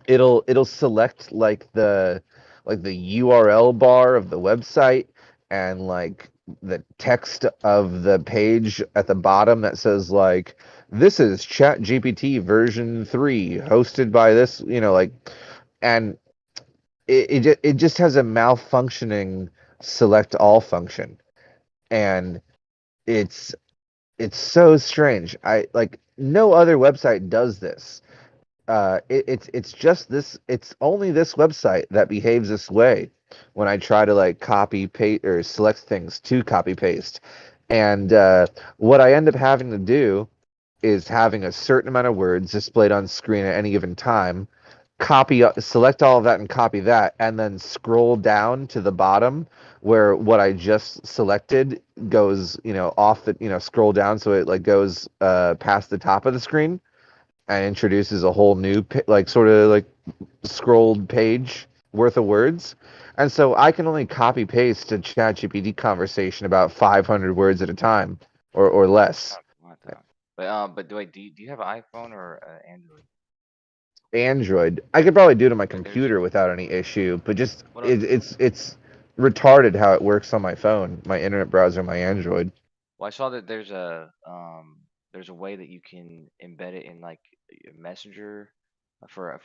It'll select like the URL bar of the website and like the text of the page at the bottom that says like this is Chat GPT version 3 hosted by this, like, and it just has a malfunctioning select all function, and it's it's so strange. I like no other website does this. It's just this. It's only this website that behaves this way when I try to like copy paste or select things to copy paste, and what I end up having to do is having a certain amount of words displayed on screen at any given time. Select all of that and copy that, and then scroll down to the bottom where what I just selected goes, off the, scroll down so it like goes past the top of the screen and introduces a whole new like sort of like scrolled page worth of words. And so I can only copy paste a ChatGPT conversation about 500 words at a time or less. Not a lot though. But do you have an iPhone or Android? Android, I could probably do it on my There's computer without any issue, but just what it's retarded how it works on my phone, my internet browser, my Android. well, I saw that there's a way that you can embed it in like a Messenger for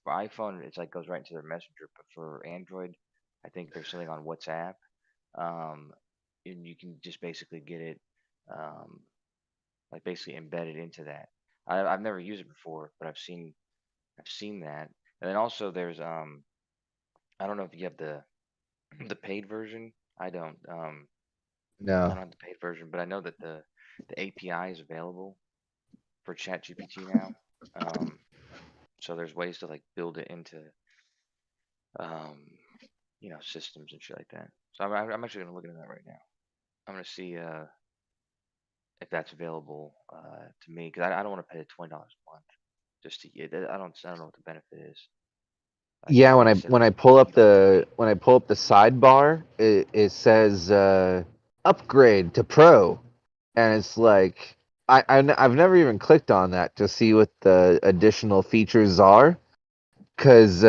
iPhone. It's like goes right into their Messenger, but for Android, I think there's something on WhatsApp. Um, and you can just basically get it um like basically embedded into that. I've never used it before, but I've seen that. And then also there's I don't know if you have the the paid version. I don't. I No. don't have the paid version, but I know that the API is available for ChatGPT now. Um, so there's ways to like build it into um, systems and shit like that. So I'm actually gonna look into that right now. I'm gonna see if that's available to me because I don't want to pay $20 a month just to get. I don't know what the benefit is. Like Yeah, when I said when I pull up the sidebar, it says upgrade to pro, and it's like I've never even clicked on that to see what the additional features are. Because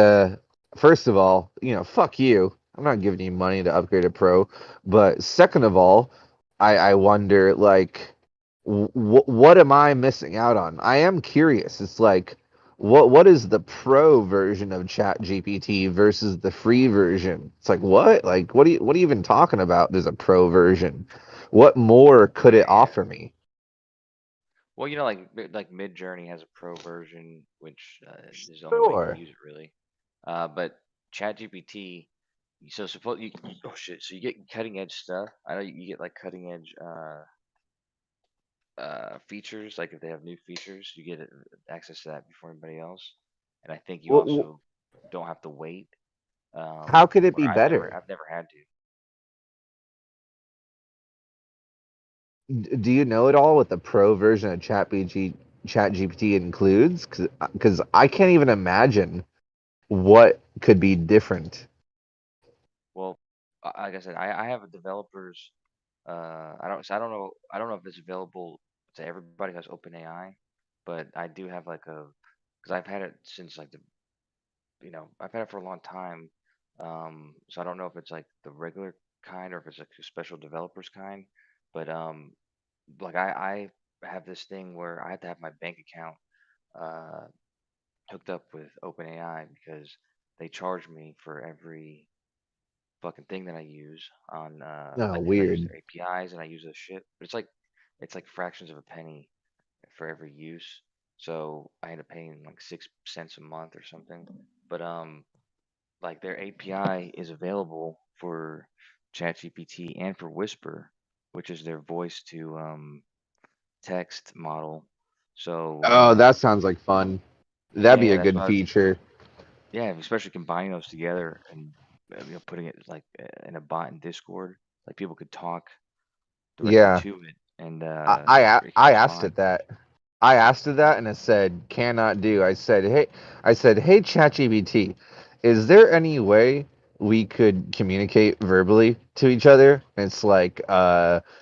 first of all, fuck you. I'm not giving you money to upgrade to pro. But second of all, I wonder like, what am I missing out on? I am curious. It's like, what is the pro version of Chat GPT versus the free version? It's like what? Like what are you even talking about? There's a pro version. What more could it offer me? well, like Mid Journey has a pro version, which is the only way you can Sure. use it really. But ChatGPT, so suppose oh shit, so you get cutting edge stuff. I know you get like cutting edge features. Like if they have new features, you get access to that before anybody else. And I think you Wh- also don't have to wait. How could it be Where better? I've never had to. Do you know at all what the pro version of ChatGPT includes? Because I can't even imagine what could be different. Well, like I said, I have a developers. I don't know if it's available to everybody who has OpenAI, but I do have like a, because I've had it since like I've had it for a long time. So I don't know if it's like the regular kind or if it's like a special developers kind. But like I have this thing where I have to have my bank account uh hooked up with OpenAI because they charge me for every fucking thing that I use on Oh, like because I use weird. their APIs and I use this shit. But it's like fractions of a penny for every use. So I end up paying like 6 cents a month or something. But like their API is available for ChatGPT and for Whisper, which is their voice to text model. So Oh, that sounds like fun. That'd be yeah, a that's good why feature. yeah, especially combining those together and putting it like in a bot in Discord, like people could talk directly Yeah. to it and it can I asked respond. it that. I asked it that, and it said cannot do. I said, hey, ChatGPT, is there any way we could communicate verbally to each other? And it's like,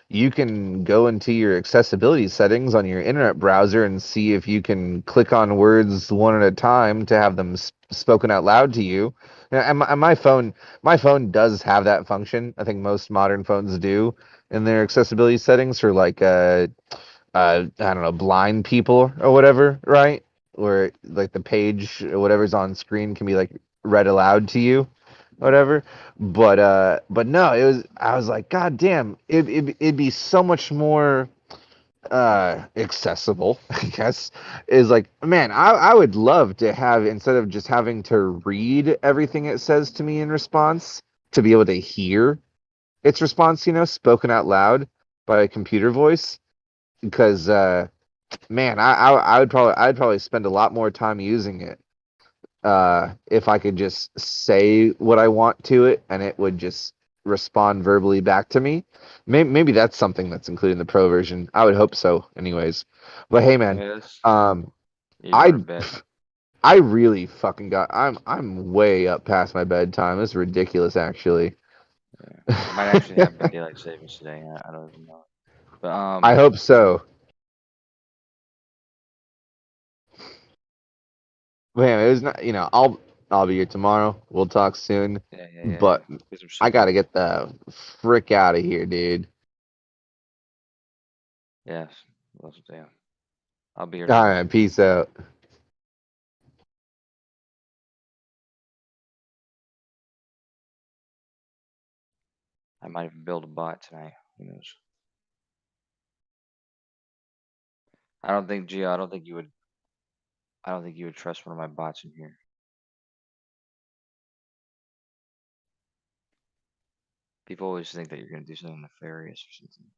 you can go into your accessibility settings on your internet browser and see if you can click on words one at a time to have them spoken out loud to you. And my phone does have that function. I think most modern phones do in their accessibility settings for like I don't know, blind people or whatever, right? Where like the page or whatever's on screen can be like read aloud to you, whatever. But no, I was like, God damn, it'd be so much more accessible, I guess. Is like, man, I would love to have, instead of just having to read everything it says to me in response, to be able to hear its response, spoken out loud by a computer voice. Because man, I'd probably spend a lot more time using it if I could just say what I want to it and it would just respond verbally back to me. Maybe that's something that's included in the pro version. I would hope so, anyways. But hey, man, Yes, um, you go to I bed. I really fucking I'm way up past my bedtime. It's ridiculous, actually. Yeah. It might actually have been daylight savings today. I don't even know. But I hope so. Man, it was not. I'll be here tomorrow. We'll talk soon. yeah. But Get some I sleep gotta in. get the frick out of here, dude. Yes. Yeah. I'll be here All tomorrow right, too. peace out. I might even build a bot tonight. Who knows? I don't think, Gio, I don't think you would trust one of my bots in here. People always think that you're gonna do something nefarious or something.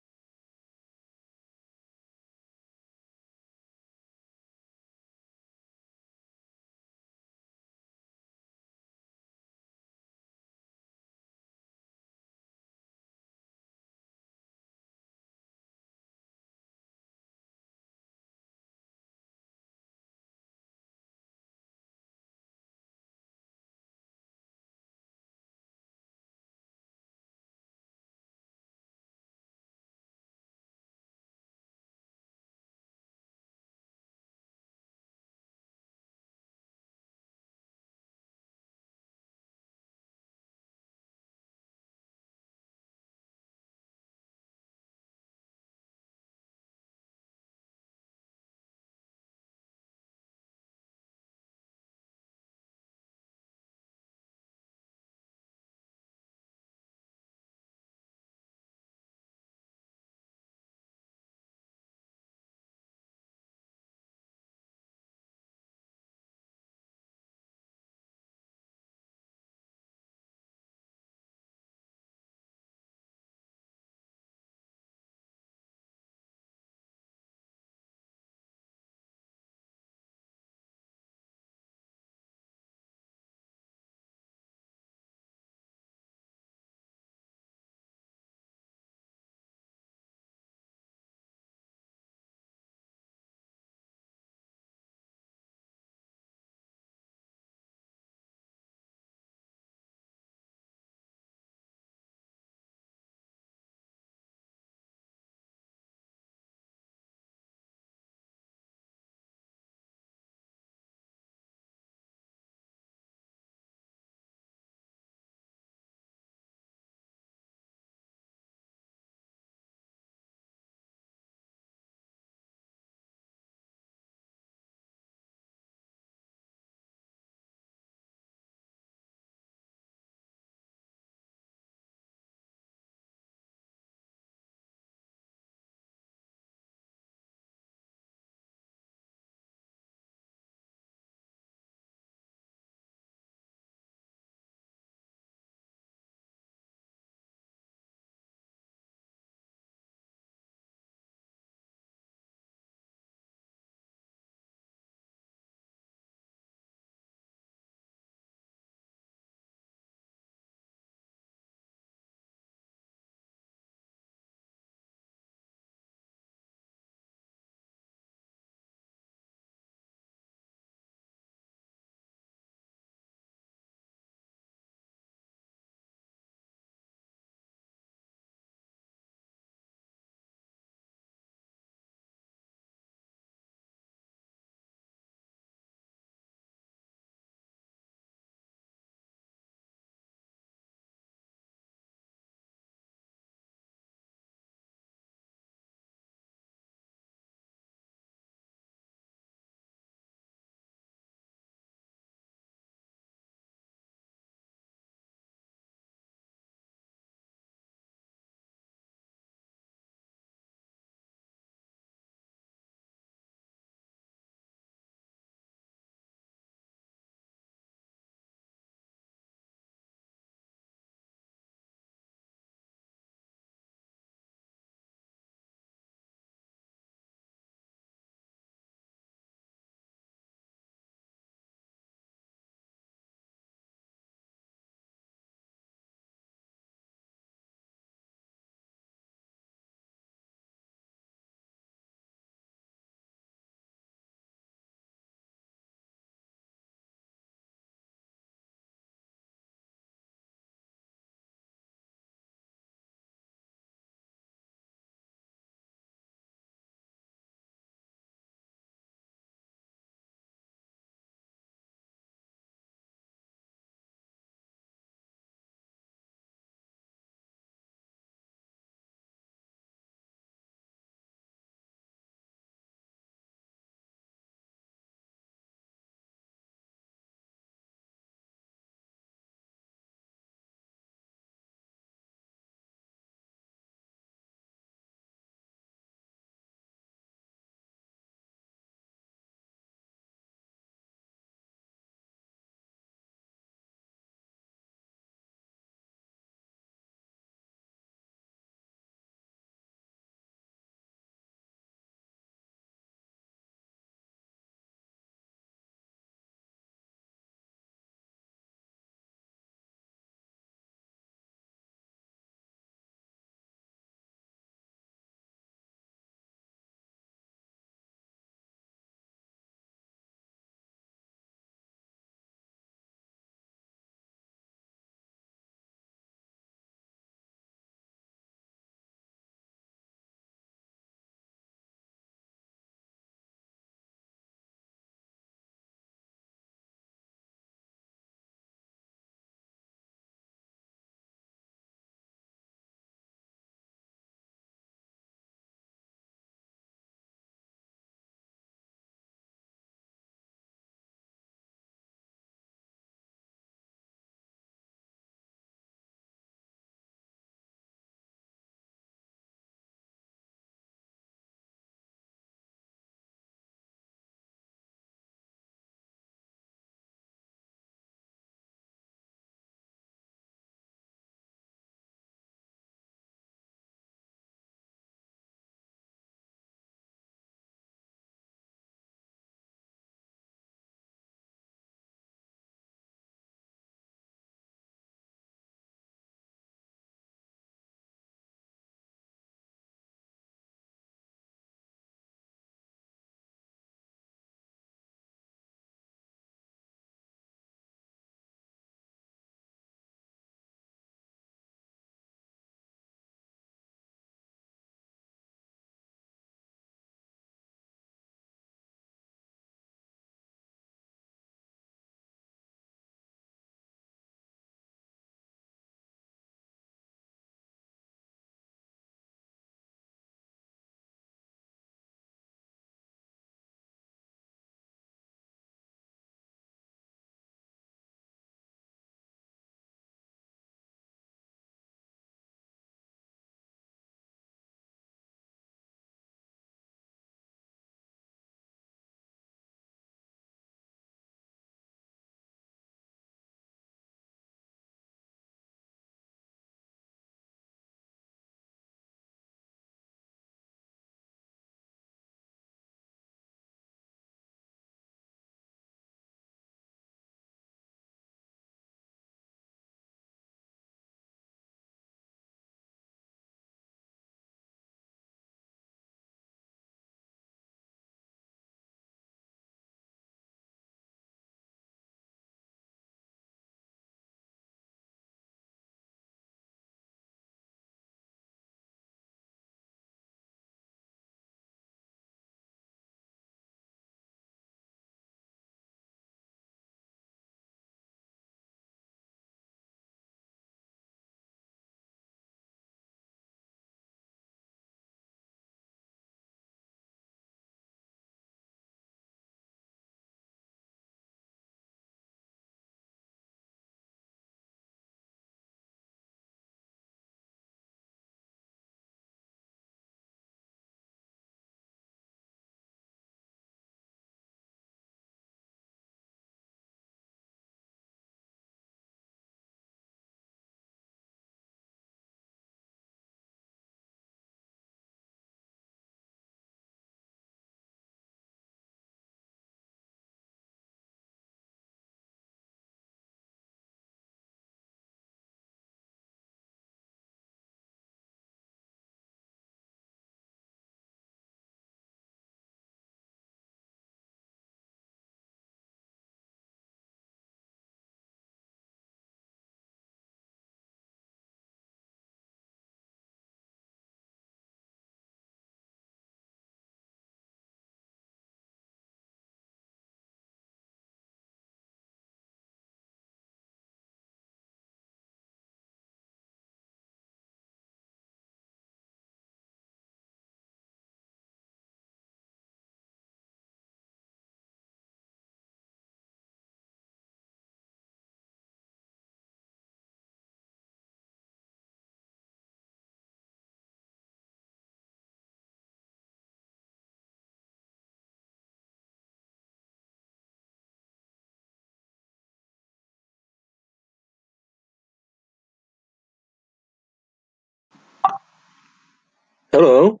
Hello.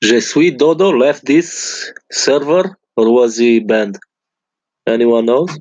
Je suis Dodo left this server or was he banned? Anyone knows?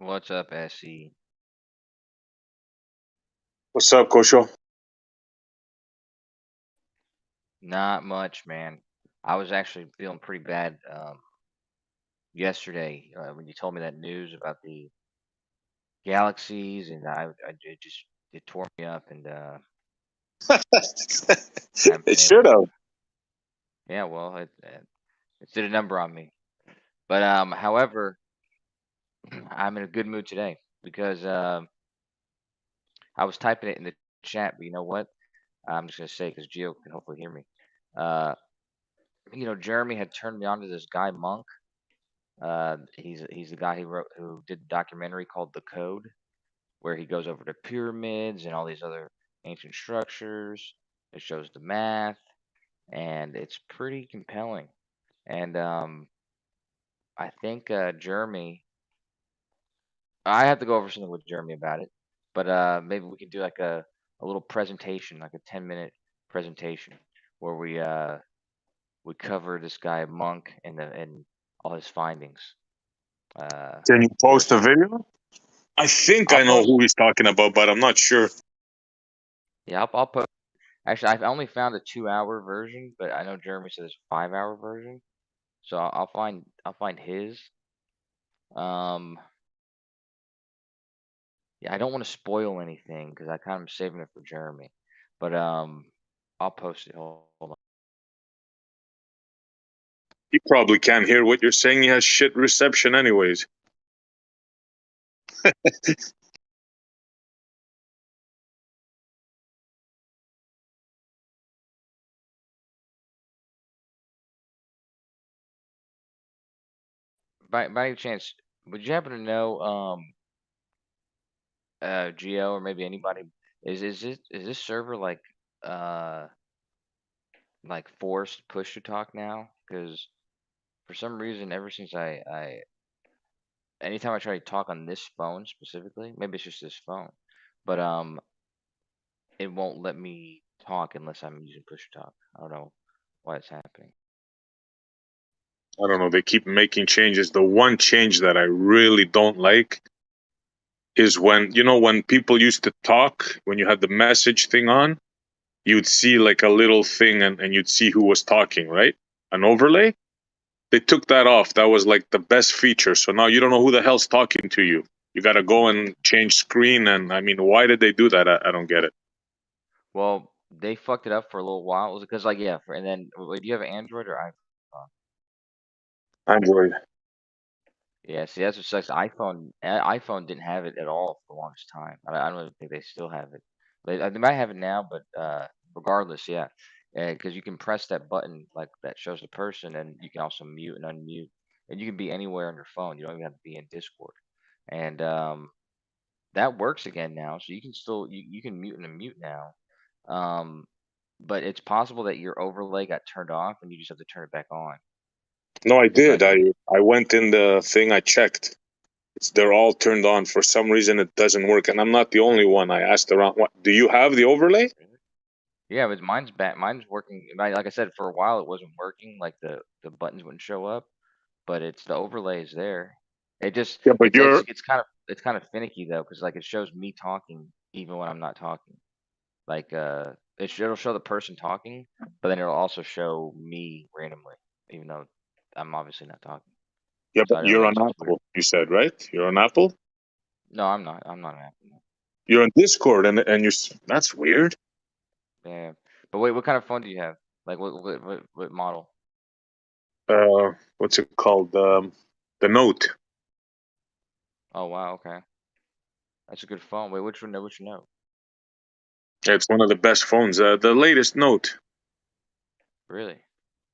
What's up, SE? What's up, Kosho? Not much, man. I was actually feeling pretty bad yesterday when you told me that news about the galaxies, and it tore me up, and haven't It been should able to. have. Yeah, well, it did a number on me. But however, I'm in a good mood today because I was typing it in the chat, but you know what? I'm just gonna say because Gio can hopefully hear me. Uh, Jeremy had turned me on to this guy Monk. He's the guy who did the documentary called The Code, where he goes over to pyramids and all these other ancient structures. It shows the math, and it's pretty compelling. And I think Jeremy, I have to go over something with Jeremy about it, but maybe we could do like a little presentation, like a 10-minute presentation, where we cover this guy Monk and all his findings. Can you Where post a video? I think I'll I know post. who he's talking about, but I'm not sure. Yeah, I'll post. Actually, I've only found a 2-hour version, but I know Jeremy said there's a 5-hour version, so I'll find his. Um, yeah, I don't want to spoil anything because I kind of saving it for Jeremy, but I'll post it. Hold on. He probably can't hear what you're saying. He has shit reception, anyways. By any chance, would you happen to know Geo or maybe anybody is this server uh like forced push to talk now? Because for some reason, ever since I anytime I try to talk on this phone specifically, maybe it's just this phone, but it won't let me talk unless I'm using push to talk. I don't know why it's happening. I don't know. They keep making changes. The one change that I really don't like is when people used to talk, when you had the message thing on, you'd see like a little thing and you'd see who was talking, right? An overlay. They took that off. That was like the best feature. So now you don't know who the hell's talking to you. You got to go and change screen. And I mean, why did they do that? I don't get it. Well, they fucked it up for a little while. Was it because yeah, and then wait, do you have an Android or iPhone? Android. Yeah, see, that's what sucks. iPhone didn't have it at all for the longest time. I don't even think they still have it. They might have it now, but regardless, yeah, because you can press that button like that shows the person, and you can also mute and unmute, and you can be anywhere on your phone. You don't even have to be in Discord, and that works again now. So you can still you can mute and unmute now, um, but it's possible that your overlay got turned off, and you just have to turn it back on. No, I Because did. I went in the thing. I checked. They're all turned on. For some reason, it doesn't work. And I'm not the only one. I asked around. What do you have the overlay? Yeah, but mine's bad. Mine's working. Like I said, for a while it wasn't working. Like the buttons wouldn't show up, but it's the overlay is there. It just Yeah, but it's kind of finicky though, because like it shows me talking even when I'm not talking. Like it'll show the person talking, but then it'll also show me randomly, even though I'm obviously not talking. yeah, So but I don't know. you're on It's just weird. Apple. You said right. You're on Apple. No, I'm not. I'm not an Apple. You're on Discord, and you. That's weird. Yeah, but wait, what kind of phone do you have? Like what model? What's it called? The Note. Oh wow, okay. That's a good phone. Wait, which one? Which note? It's one of the best phones. The latest Note. Really?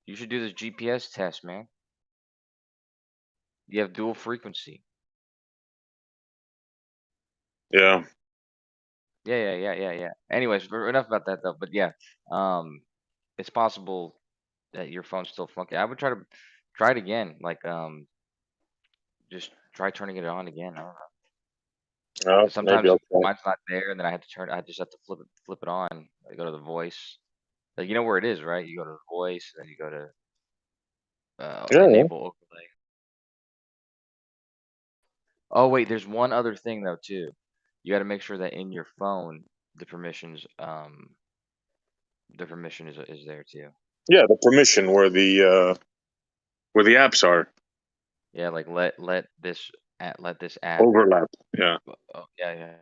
You should do this GPS test, man. You have dual frequency. Yeah. Yeah. Anyways, enough about that though. But yeah, um, it's possible that your phone's still funky. I would try it again. Like just try turning it on again. I don't know. Because Maybe sometimes I'll try. mine's not there, and then I just have to flip it on. I go to the voice. Like you know where it is, right? You go to the voice, and then you go to Yeah. enable overlay. Oh wait, there's one other thing though too. You got to make sure that in your phone the permissions is there too. Yeah, the permission where the apps are Yeah, like let this app. overlap. Yeah. Oh, yeah.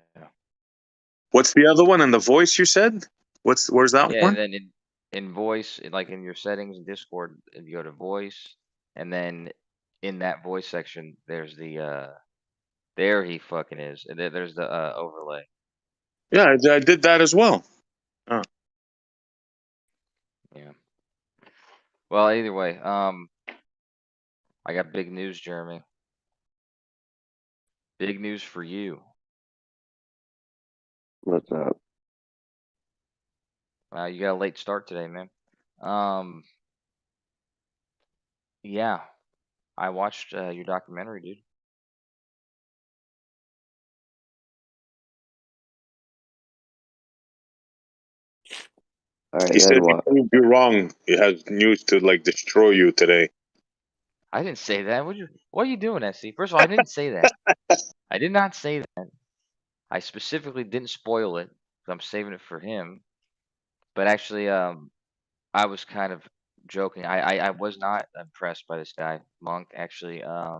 What's the other one? And the voice you said? Where's that Yeah, and one? then in voice, like in your settings in Discord, you go to voice, and then in that voice section, there's the there he fucking is, and then there's the overlay. Yeah, I did that as well. Yeah. Well, either way, I got big news, Jeremy. Big news for you. What's up? You got a late start today, man. Yeah, I watched your documentary, dude. All right, He said then he what? proved you wrong. He has news to like destroy you today. I didn't say that. What are you doing, SC? First of all, I didn't say that. I did not say that. I specifically didn't spoil it because I'm saving it for him. But actually, I was kind of joking. I was not impressed by this guy, Monk. Actually, I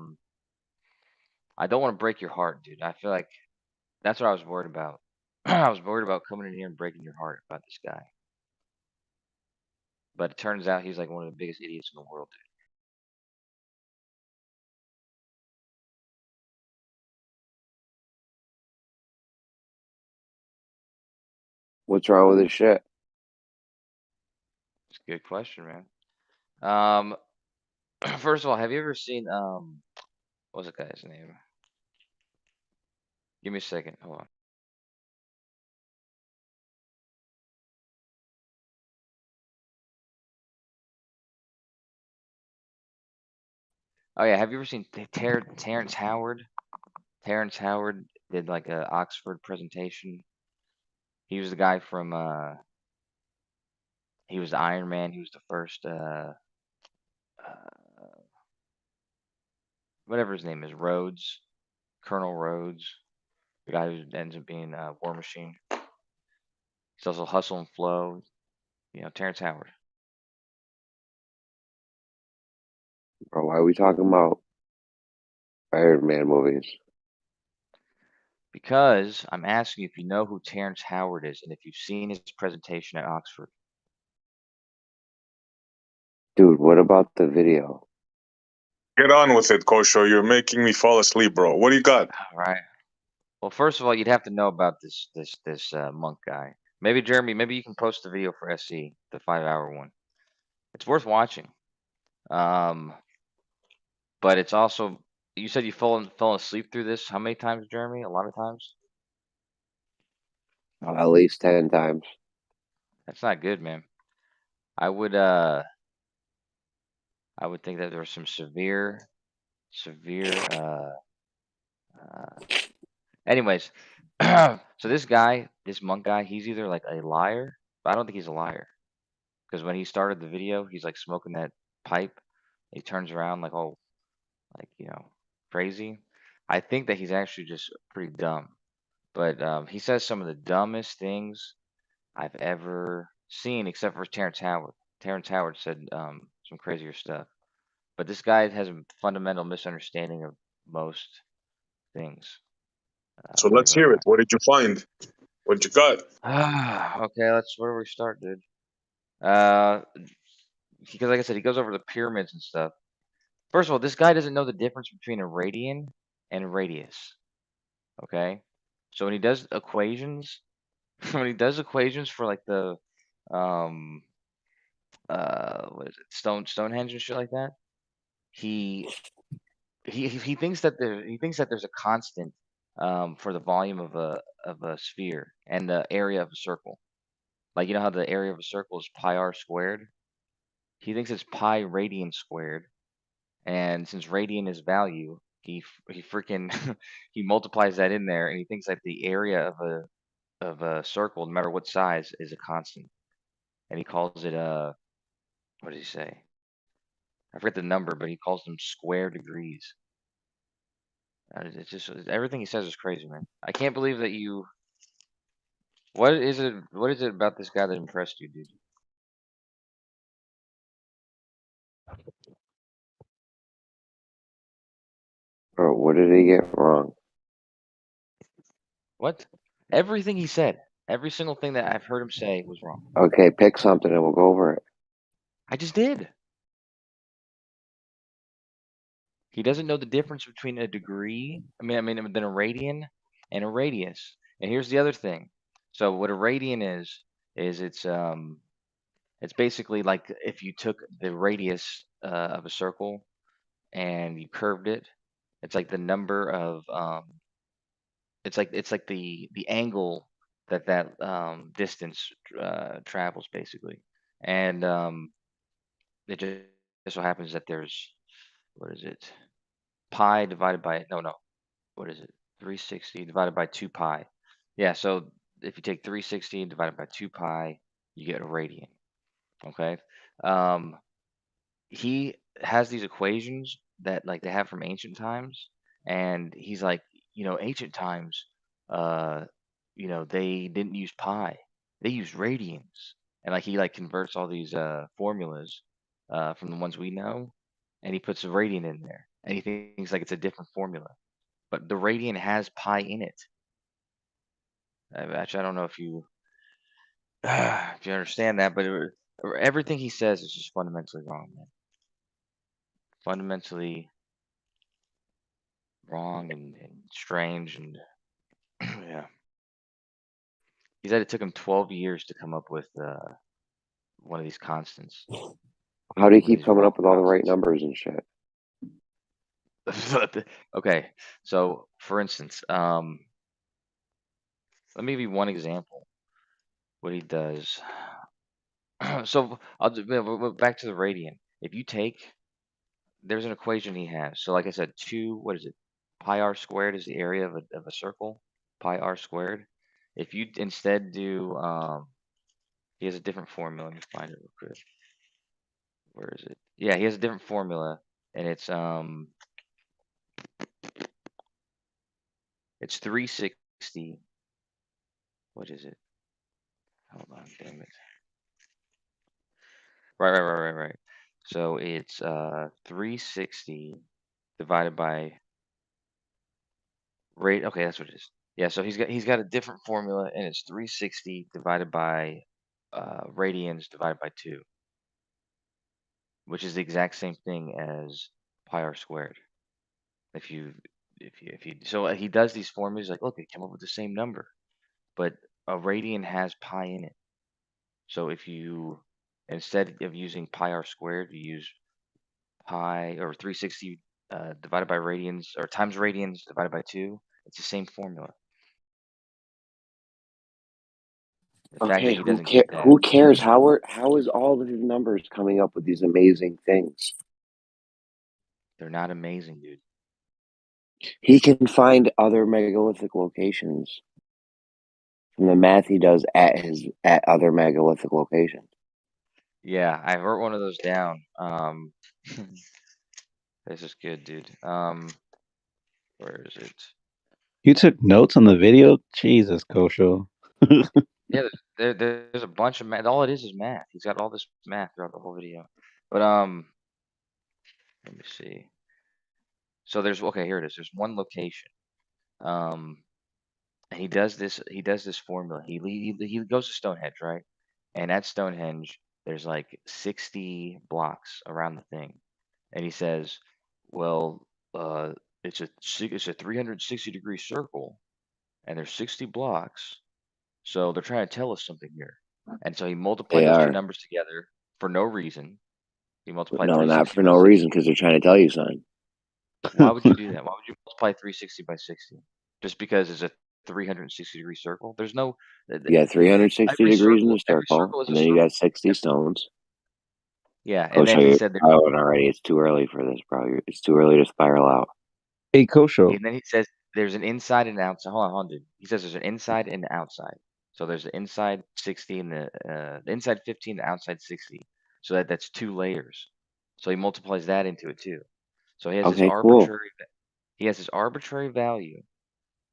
don't want to break your heart, dude. I feel like that's what I was worried about. I was worried about coming in here and breaking your heart about this guy. But it turns out he's like one of the biggest idiots in the world, dude. What's wrong with this shit? It's a good question, man. Um, first of all, have you ever seen what's the guy's name? Give me a second. Hold on. Oh yeah, have you ever seen Terrence Howard? Terrence Howard did like a Oxford presentation. He was the guy from he was the Iron Man. He was the first whatever his name is, Rhodes, Colonel Rhodes, the guy who ends up being War Machine. He's also Hustle and Flow. You know, Terrence Howard. Bro, why are we talking about Iron Man movies? Because I'm asking you if you know who Terrence Howard is and if you've seen his presentation at Oxford. Dude, what about the video? Get on with it, Kosho. You're making me fall asleep, bro. What do you got? All right. Well, first of all, you'd have to know about this monk guy. Maybe Jeremy, maybe you can post the video for SC, the 5-hour one. It's worth watching. But it's also, you said you fell asleep through this. How many times, Jeremy? A lot of times. At least 10 times. That's not good, man. I would think that there was some severe. Anyways, so this guy, this monk guy, he's either like a liar, but I don't think he's a liar. Because when he started the video, he's like smoking that pipe. He turns around like, oh, like, you know, crazy. I think that he's actually just pretty dumb. But he says some of the dumbest things I've ever seen, except for Terrence Howard. Terrence Howard said some crazier stuff. But this guy has a fundamental misunderstanding of most things, So believe let's it or hear it. not. What did you find? What you got? Okay, where do we start, dude? Because like I said, he goes over the pyramids and stuff. First of all, this guy doesn't know the difference between a radian and a radius. Okay, so when he does equations, when he does equations for like the um what is it, Stonehenge and shit like that, he he thinks that there's a constant for the volume of a sphere and the area of a circle. Like you know how the area of a circle is pi r squared. He thinks it's pi radian squared, and since radian is value, he freaking he multiplies that in there, and he thinks that the area of a circle, no matter what size, is a constant, and he calls it what does he say? I forget the number, but he calls them square degrees. It's just everything he says is crazy, man. I can't believe that you. What is it? What is it about this guy that impressed you, dude? Bro, what did he get wrong? What? Everything he said, every single thing that I've heard him say was wrong. Okay, pick something and we'll go over it. I just did. He doesn't know the difference between a degree. I mean, than a radian and a radius. And here's the other thing. So what a radian is it's basically like if you took the radius of a circle and you curved it. It's like the number of it's like the angle that distance travels basically. And it just so happens that there's what is it? Pi divided by what is it? 360 divided by 2 pi. Yeah, so if you take 360 divided by 2 pi, you get a radian. Okay. Um, he has these equations that like they have from ancient times, and he's like, ancient times, uh, they didn't use pi, they used radians, and like he like converts all these formulas from the ones we know, and he puts a radian in there, and he thinks like it's a different formula, but the radian has pi in it. Actually, I don't know if you if you understand that, but everything he says is just fundamentally wrong, man. Fundamentally wrong and strange and yeah. He said it took him 12 years to come up with one of these constants, How do you one of keep these coming wrong up with all the right constants. numbers and shit? Okay, so for instance, let me give you one example what he does. So I'll back to the radian. If you take, there's an equation he has. So like I said, what is it? Pi r squared is the area of a circle. Pi r squared. If you instead do, he has a different formula. Let me find it real quick. Where is it? Yeah, he has a different formula, and it's 360. What is it? Hold on, damn it. Right. So it's 360 divided by rate. Okay, that's what it is. Yeah, so he's got a different formula, and it's 360 divided by radians divided by 2, which is the exact same thing as pi r squared. If you so he does these formulas like, look, they come up with the same number, but a radian has pi in it. So if you instead of using pi r squared, you use pi or 360 divided by radians or times radians divided by 2. It's the same formula. The fact that Okay, he doesn't get that, who cares? How is all of his numbers coming up with these amazing things? they're not amazing, dude. He can find other megalithic locations from the math he does at other megalithic locations. Yeah, I wrote one of those down. This is good, dude. Where is it? You took notes on the video? Jesus, Kosho. Yeah, there's a bunch of math. All it is math. He's got all this math throughout the whole video. But let me see. So okay, here it is. There's one location. And he does this formula. He goes to Stonehenge, right? And at Stonehenge, there's like 60 blocks around the thing. And he says, well, it's a 360-degree circle, and there's 60 blocks. So they're trying to tell us something here. And so he multiplied They those two are. numbers together for no reason. He multiplied No, not 360 for by no 60. reason, because they're trying to tell you something. Why would you do that? Why would you multiply 360 by 60? Just because it's a 360-degree circle? There's no You got 360 degrees in the every circle, circle is a and then you got circle. 60 stones. Yeah, and then Kosho, he you're said that, spiraling already. It's too early for this, bro. It's too early to spiral out. Hey, Kosho. and then he says there's an inside and an outside. Hold on, dude. He says there's an inside and an outside. So there's the inside 60 and the inside 15, the outside 60. So that's 2 layers. So he multiplies that into it too. So he has this Okay, cool. arbitrary. He has his arbitrary value,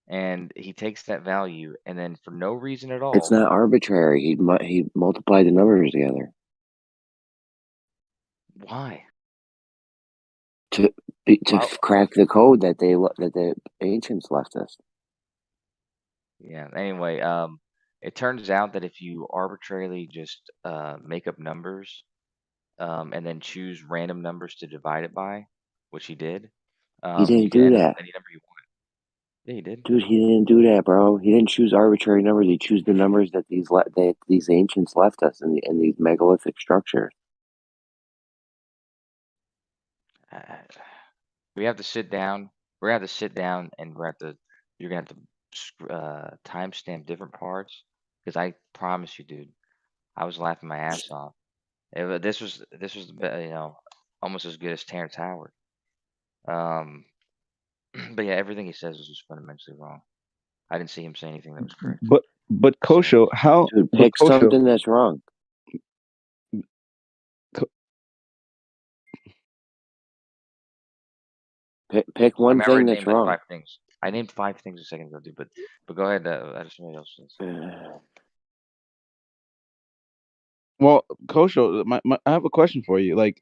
and he takes that value, and then for no reason at It's all, not arbitrary. He multiplied the numbers together why? to Why? crack the code that the ancients left us. Yeah. Anyway, it turns out that if you arbitrarily just make up numbers, and then choose random numbers to divide it by, which he did, He you didn't can do end up that. with any number you want. Yeah, he did. Dude, he didn't do that, bro. He didn't choose arbitrary numbers. He chose the numbers that these ancients left us in these megalithic structures. We have to sit down. We're gonna have to sit down, and you're gonna have to timestamp different parts, because I promise you, dude, I was laughing my ass off. This was almost as good as Terrence Howard. But yeah, everything he says is just fundamentally wrong. I didn't see him say anything that was correct. But So Kosho, how? Dude, But pick Kosho, something that's wrong. Pick I one mean, I thing already that's named like wrong. 5 things. I named 5 things a second ago, dude. But go ahead. I just somebody else says. well, Kosho, I have a question for you. Like,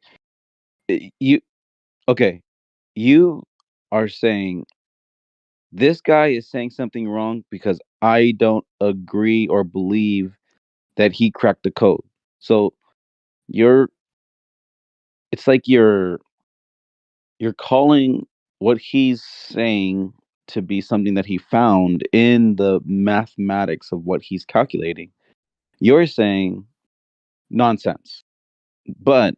you, okay, you are saying this guy is saying something wrong because I don't agree or believe that he cracked the code. So you're, it's like you're calling what he's saying to be something that he found in the mathematics of what he's calculating. You're saying nonsense. But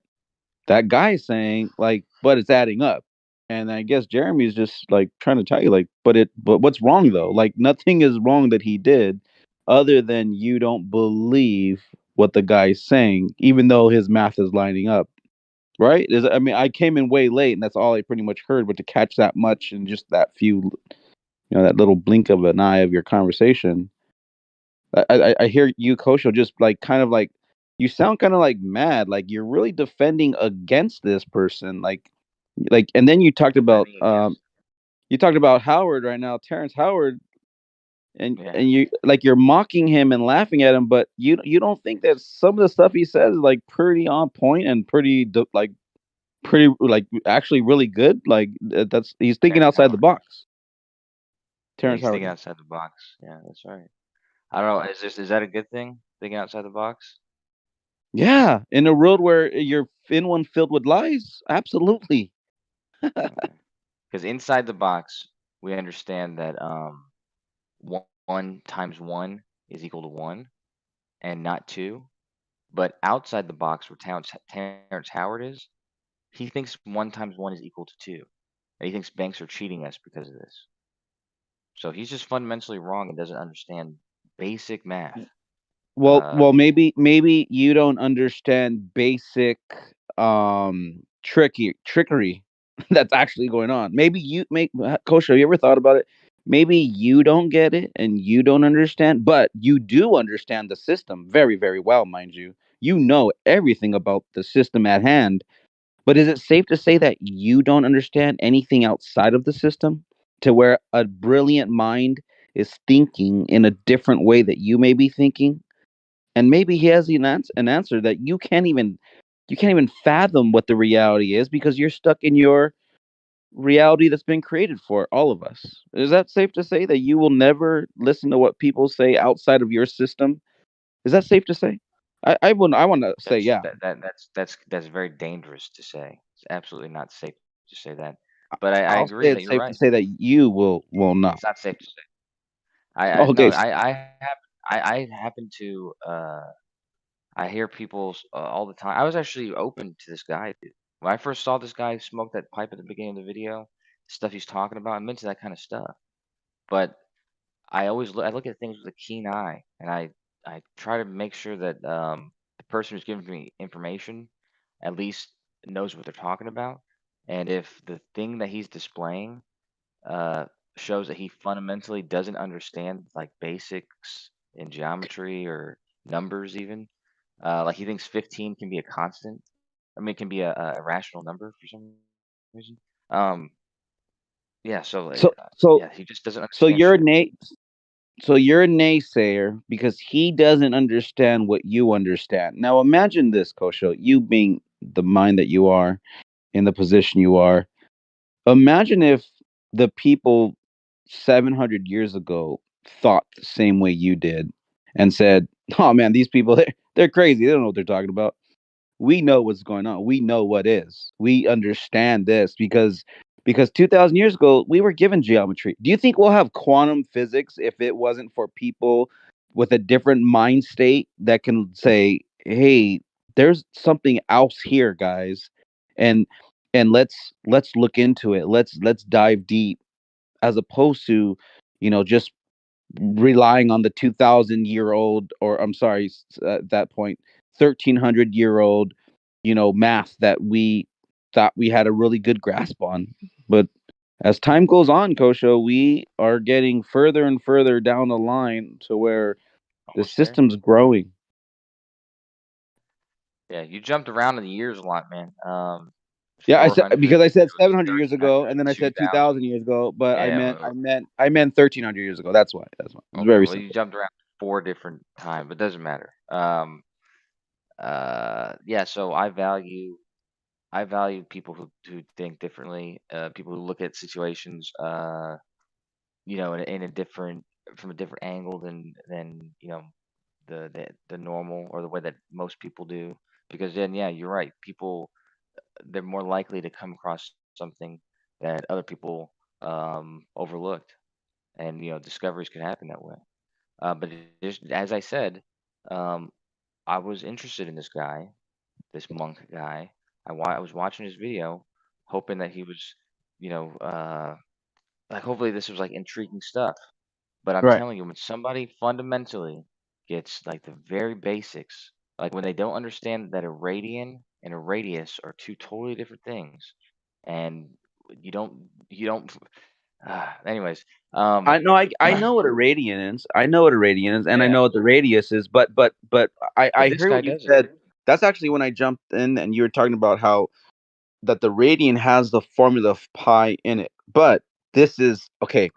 that guy's saying like, but it's adding up. And I guess Jeremy's just like trying to tell you like, but what's wrong though? Like nothing is wrong that he did other than you don't believe what the guy's saying, even though his math is lining up. Right? I mean, I came in way late, and that's all I pretty much heard. But to catch that much in just that few, that little blink of an eye of your conversation, I hear you, Kosho, just like kind of like you sound kind of like mad, like you're really defending against this person, and then Defending against. you talked about Howard right now, Terrence Howard, and Yeah. you're mocking him and laughing at him, but you don't think that some of the stuff he says is like pretty on point and pretty like actually really good. Like that's he's thinking Terrence outside the Howard. box. Yeah, Terrence he's Howard. thinking outside the box. Yeah, that's right. I don't know. Is that a good thing? Thinking outside the box? Yeah, in a world where you're in one filled with lies, absolutely. Okay. Because inside the box, we understand that 1 times 1 is equal to 1 and not 2. But outside the box where Terrence Howard is, he thinks 1 times 1 is equal to 2. And he thinks banks are cheating us because of this. So he's just fundamentally wrong and doesn't understand basic math. Well, maybe you don't understand basic trickery that's actually going on. Maybe you make Kosho, you ever thought about it? Maybe you don't get it and you don't understand, but you do understand the system very, very well, mind you. You know everything about the system at hand. But is it safe to say that you don't understand anything outside of the system to where a brilliant mind is thinking in a different way that you may be thinking? And maybe he has an answer that you can't even fathom what the reality is because you're stuck in your reality that's been created for all of us. Is that safe to say that you will never listen to what people say outside of your system? Is that safe to say? I want to say yeah. That's very dangerous to say. It's absolutely not safe to say that. But I I'll agree say that it's you're safe to right. say that you will not. It's not safe to say. I no, Okay. I happen to I hear people all the time. I was actually open to this guy, dude. When I first saw this guy smoke that pipe at the beginning of the video, stuff he's talking about, I'm into that kind of stuff. But I look at things with a keen eye, and I try to make sure that the person who's giving me information at least knows what they're talking about. And if the thing that he's displaying uh, shows that he fundamentally doesn't understand like basics in geometry or numbers even, like he thinks 15 can be a constant. I mean, it can be a rational number for some reason. Um, Yeah, so So so yeah, he just doesn't so understand you're a shit. Nate. So you're a naysayer because he doesn't understand what you understand. Now imagine this, Kosho, you being the mind that you are in the position you are. Imagine if the people 700 years ago thought the same way you did and said, "Oh man, these people they're crazy. They don't know what they're talking about." We know what's going on. We know what is. We understand this because 2000 years ago we were given geometry. Do you think we'll have quantum physics if it wasn't for people with a different mind state that can say, "Hey, there's something else here, guys." And let's look into it. Let's dive deep as opposed to, just relying on the 2000-year-old, or I'm sorry, at that point 1300-year-old, math that we thought we had a really good grasp on. But as time goes on, Kosho, we are getting further and further down the line to where the Almost there. system's growing. Yeah, you jumped around in the years a lot, man. Yeah, I said 400, because I it said was 700 years ago, 1300, and then I said 2000. 2000 years ago, but I Yeah, meant I meant I meant 1300 years ago. That's why. It's okay, very well, you simple. jumped around 4 different times, but doesn't matter. Yeah, so I value people who think differently, people who look at situations, in a different from a different angle than the normal or the way that most people do. Because then, yeah, you're right. People they're more likely to come across something that other people overlooked, and discoveries could happen that way. But just as I said, um, I was interested in this guy, this monk guy. I was watching his video, hoping that he was, you know, uh, like hopefully this was like intriguing stuff. But I'm Right. telling you, when somebody fundamentally gets like the very basics, like when they don't understand that a radian and a radius are two totally different things, and you don't. Anyways, I know I but know what a radian is. I know what a radian is, and I yeah, know what the radius is. But I this heard guy what you doesn't. said. That's actually when I jumped in, and you were talking about how that the radian has the formula of pi in it. But this is okay.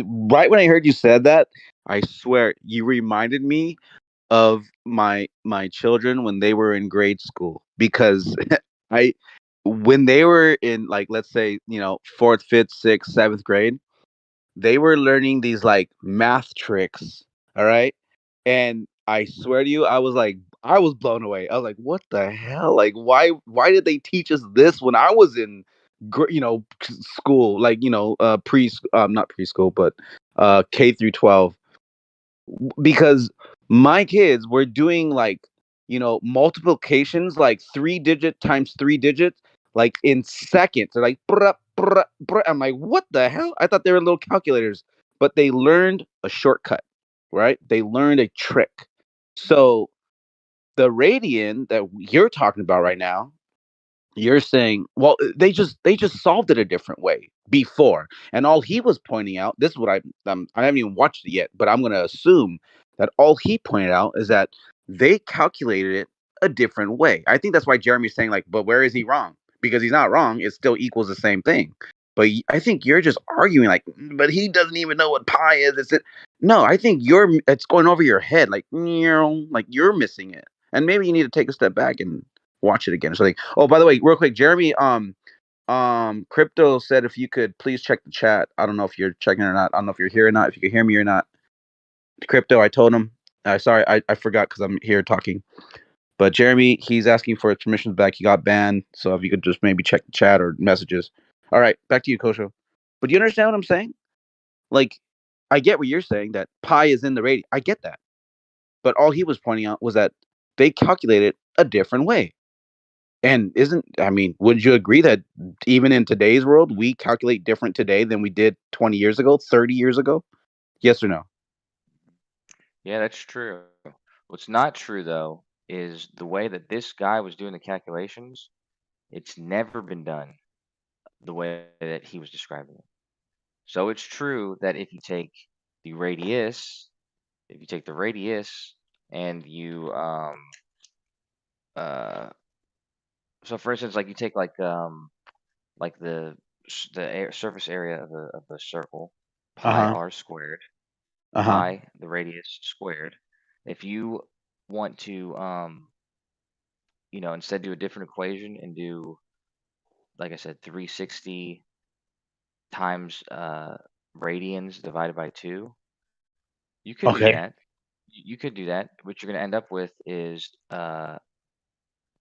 Right when I heard you said that, I swear you reminded me of my children when they were in grade school because I when they were in, like, let's say, fourth, fifth, sixth, seventh grade, they were learning these like math tricks. All right. And I swear to you, I was blown away. I was like, what the hell? Like, why did they teach us this when I was in, school, like, not preschool, but K through 12, because my kids were doing like, multiplications, like 3 digit times 3 digits, like in seconds. They're like, "Bruh, bruh, bruh." I'm like, what the hell? I thought they were little calculators, but they learned a shortcut, right? They learned a trick. So the radian that you're talking about right now, you're saying, well, they just solved it a different way before, and all he was pointing out. This is what I haven't even watched it yet, but I'm gonna assume that all he pointed out is that they calculated it a different way. I think that's why Jeremy's saying, like, but where is he wrong? Because he's not wrong. It still equals the same thing. But I think you're just arguing, like, but he doesn't even know what pi is. No, I think it's going over your head, like, like you're missing it, and maybe you need to take a step back and watch it again or something. Oh, by the way, real quick, Jeremy, Crypto said if you could please check the chat. I don't know if you're checking or not. I don't know if you're here or not. If you can hear me or not. Crypto, I told him. Sorry, I forgot because I'm here talking. But Jeremy, he's asking for his permissions back. He got banned. So if you could just maybe check the chat or messages. All right, back to you, Kosho. But do you understand what I'm saying? Like, I get what you're saying, that pi is in the radius. I get that. But all he was pointing out was that they calculated a different way. And would you agree that even in today's world, we calculate different today than we did 20 years ago, 30 years ago? Yes or no? Yeah, that's true. What's not true though is the way that this guy was doing the calculations. It's never been done the way that he was describing it. So it's true that the radius, if you take the radius and you uh so for instance, like you take like the surface area of a circle, pi r squared, pi the radius squared. If you want to instead do a different equation and do, like I said, 360 times radians divided by 2, you could do Okay. that. You could do that. What you're going to end up with is a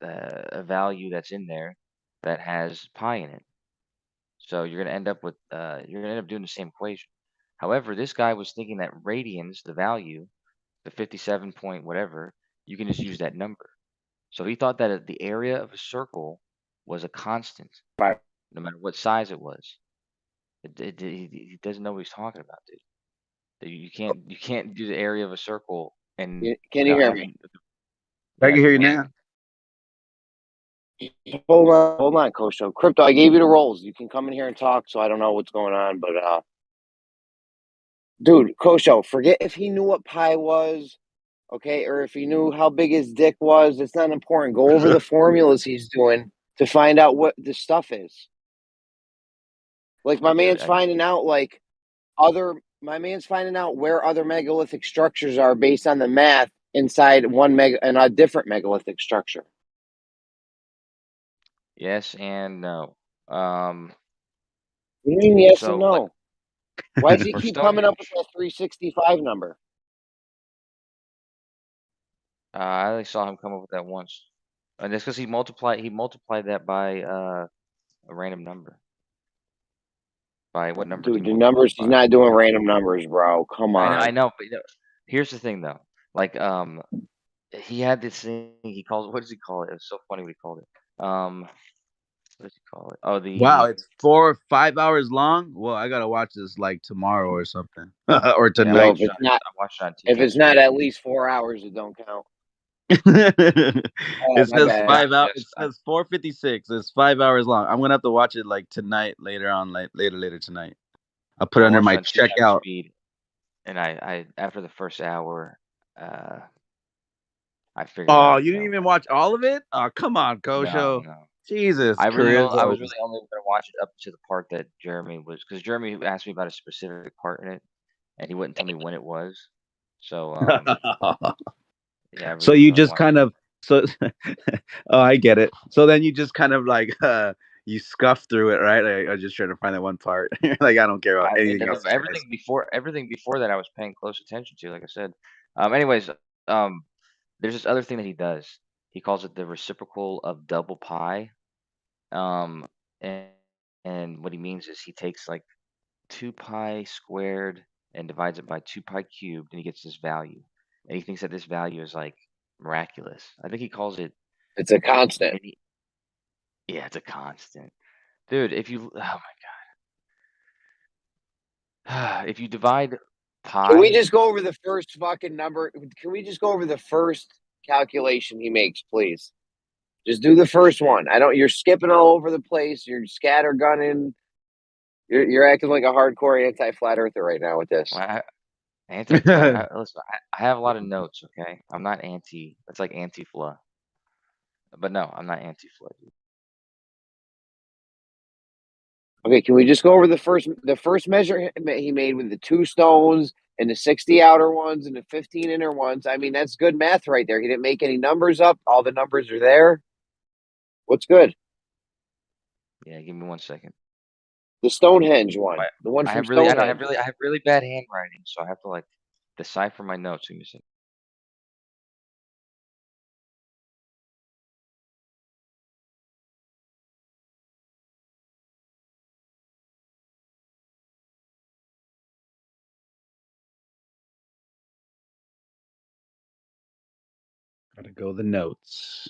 value that's in there that has pi in it. So you're going to end up with you're going to end up doing the same equation. However, this guy was thinking that radians, the value, the 57 point whatever, you can just use that number. So he thought that the area of a circle was a constant, Right. no matter what size it was. He doesn't know what he's talking about, dude. You can't do the area of a circle and Can you hear me? I yeah, can hear you can now. Hold on, Kosho. Crypto, I gave you the roles. You can come in here and talk, so I don't know what's going on, but dude, Kosho, forget if he knew what pi was, okay, or if he knew how big his dick was. It's not important. Go over the formulas he's doing to find out what this stuff is. Like my man's finding out my man's finding out where other megalithic structures are based on the math inside a different megalithic structure. Yes and no. What do you mean yes and So no? Why does he for keep coming up with Stonehenge, that 365 number? I only saw him come up with that once, and that's because he multiplied that by a random number. By what number did Dude, he the multiply numbers, it he's by? not doing random numbers, bro. Come I on. know, but here's the thing though. Like he had this thing he calls, what does he call it? It was so funny what he called it. What does he call it? Oh, Wow, it's 4 or 5 hours long. Well, I gotta watch this like tomorrow or something, or yeah, Yo, tonight. I watched it on if it's TK's not stream. at least 4 hours, it don't count. It My says bad. 5 hours. It says 4:56. It's 5 hours long. I'm gonna have to watch it like tonight, later on, like later tonight. I'll put it I under watched my it on 2 times checkout. speed, and I after the first hour, I figured Oh, out, you didn't even watch all of it? Oh, come on, Kosho. no. Jesus, I was Chris. really only going to watch it up to the part that Jeremy was, because Jeremy asked me about a specific part in it, and he wouldn't tell me when it was. So yeah, I So really you was only just kind watching. of oh, I get it. So then you just kind of like you scuff through it, right? Like, I just trying to find that one part. Like I don't care about anything else. Everything before that I was paying close attention to, like I said. Anyways, there's this other thing that he does. He calls it the reciprocal of double pi. Um, and what he means is he takes like 2 pi squared and divides it by 2 pi cubed, and he gets this value. And he thinks that this value is like miraculous. I think he calls it It's a constant. yeah, it's a constant. Dude, if you oh my god. If you divide Can we pi, just go over the first fucking number? Can we just go over the first calculation he makes, please? Just do the first one. You're skipping all over the place. You're scattergunning. You're acting like a hardcore anti-flat earther right now with this. well, anti-flat. Listen, I have a lot of notes. Okay, I'm not anti. That's like anti-fla. But no, I'm not anti-fla. Okay, can we just go over the first measure he made with the 2 stones and the 60 outer ones and the 15 inner ones? I mean, that's good math right there. He didn't make any numbers up. All the numbers are there. What's good? Yeah, give me 1 second. The Stonehenge one. The one I from have really, Stonehenge. I have really bad handwriting, so I have to like decipher my notes. Give me a second. Gotta go the notes.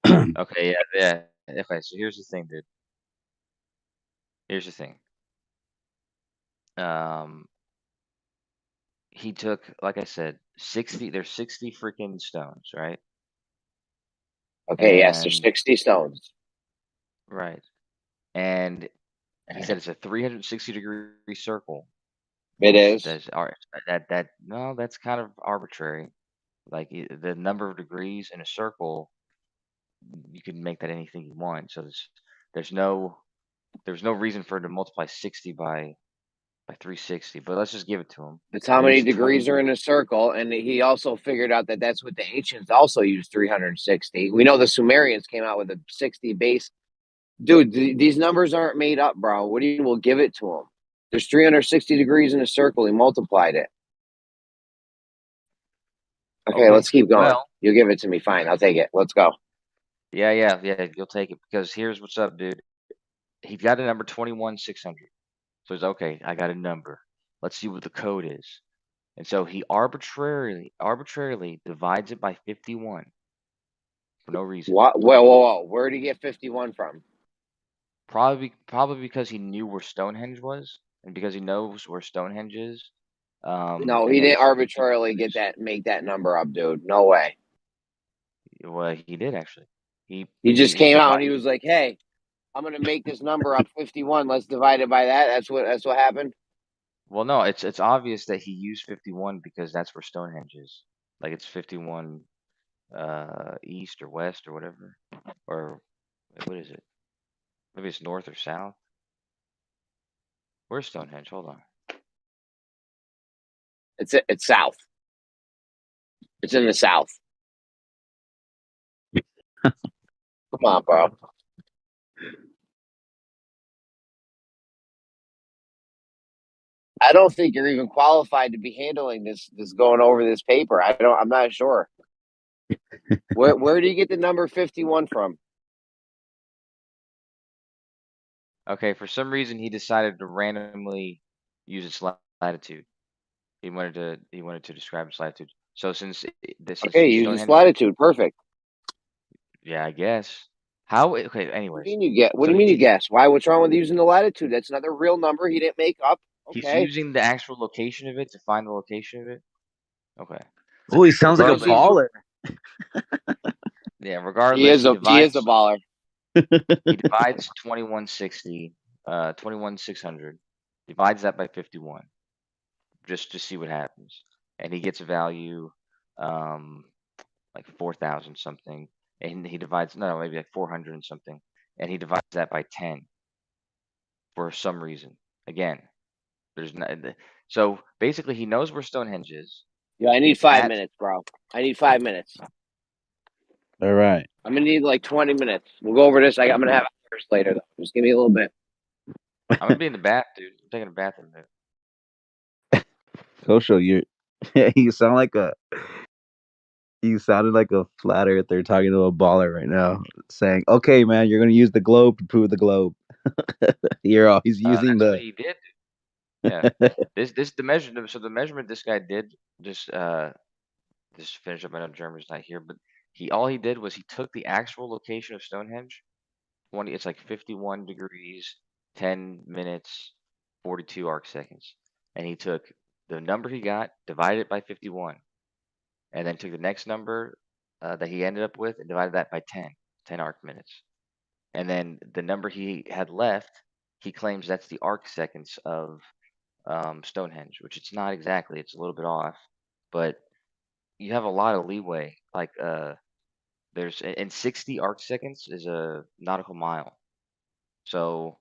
Okay, yeah. Okay, so here's the thing, dude. Here's the thing. He took, like I said, 60. There's 60 freaking stones, right? Okay, yes, there's 60 stones. Right. And he said it's a 360-degree circle. It is. No, that's kind of arbitrary. Like the number of degrees in a circle, you can make that anything you want. So there's no reason for it to multiply 60 by 360. But let's just give it to him. That's how He many used degrees 20 are in a circle, and he also figured out that that's what the ancients also used 360. We know the Sumerians came out with a 60 base. Dude, these numbers aren't made up, bro. What do you? We'll give it to him. There's 360 degrees in a circle. He multiplied it. Okay, let's keep going. Well, You'll give it to me. Fine, I'll take it. Let's go. yeah, you'll take it because here's what's up, dude. He got a number 21,600. So he's okay. I got a number. Let's see what the code is. And so he arbitrarily divides it by 51 for no reason. What? Whoa. Where did he get 51 from? Probably because he knew where Stonehenge was, and because he knows where Stonehenge is. No, and he then didn't arbitrarily make that number up, dude. No way. Well, he did actually. He just came out and he divided- was like, "Hey, I'm gonna make this number up 51. Let's divide it by that." That's what happened. Well, no, it's obvious that he used 51 because that's where Stonehenge is. Like it's 51 east or west or whatever. Or what is it? Maybe it's north or south. Where's Stonehenge? Hold on. It's south. It's in the south. Come on, bro. I don't think you're even qualified to be handling this going over this paper. I'm not sure. Where do you get the number 51 from? Okay, for some reason he decided to randomly use its latitude. He wanted to describe its latitude. So since this is Okay, use its latitude. Perfect. Yeah, I guess. How? Okay, anyways. What do you mean you get? What do you mean you guess? Why? What's wrong with using the latitude? That's another real number he didn't make up. He's Okay. using the actual location of it to find the location of it. Okay. Oh, he sounds like a Regardless- baller. Yeah, regardless, He is a baller. He divides 2160, 21,600, divides that by 51, just to see what happens, and he gets a value, like 4,000 something, and he divides maybe like 400 and something, and he divides that by 10 for some reason. Again, there's no, so basically he knows where Stonehenge is. Yeah, I need 5 minutes, bro. I need 5 minutes. All right. I'm gonna need like 20 minutes. We'll go over this. I'm gonna have hours later though. Just give me a little bit. I'm gonna be in the bath, dude. I'm taking a bath in a minute. Kosho, you sounded like a flat earther talking to a baller right now, saying, "Okay, man, you're gonna use the globe to prove the globe." He's using That's what he did. Yeah. The measurement. So the measurement this guy did just finish up. I know Jeremy's not here, but all he did was he took the actual location of Stonehenge. It's like 51 degrees, 10 minutes, 42 arc seconds, and he took the number he got, divided it by 51, and then took the next number that he ended up with and divided that by 10 arc minutes, and then the number he had left, he claims that's the arc seconds of Stonehenge, which it's not exactly. It's a little bit off, but you have a lot of leeway. Like there's in 60 arc seconds is a nautical mile. So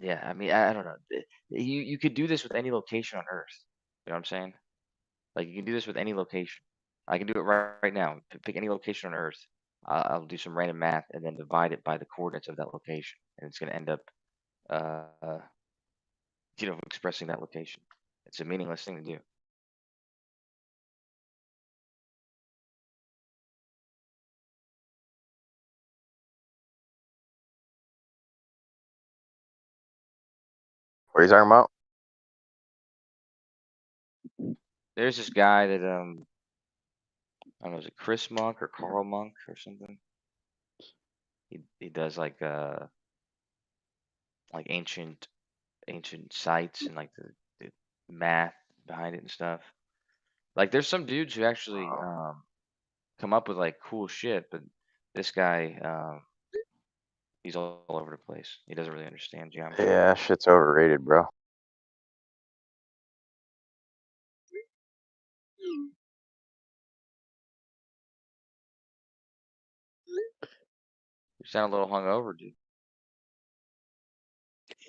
yeah, I mean, I don't know. You could do this with any location on Earth. You know what I'm saying? Like you can do this with any location. I can do it right now. Pick any location on Earth. I'll do some random math and then divide it by the coordinates of that location, and it's going to end up, expressing that location. It's a meaningless thing to do. What are you talking about? There's this guy that I don't know, is it Chris Monk or Carl Monk or something? He does like ancient sites and like the math behind it and stuff. Like there's some dudes who actually come up with like cool shit, but this guy he's all over the place. He doesn't really understand geometry. Yeah, shit's overrated, bro. sound a little hungover, dude.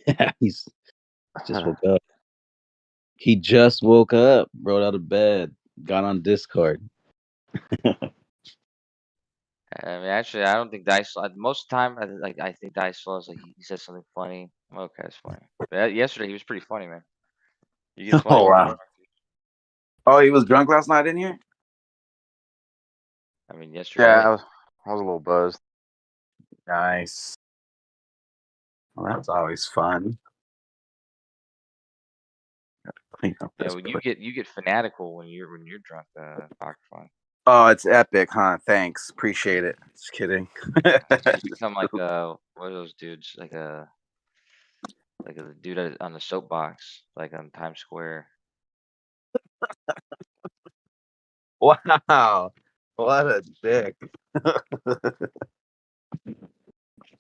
Yeah, he's just woke up. He just woke up, rolled out of bed, got on Discord. I mean, actually, I don't think Dice. Most of the time, I think Dice Flow is like he says something funny. I'm okay, it's funny. But yesterday he was pretty funny, man. You get funny Oh when you're wow. drunk. Oh, he was drunk last night in here? I mean, Yeah, yesterday. I was a little buzzed. Nice. Well, that's always fun. Clean up Yeah, this well, place. you get fanatical when you're drunk, Fun. Oh, it's epic, huh? Thanks. Appreciate it. Just kidding. You become like what are those dudes? Like a dude on the soapbox, like on Times Square. Wow. What a dick.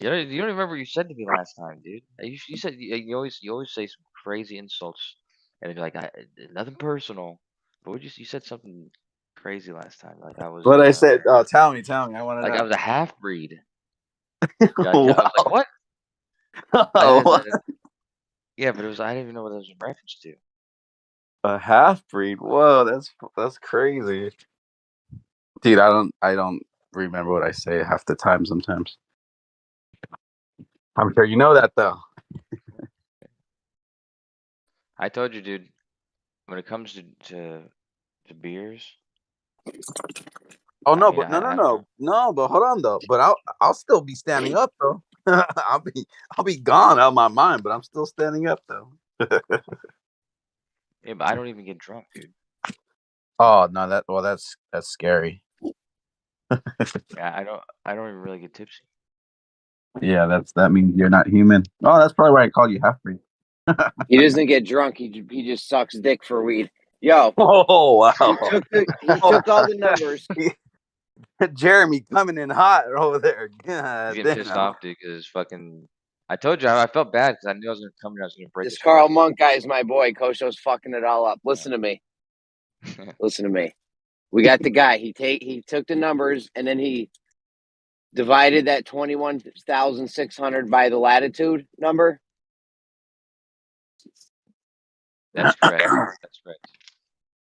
You don't remember what you said to me last time, dude. You said you always say some crazy insults, and then you're like, nothing personal. But you said something crazy last time. Like I was What I said, oh, tell me. I want to like I know. was a half breed. Yeah, I was like, Wow. what? What? Yeah, but I didn't even know what it was in reference to. A half breed? Whoa, that's crazy. Dude, I don't remember what I say half the time sometimes. I'm sure you know that though. I told you, dude. When it comes to beers, Oh I no, mean, but no, but hold on though. But I'll still be standing up though. I'll be gone out of my mind, but I'm still standing up though. yeah, but I don't even get drunk, dude. Oh no, that's scary. Yeah, I don't even really get tipsy. Yeah, that means you're not human. Oh, that's probably why I called you half breed. He doesn't get drunk. He just sucks dick for weed. Yo, Oh wow. he took all the numbers. Jeremy coming in hot over there. He's God getting pissed damn. off, dude, because fucking. I told you I felt bad because I knew I was gonna come here. I was gonna break This his Carl heart. Monk guy is my boy. Kosho's fucking it all up. Listen to me. Listen to me. We got the guy. He took the numbers and then he divided that 21,600 by the latitude number. That's correct. That's correct.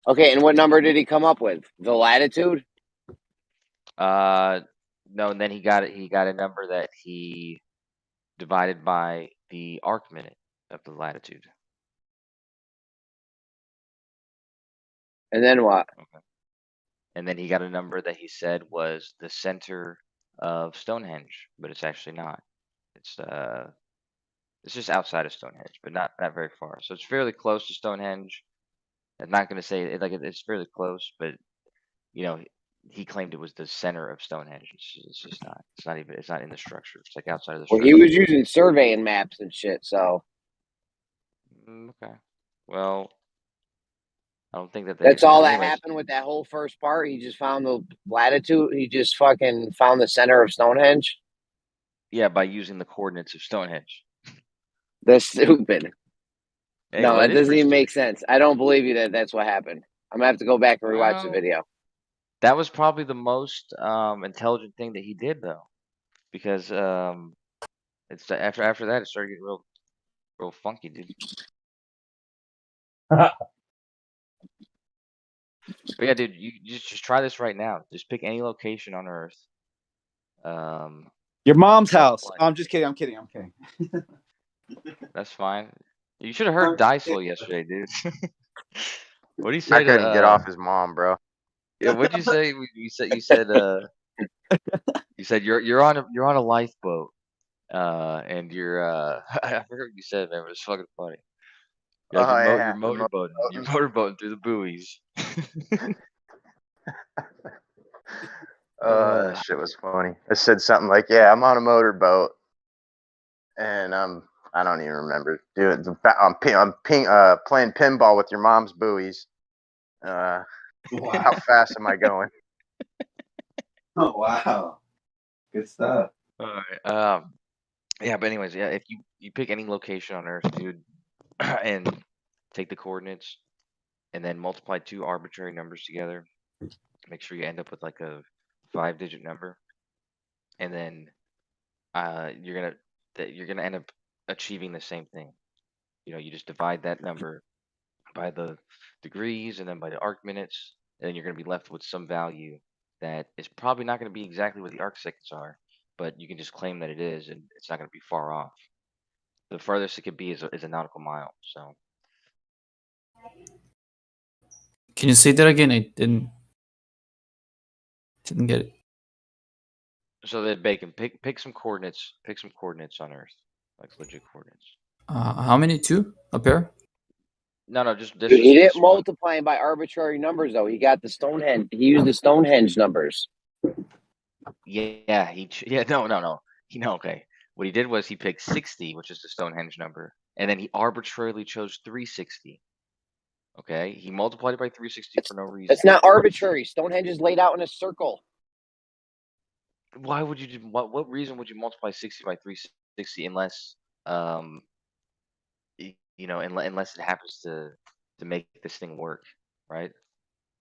Okay, and what number did he come up with? The latitude? No, and then he got it. He got a number that he divided by the arc minute of the latitude. And then what? Okay. And then he got a number that he said was the center of Stonehenge, but it's actually not. It's just outside of Stonehenge, but not very far. So it's fairly close to Stonehenge. I'm not gonna say it like it's fairly close, but you know, he claimed it was the center of Stonehenge. It's just not. It's not even. It's not in the structure. It's like outside of the Well, he structure. was using surveying maps and shit, so Okay. Well, I don't think that they. that's all that Anyways, happened with that whole first part. He just found the latitude. He just fucking found the center of Stonehenge. yeah, by using the coordinates of Stonehenge. That's stupid. Hey, No, well, that it is doesn't pretty even stupid. make sense. I don't believe you that that's what happened. I'm gonna have to go back and rewatch the Well, video. that was probably the most intelligent thing that he did, though, because it's after that it started getting real funky, dude. But yeah, dude, you just try this right now. Just pick any location on Earth. Your mom's house. Multiply. Oh, I'm just kidding. I'm kidding. That's fine. You should have heard Dysel yesterday, dude. What do you I say couldn't get to off his mom, bro. yeah, what'd you say? You said you're on a lifeboat. And you're I forget what you said, man, but it's fucking funny. You're like Oh you're yeah, motorboating through the buoys. that shit was funny. I said something like, "Yeah, I'm on a motorboat, and I don't even remember. Dude, I'm playing pinball with your mom's buoys. How fast am I going?" Oh wow. Good stuff. All right. Yeah, but anyways, yeah, if you pick any location on Earth, dude, and take the coordinates and then multiply two arbitrary numbers together, make sure you end up with like a 5-digit number, and then you're gonna end up achieving the same thing. You just divide that number by the degrees and then by the arc minutes, and then you're gonna be left with some value that is probably not gonna be exactly what the arc seconds are, but you can just claim that it is, and it's not gonna be far off. The farthest it could be is a nautical mile. So Can you say that again? I didn't get it. so that Bacon pick some coordinates. Pick some coordinates on Earth, like legit coordinates. How many? Two? A pair? No, just this. Dude, he didn't this one. multiply him by arbitrary numbers though. He got the Stonehenge. He used the Stonehenge numbers. Yeah, no. Okay. What he did was he picked 60, which is the Stonehenge number, and then he arbitrarily chose 360. Okay, he multiplied it by 360 for no reason. That's not arbitrary. Stonehenge is laid out in a circle. Why would you do what reason would you multiply 60 by 360 unless unless it happens to make this thing work, right?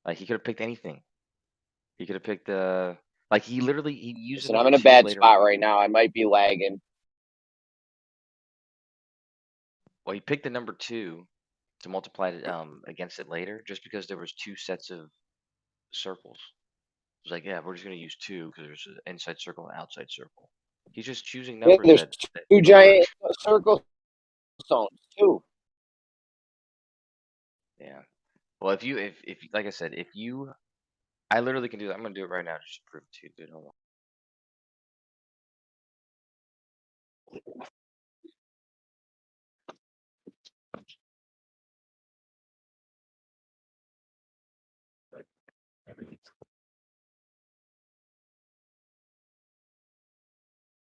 Like he could have picked anything. He could have picked like he used. Listen, I'm in a bad spot right now. I might be lagging. Well, he picked the number 2 to multiply it against it later, just because there was 2 sets of circles. It was like, yeah, we're just gonna use 2 because there's an inside circle and outside circle. He's just choosing Yeah, numbers there's that two giant circle stones too. Yeah. Well, if like I said, I literally can do that. I'm gonna do it right now just to prove it to you, dude. Hold on.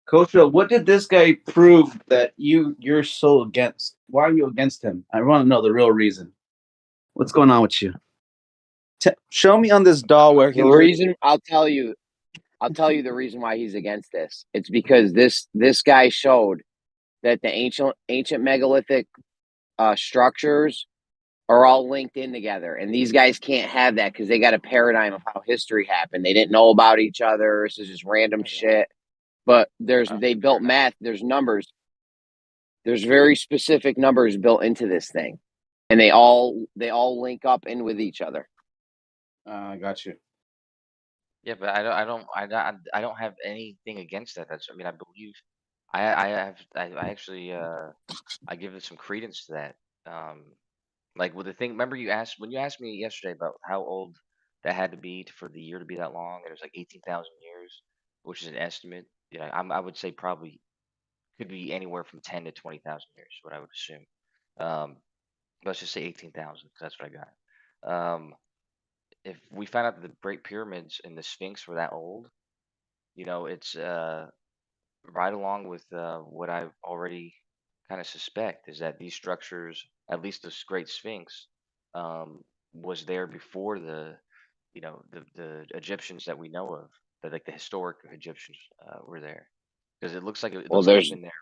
Coach Phil, what did this guy prove that you're so against? Why are you against him? I want to know the real reason. What's going on with you? Show me on this doll where the reason I'll tell you the reason why he's against this. It's because this guy showed that the ancient megalithic structures are all linked in together, and these guys can't have that because they got a paradigm of how history happened. They didn't know about each other. This is just random shit. But they built math. There's numbers. There's very specific numbers built into this thing, and they all link up in with each other. I got you. Yeah, but I don't have anything against that. I mean, I believe I actually I give it some credence to that. Like with the thing, remember when you asked me yesterday about how old that had to be for the year to be that long, and it was like 18,000 years, which is an estimate. I would say probably could be anywhere from 10 to 20,000 years, what I would assume. Let's just say 18,000, because that's what I got. If we found out that the Great Pyramids and the Sphinx were that old, it's right along with what I already kind of suspect is that these structures, at least this Great Sphinx, was there before the Egyptians that we know of, that like the historic Egyptians were there, because it looks like it looks like it's been there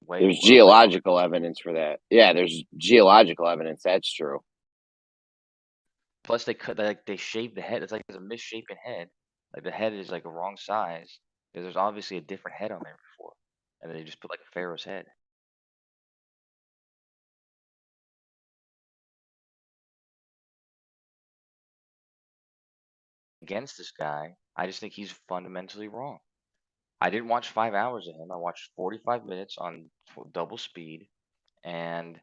way. There's geological evidence for that. Yeah, there's geological evidence. That's true. Plus, they shaved the head. It's like there's a misshapen head. Like the head is like a wrong size. There's obviously a different head on there before, and they just put like a pharaoh's head. Against this guy, I just think he's fundamentally wrong. I didn't watch 5 hours of him. I watched 45 minutes on double speed, and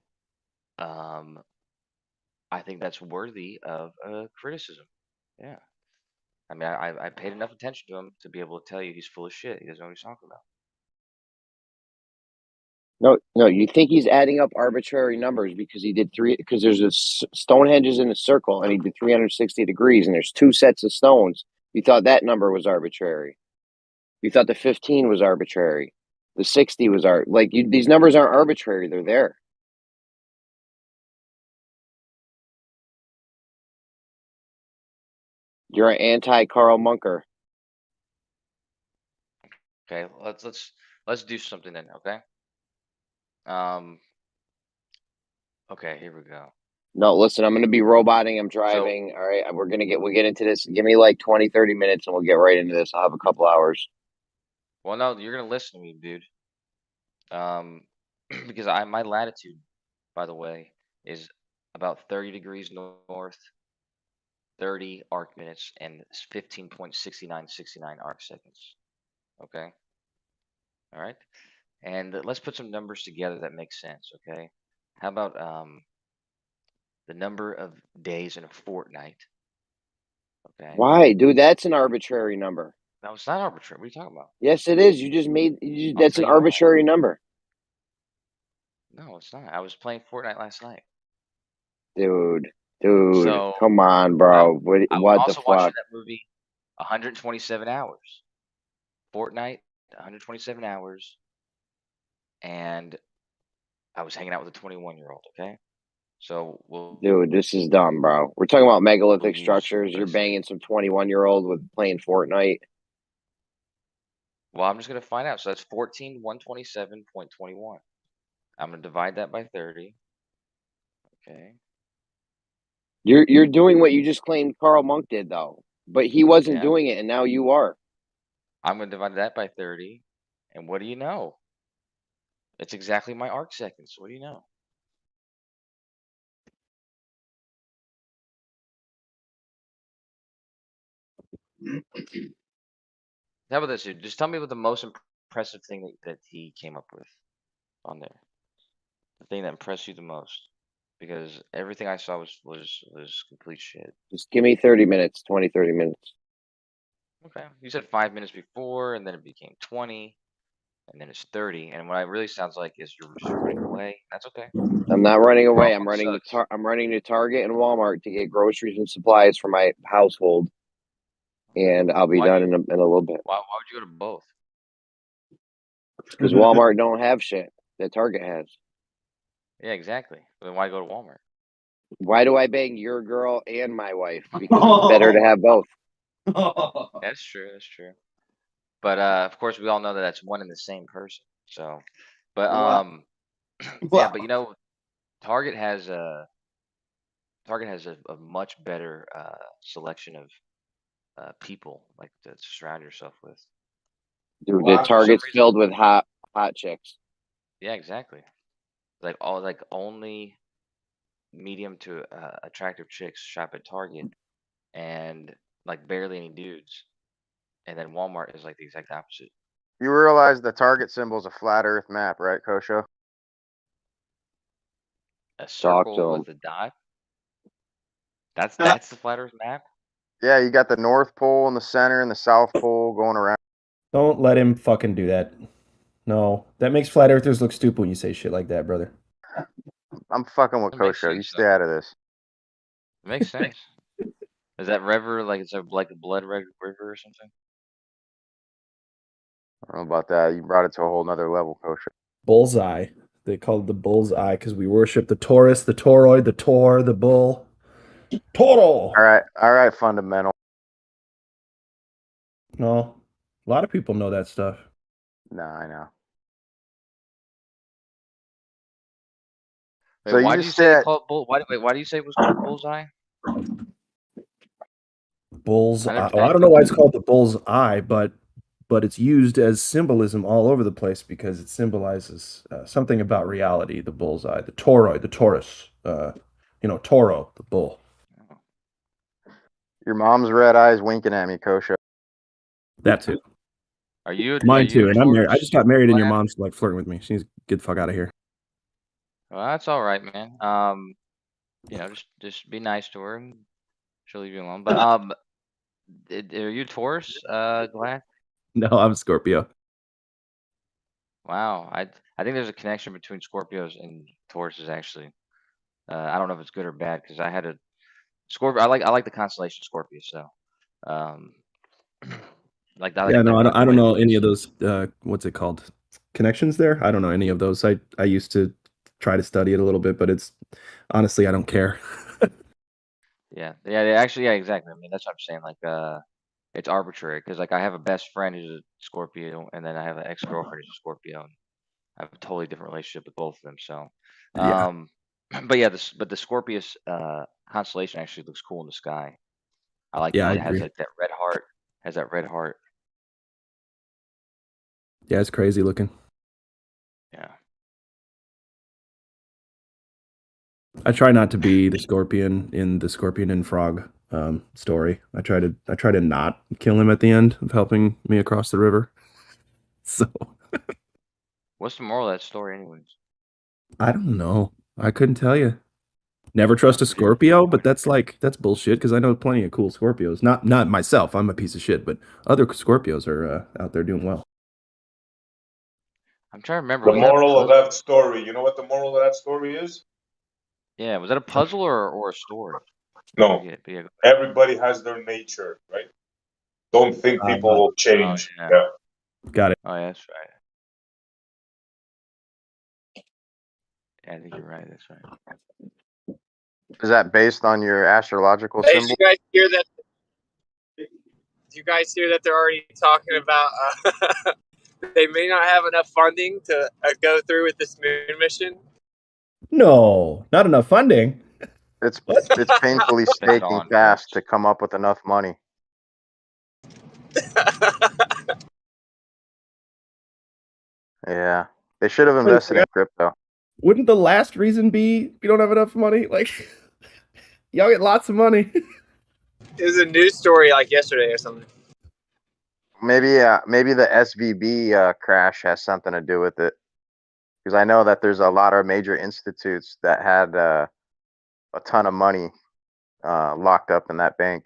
I think that's worthy of criticism. Yeah. I mean, I paid enough attention to him to be able to tell you he's full of shit. He doesn't know what he's talking about. No, you think he's adding up arbitrary numbers because he did because there's a Stonehenge is in a circle and he did 360 degrees and there's 2 sets of stones. You thought that number was arbitrary. You thought the 15 was arbitrary. The 60 was these numbers aren't arbitrary. They're there. You're an anti-Karl Munker. Okay, let's do something then. Okay. Okay, here we go. No, listen, I'm going to be roboting. I'm driving. All right. We'll get into this. Give me like 20, 30 minutes and we'll get right into this. I'll have a couple hours. Well, no, you're gonna listen to me, dude. Because my latitude, by the way, is about 30 degrees north, 30 arc minutes, and 15.6969 arc seconds. Okay. All right. And let's put some numbers together that make sense. Okay. How about the number of days in a fortnight? Okay. Why, dude? That's an arbitrary number. No, it's not arbitrary. What are you talking about? Yes, it is. You just made. I'll That's tell an you why. arbitrary number, No, it's not. I was playing Fortnite last night. dude. Dude, So come on, bro. What? I was What the also watching fuck? that movie 127 hours. Fortnite, 127 hours. And I was hanging out with a 21-year-old, okay? So Dude, this is dumb, bro. We're talking about megalithic use structures. You're let's see. banging some 21-year-old with playing Fortnite. Well, I'm just gonna find out. So that's 14,127.21. I'm gonna divide that by 30. Okay. You're doing what you just claimed Karl Monk did, though. But he wasn't Yeah. doing it, and now you are. I'm gonna divide that by 30. And what do you know? It's exactly my arc seconds. What do you know? How about this, dude? Just tell me what the most impressive thing that he came up with on there. The thing that impressed you the most. Because everything I saw was complete shit. Just give me 30 minutes, 20, 30 minutes. Okay. You said 5 minutes before, and then it became 20, and then it's 30. And what it really sounds like is you're just running away. That's okay. I'm not running We're all away. I'm fucking running sucks. I'm running to Target and Walmart to get groceries and supplies for my household, and I'll be done in a little bit. Why would you go to both? Because Walmart don't have shit that Target has. Yeah, exactly. Then why go to Walmart? Why do I bang your girl and my wife? Because it's better to have both. That's true. That's true. But of course, we all know that that's one and the same person. So, but yeah, but you know, Target has a much better selection of people like to surround yourself with. Dude, the Target's filled with hot chicks. Yeah, exactly. Like only medium to attractive chicks shop at Target, and like barely any dudes. And then Walmart is like the exact opposite. You realize the target symbol is a flat Earth map, right, Kosho? A Talk to circle him. with a dot. That's the flat Earth map. Yeah, you got the North Pole in the center and the South Pole going around. Don't let him fucking do that. No, that makes flat earthers look stupid when you say shit like that, brother. I'm fucking with It makes Kosho. You sense, stay though. out of this. It makes sense. Is that river like it's like a blood river or something? I don't know about that. You brought it to a whole nother level, Kosho. Bullseye. They called it the bullseye because we worship the Taurus, the toroid, the Tor, the bull. Toro. All right, fundamental. No, a lot of people know that stuff. Nah, I know. Wait, So you why do just you say they said call it bull? Why do you say it was called bullseye? Bull's I eye. never. Well, I don't know why it's called the bull's eye, but it's used as symbolism all over the place because it symbolizes something about reality. The bull's eye, the toroid, the Taurus. Toro, the bull. your mom's red eyes winking at me, Kosho. That too. Are you? Mine Are you too. And I'm married. I Taurus? just got married, and your Glad? mom's like flirting with me. She's get the fuck out of here. Well, that's all right, man. Just be nice to her, and she'll leave you alone. But are you Taurus? Glad. No, I'm Scorpio. Wow, I think there's a connection between Scorpios and Tauruses actually. I don't know if it's good or bad because I had a Scorpio. I like the constellation Scorpio. So, um, Yeah, no, like I the don't way it know any looks. of those. What's it called? Connections there? I don't know any of those. I used to try to study it a little bit, but it's honestly I don't care. Yeah, actually, yeah, exactly. I mean, that's what I'm saying. Like, it's arbitrary because like I have a best friend who's a Scorpio, and then I have an ex-girlfriend who's a Scorpio, and I have a totally different relationship with both of them. So, Yeah, but yeah, the Scorpius constellation actually looks cool in the sky. I like yeah, I it. It has agree. like that red heart. Has that red heart. Yeah, it's crazy looking. Yeah. I try not to be the scorpion in the Scorpion and Frog story. I try to not kill him at the end of helping me across the river. So What's the moral of that story, anyways? I don't know. I couldn't tell you. Never trust a That's weird. Scorpio, but that's bullshit because I know plenty of cool Scorpios. Not myself. I'm a piece of shit, but other Scorpios are out there doing well. I'm trying to remember. The Was that a moral of puzzle? that story, you know what the moral of that story is? Yeah, was that a puzzle or a story? No, But yeah. everybody has their nature, right? Don't think people will Oh change. yeah. Yeah. Got it. Oh yeah, that's right. Yeah, I think you're right. That's right. Is that based on your astrological Hey, did symbol? you guys hear that? Did you guys hear that they're already talking about they may not have enough funding to go through with this moon mission? No, not enough funding. It's What? it's painfully Spend it staking on fast votes. to come up with enough money. Yeah, they should have invested in crypto. Wouldn't the last reason be you don't have enough money? Like, y'all get lots of money. It was a news story like yesterday or something. Maybe the SVB crash has something to do with it, because I know that there's a lot of major institutes that had a ton of money locked up in that bank.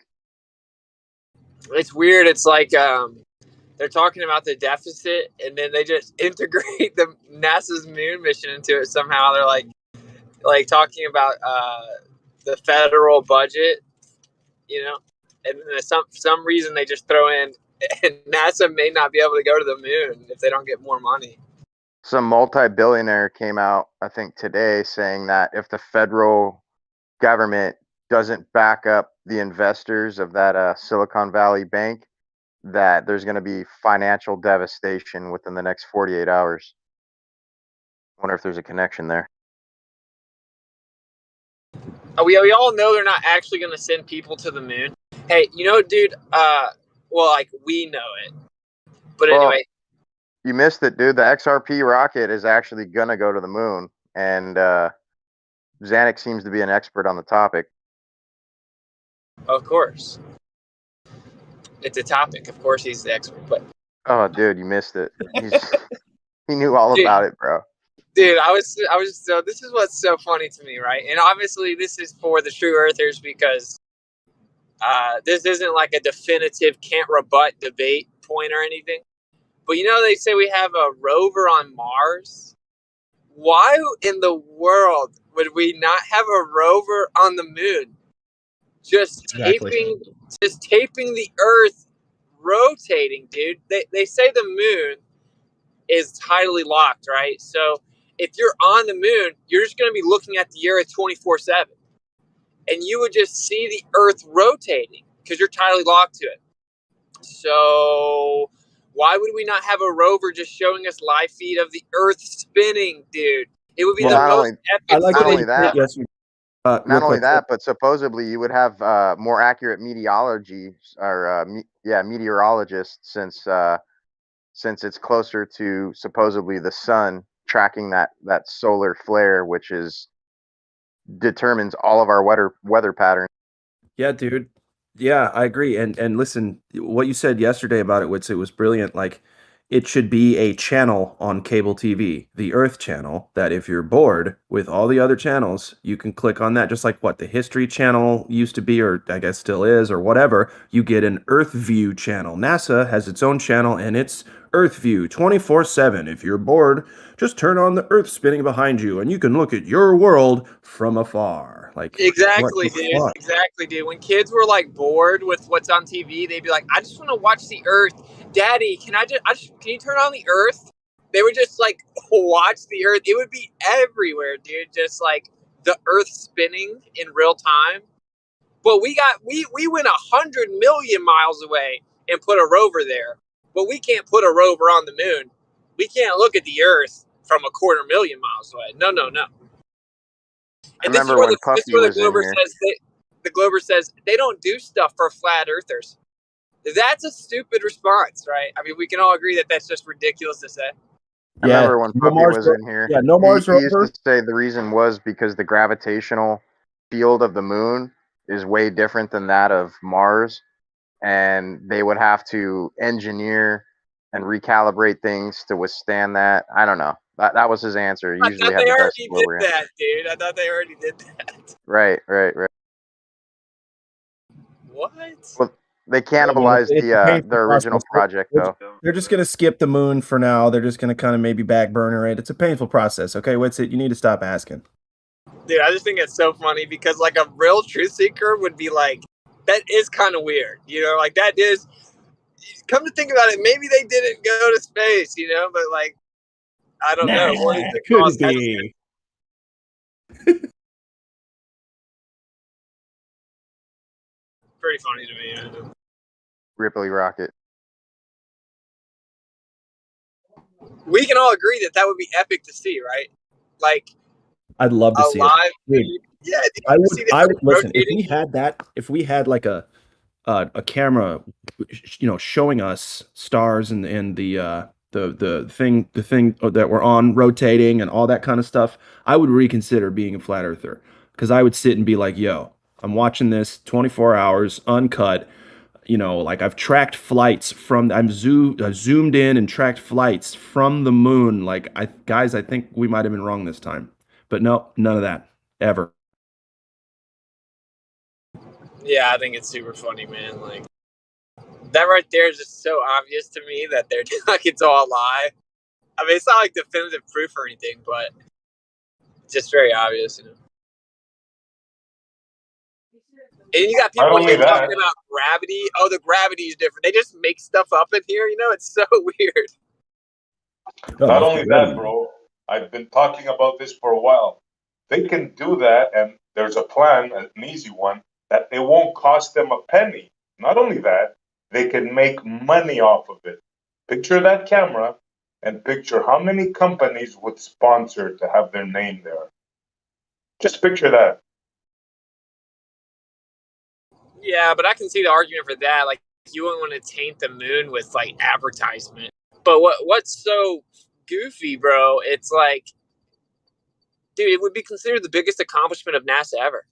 It's weird. It's like they're talking about the deficit, and then they just integrate the NASA's moon mission into it somehow. They're like talking about the federal budget, you know, and then for some reason they just throw in, and NASA may not be able to go to the moon if they don't get more money. Some multi-billionaire came out, I think today, saying that if the federal government doesn't back up the investors of that Silicon Valley bank, that there's going to be financial devastation within the next 48 hours. Wonder if there's a connection there. We all know they're not actually going to send people to the moon. Hey, you know, dude, well, like, we know it. But Well, anyway. You missed it, dude. The XRP rocket is actually going to go to the moon, and Zanuck seems to be an expert on the topic. Of course. It's a topic. Of course he's the expert, but... Oh, dude, you missed it. He knew all about it, bro. Dude, I was so, this is what's so funny to me, right? And obviously this is for the true earthers because this isn't like a definitive can't rebut debate point or anything. But you know, they say we have a rover on Mars. Why in the world would we not have a rover on the moon? Just taping the Earth rotating, dude. They say the moon is tidally locked, right? So if you're on the moon, you're just going to be looking at the Earth 24/7, and you would just see the Earth rotating because you're tidally locked to it. So why would we not have a rover just showing us live feed of the Earth spinning, dude? It would be the most epic footage. Not only that, but supposedly you would have more accurate meteorologists since it's closer to supposedly the sun, tracking that solar flare, which determines all of our weather patterns. Yeah, dude. Yeah, I agree. And listen, what you said yesterday about it, Witz, it was brilliant. Like, it should be a channel on cable TV, the Earth channel, that if you're bored with all the other channels, you can click on that. Just like what the History Channel used to be, or I guess still is, or whatever. You get an Earth View channel. NASA has its own channel, and it's Earth View 24/7. If you're bored, just turn on the Earth spinning behind you, and you can look at your world from afar. Like, Exactly, what the dude. fuck? Exactly, dude. When kids were like bored with what's on TV, they'd be like, "I just want to watch the Earth, Daddy. Can you turn on the Earth?" They would just like watch the Earth. It would be everywhere, dude. Just like the Earth spinning in real time. But we went 100 million miles away and put a rover there. But we can't put a rover on the moon. We can't look at the Earth from 250,000 miles away. No. And this is remember where when Puffy was in here. the Glover says they don't do stuff for flat earthers. That's a stupid response, right? I mean, we can all agree that that's just ridiculous to say. I Yeah, remember when no Puppy Mars. was in here. Yeah, no Mars He used rover. to say the reason was because the gravitational field of the moon is way different than that of Mars, and they would have to engineer and recalibrate things to withstand that. I don't know. That was his answer. He I usually thought had they the best already did equilibrium. that, dude. I thought they already did that. Right. What? Well, they I mean, cannibalized it's a painful their original process. project, though. They're just going to skip the moon for now. They're just going to kind of maybe back burner it. It's a painful process. Okay, what's it? You need to stop asking. Dude, I just think it's so funny because like a real truth seeker would be like, that is kind of weird, you know, like that is, come to think about it, maybe they didn't go to space, you know, but like, I don't know. What is the could cause? be. Pretty funny to me. Man. Ripley rocket. We can all agree that that would be epic to see, right? Like I'd love to a see it. live, Dude, yeah. I would. See the I Earth would listen if rotating. we had that. If we had like a camera, showing us stars and the thing that we're on rotating and all that kind of stuff, I would reconsider being a flat earther because I would sit and be like, yo, I'm watching this 24 hours uncut. Like I've tracked flights from I've zoomed in and tracked flights from the moon. Like I think we might have been wrong this time. But no, none of that ever. Yeah, I think it's super funny, man. Like that right there is just so obvious to me that they're like it's all a lie. I mean, it's not like definitive proof or anything, but it's just very obvious, you know. And you got Not people in only here talking that, about gravity. Oh, the gravity is different. They just make stuff up in here, you know. It's so weird. No, not just only that, ready. bro. I've been talking about this for a while. They can do that, and there's a plan, an easy one, that it won't cost them a penny. Not only that, they can make money off of it. Picture that camera and picture how many companies would sponsor to have their name there. Just picture that. Yeah, but I can see the argument for that. Like, you wouldn't want to taint the moon with like advertisement. But what's so goofy, bro? It's like, dude, it would be considered the biggest accomplishment of NASA ever.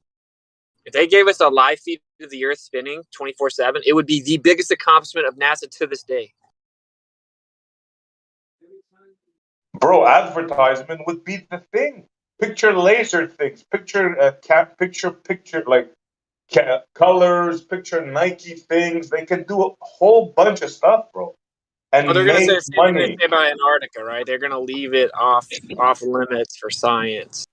If they gave us a live feed of the Earth spinning 24/7, it would be the biggest accomplishment of NASA to this day. Bro, advertisement would be the thing. Picture laser things. Picture picture like colors. Picture Nike things. They can do a whole bunch of stuff, bro, Oh, they're and gonna say make the same thing they money. say about Antarctica, right? They're gonna leave it off limits for science.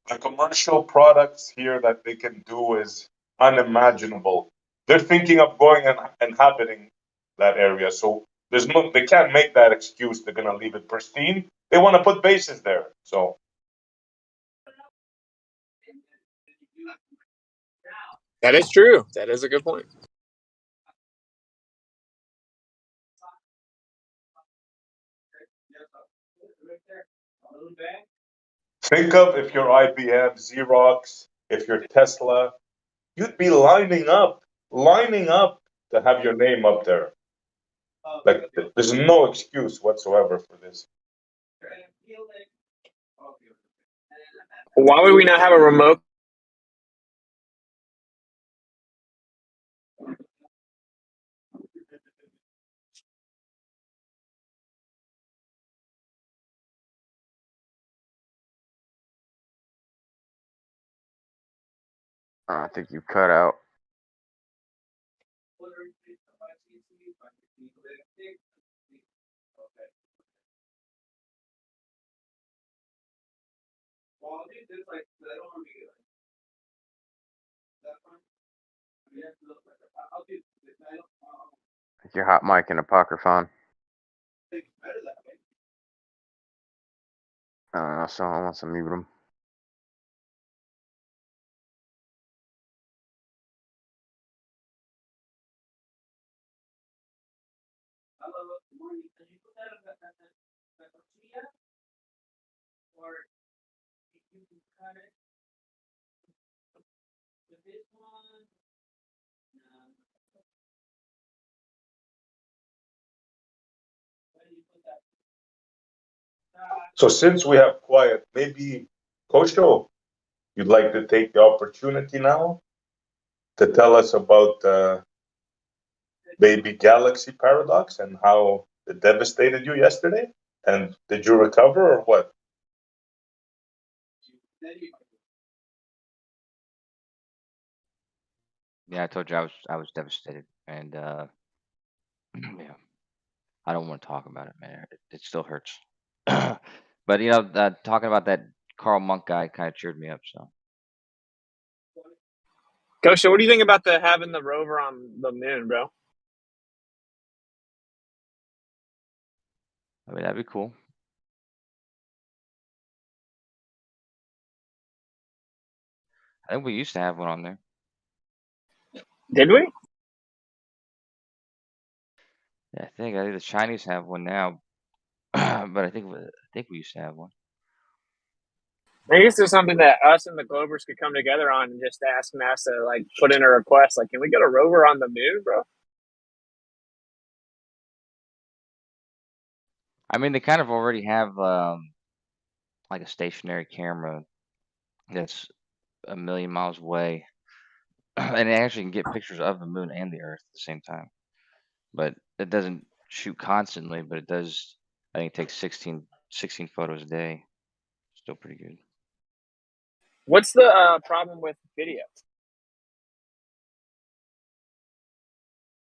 The commercial products here that they can do is unimaginable. They're thinking of going and inhabiting that area, so they can't make that excuse. They're gonna leave it pristine. They want to put bases there, so. That is true. That is a good point. Think of if you're IBM, Xerox, if you're Tesla, you'd be lining up to have your name up there. Like, there's no excuse whatsoever for this. Why would we not have a remote? I think you cut out. I think your hot mic and Apocryphon. I don't know, someone wants to mute him. So since we have quiet, maybe Kosho, you'd like to take the opportunity now to tell us about the baby galaxy paradox and how it devastated you yesterday? And did you recover or what? Yeah, I told you I was devastated, and yeah, I don't want to talk about it, man. It still hurts. But you know, talking about that Carl Monk guy kind of cheered me up. So Kosha, what do you think about having the rover on the moon, bro? I mean, that'd be cool. I think we used to have one on there. Did we? Yeah, I think the Chinese have one now, but I think we used to have one. I guess there's something that us and the Glovers could come together on and just ask NASA, like, put in a request, like, can we get a rover on the moon, bro? I mean, they kind of already have like a stationary camera that's a million miles away, and it actually can get pictures of the moon and the Earth at the same time. But it doesn't shoot constantly, but it does. I think it takes 16 photos a day. Still pretty good. What's the problem with video?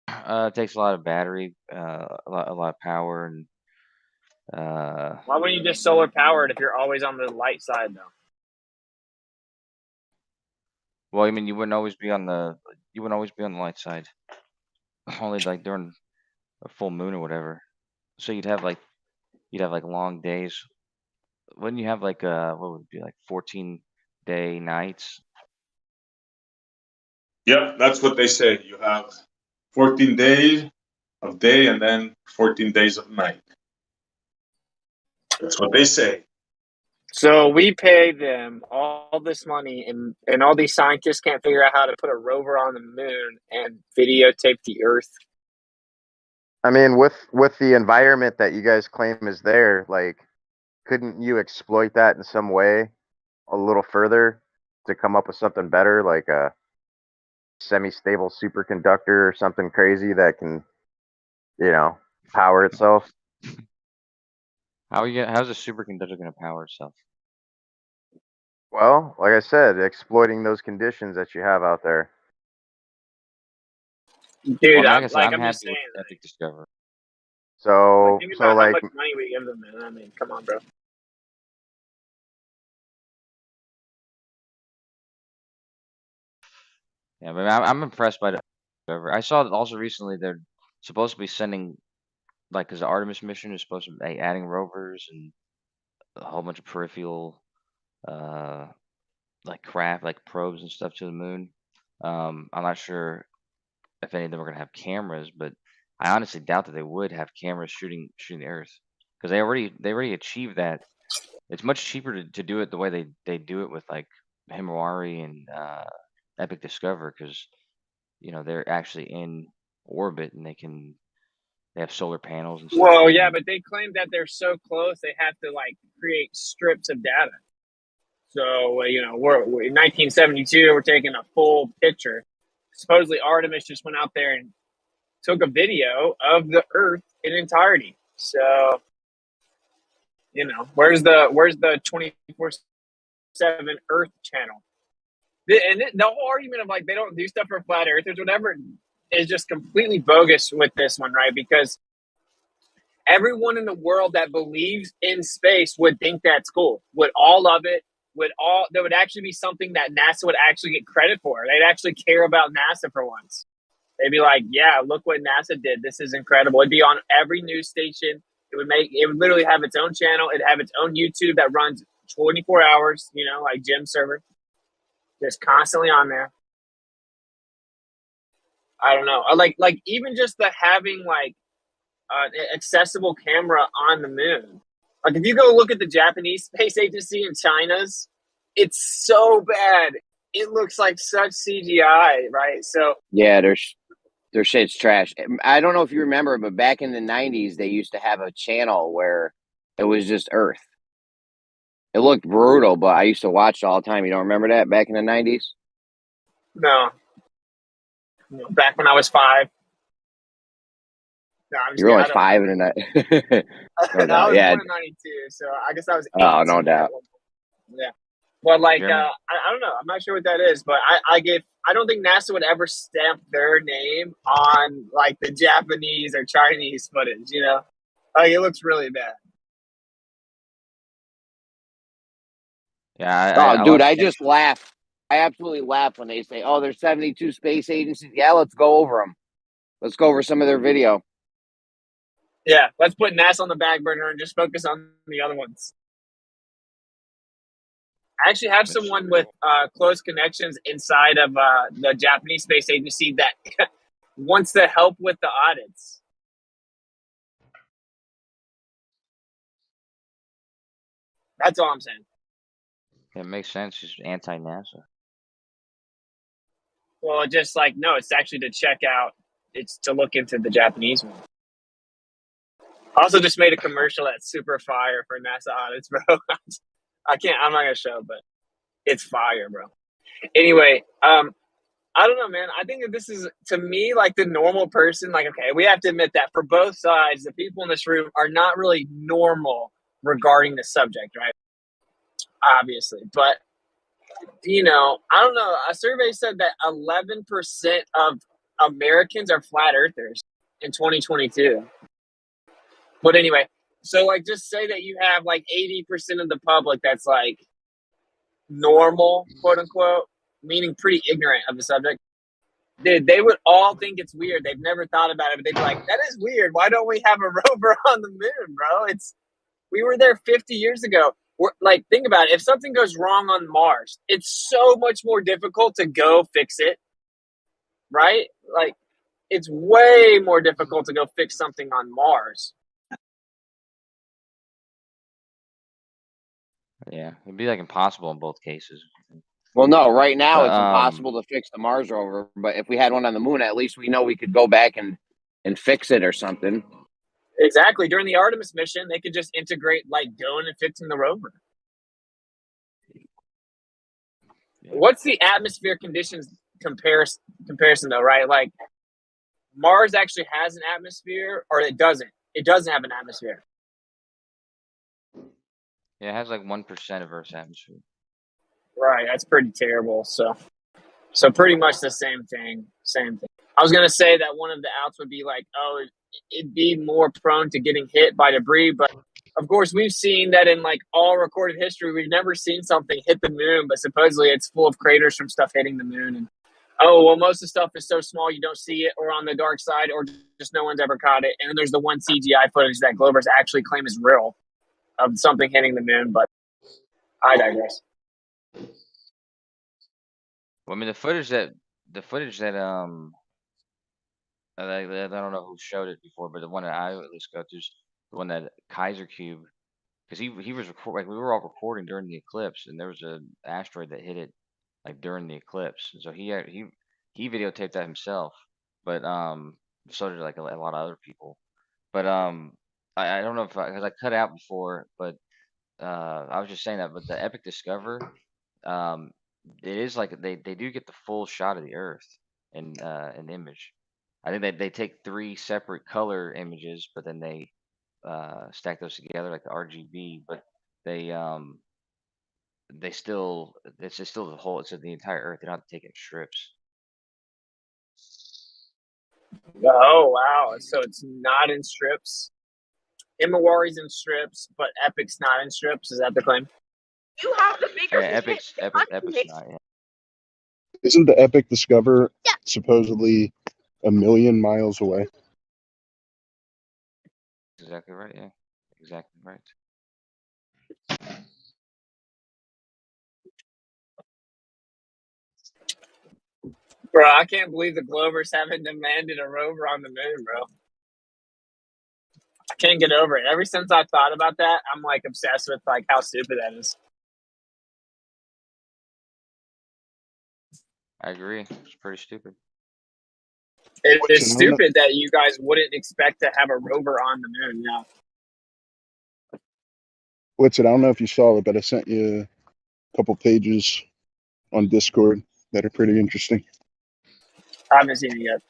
It takes a lot of battery, a lot of power, and Why wouldn't you just solar power it if you're always on the light side, though? well, I mean, you wouldn't always be on the light side. Only like during a full moon or whatever. So you'd have like long days. Wouldn't you have like what would it be, like 14-day nights? Yep, that's what they say. You have 14 days of day and then 14 days of night. That's what they say. So we pay them all this money, and all these scientists can't figure out how to put a rover on the moon and videotape the Earth. I mean, with the environment that you guys claim is there, like, couldn't you exploit that in some way a little further to come up with something better, like a semi-stable superconductor or something crazy that can, power itself? How's a superconductor going to power itself? Well, like I said, exploiting those conditions that you have out there. Dude, Well, I mean, like I I'm said, I'm just happy with saying, Epic Discovery. So, think so about how like, much money we give them, man. I mean, come on, bro. Yeah, but I'm impressed by the Discovery. I saw that also recently they're supposed to be sending, like, because the Artemis mission is supposed to be adding rovers and a whole bunch of peripheral, uh, like craft, like probes and stuff to the moon. I'm not sure if any of them are going to have cameras, but I honestly doubt that they would have cameras shooting the Earth, because they already achieved that. It's much cheaper to do it the way they do it with like Himawari and Epic Discover, because they're actually in orbit and they have solar panels and stuff Well, that yeah, can. but they claim that they're so close they have to like create strips of data. So we're in 1972. We're taking a full picture. Supposedly, Artemis just went out there and took a video of the Earth in entirety. So where's the 24/7 Earth channel? And the whole argument of like they don't do stuff for flat earthers, whatever, is just completely bogus with this one, right? Because everyone in the world that believes in space would think that's cool. Would all of it? There would actually be something that NASA would actually get credit for. They'd actually care about NASA for once. They'd be like, "Yeah, look what NASA did. This is incredible." It'd be on every news station. It would literally have its own channel. It'd have its own YouTube that runs 24 hours. Like Jim's server, just constantly on there. I don't know. Like even just the having like an accessible camera on the moon. Like if you go look at the Japanese space agency and China's, it's so bad. It looks like such CGI, right? So Yeah, their shit's trash. I don't know if you remember, but back in the 90s, they used to have a channel where it was just Earth. It looked brutal, but I used to watch it all the time. You don't remember that back in the 90s? No. Back when I was 5. No, I'm just You were kidding. only I don't 5 remember. in the night. No I doubt. was Yeah. born in 92, so I guess I was Oh, 18 no at doubt. one point. Yeah. Well, like, Jeremy, I don't know. I'm not sure what that is, but I don't think NASA would ever stamp their name on, like, the Japanese or Chinese footage, you know? Like, it looks really bad. yeah, Oh, I dude, watched I Ken. just laugh. I absolutely laugh when they say, "Oh, there's 72 space agencies." Yeah, let's go over them. Let's go over some of their video. Yeah, let's put NASA on the back burner and just focus on the other ones. I actually have That's someone with close connections inside of the Japanese Space Agency that wants to help with the audits. That's all I'm saying. It makes sense. It's anti-NASA. Well, just like, no, it's actually to check out, it's to look into the Japanese one. Also just made a commercial that's super fire for NASA audits, bro. I'm not gonna show, but it's fire, bro. Anyway, I don't know, man. I think that this is, to me, like the normal person, like, okay, we have to admit that for both sides, the people in this room are not really normal regarding the subject, right? Obviously. But, you know, I don't know. A survey said that 11% of Americans are flat earthers in 2022. But anyway, so like just say that you have like 80% of the public that's like normal, quote unquote, meaning pretty ignorant of the subject. Dude, they would all think it's weird. They've never thought about it, but they'd be like, that is weird. Why don't we have a rover on the moon, bro? We were there 50 years ago. We're, like, think about it. If something goes wrong on Mars, it's so much more difficult to go fix it, right? Like, it's way more difficult to go fix something on Mars. Yeah, it'd be like impossible in both cases. Well, no, right now But it's impossible to fix the Mars rover, but if we had one on the moon, at least we know we could go back and fix it or something. Exactly. During the Artemis mission, they could just integrate like going and fixing the rover. yeah. What's the atmosphere conditions comparison though, right? Like Mars actually has an atmosphere, or it doesn't. It doesn't have an atmosphere. Yeah, it has like 1% of Earth's atmosphere. Right. That's pretty terrible. So pretty much the same thing. Same thing. I was gonna say that one of the outs would be like, oh, it'd be more prone to getting hit by debris, but of course we've seen that in like all recorded history. We've never seen something hit the moon, but supposedly it's full of craters from stuff hitting the moon. And oh, well, most of the stuff is so small you don't see it, or on the dark side, or just no one's ever caught it. And then there's the one CGI footage that Glovers actually claim is real of something hitting the moon, but I digress. Well, I mean, the footage that I don't know who showed it before, but the one that I at least got to is the one that Kaiser Cube, because he was like we were all recording during the eclipse, and there was an asteroid that hit it like during the eclipse, and so he videotaped that himself, but so did like a lot of other people, but I don't know if because I cut out before, but I was just saying that, but the Epic Discover, um, it is like they do get the full shot of the Earth in an image. I think they take 3 separate color images, but then they stack those together like the RGB. But they still it's just still the whole it's the entire Earth. They don't have to take it in strips. Oh wow! So it's not in strips. Imawari's in strips, but Epic's not in strips. Is that the claim? You have the bigger Yeah, Epic's not. Yeah. Isn't the Epic Discover supposedly 1,000,000 miles away? Exactly right. Yeah, exactly right. Bro, I can't believe the Glovers haven't demanded a rover on the moon, bro. I can't get over it. Ever since I thought about that, I'm like obsessed with like how stupid that is. I agree. It's pretty stupid. It But is you know, stupid that you guys wouldn't expect to have a rover on the moon. Yeah. What's it? I don't know if you saw it, but I sent you a couple pages on Discord that are pretty interesting. I haven't seen it yet.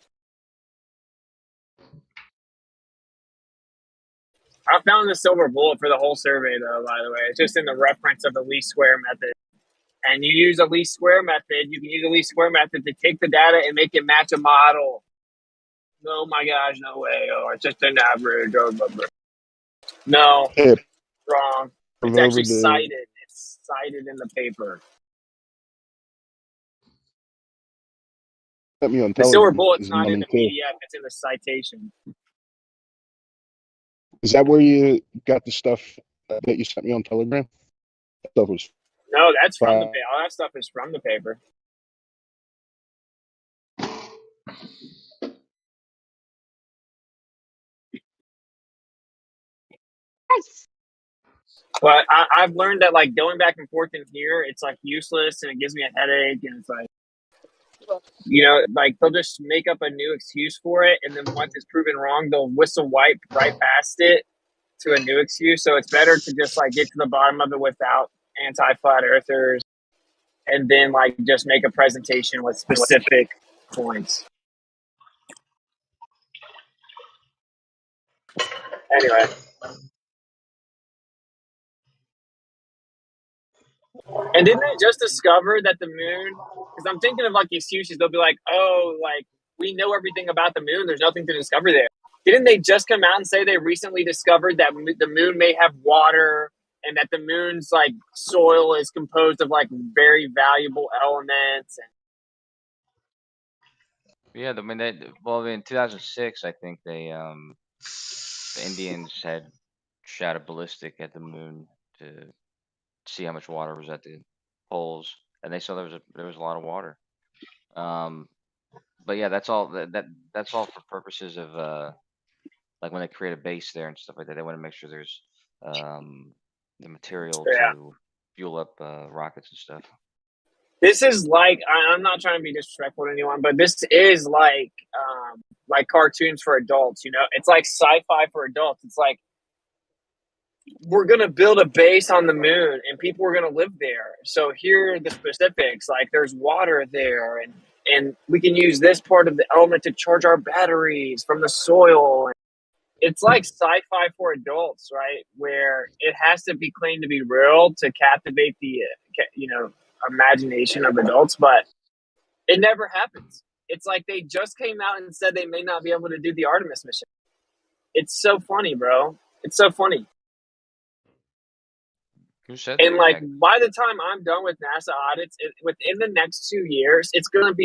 I found the silver bullet for the whole survey, though, by the way. It's just in the reference of the least square method. And you use a least square method. You can use a least square method to take the data and make it match a model. Oh my gosh, no way. Oh, it's just an average. Oh, blah, blah. No, Hey, wrong. It's over actually to cited. It's cited in the paper. sent me on The silver Telegram bullet's is not in money the too. PDF. It's in the citation. Is that where you got the stuff that you sent me on Telegram? That stuff was No, that's from the fire. paper. All that stuff is from the paper. But I've learned that like going back and forth in here, it's like useless and it gives me a headache and it's like, you know, like they'll just make up a new excuse for it, and then once it's proven wrong, they'll whistle wipe right past it to a new excuse. So it's better to just like get to the bottom of it without anti-flat earthers, and then like just make a presentation with specific points. Anyway. And didn't they just discover that the moon? Because I'm thinking of like excuses. They'll be like, "Oh, like we know everything about the moon. There's nothing to discover there." Didn't they just come out and say they recently discovered that the moon may have water and that the moon's like soil is composed of like very valuable elements? Yeah, I mean, in 2006, I think the Indians had shot a ballistic at the moon to see how much water was at the poles, and they saw there was a lot of water. But yeah, that's all that's all for purposes of like when they create a base there and stuff like that. They want to make sure there's the material Yeah. to fuel up rockets and stuff. This is like, I'm not trying to be disrespectful to anyone, but this is like cartoons for adults. You know, it's like sci-fi for adults. It's like, we're going to build a base on the moon and people are going to live there. So here are the specifics. Like there's water there and we can use this part of the element to charge our batteries from the soil. It's like sci-fi for adults, right? Where it has to be claimed to be real to captivate the, imagination of adults, but it never happens. It's like they just came out and said they may not be able to do the Artemis mission. It's so funny, bro. It's so funny. Who said And that? like by the time I'm done with NASA audits, within the next 2 years, it's going to be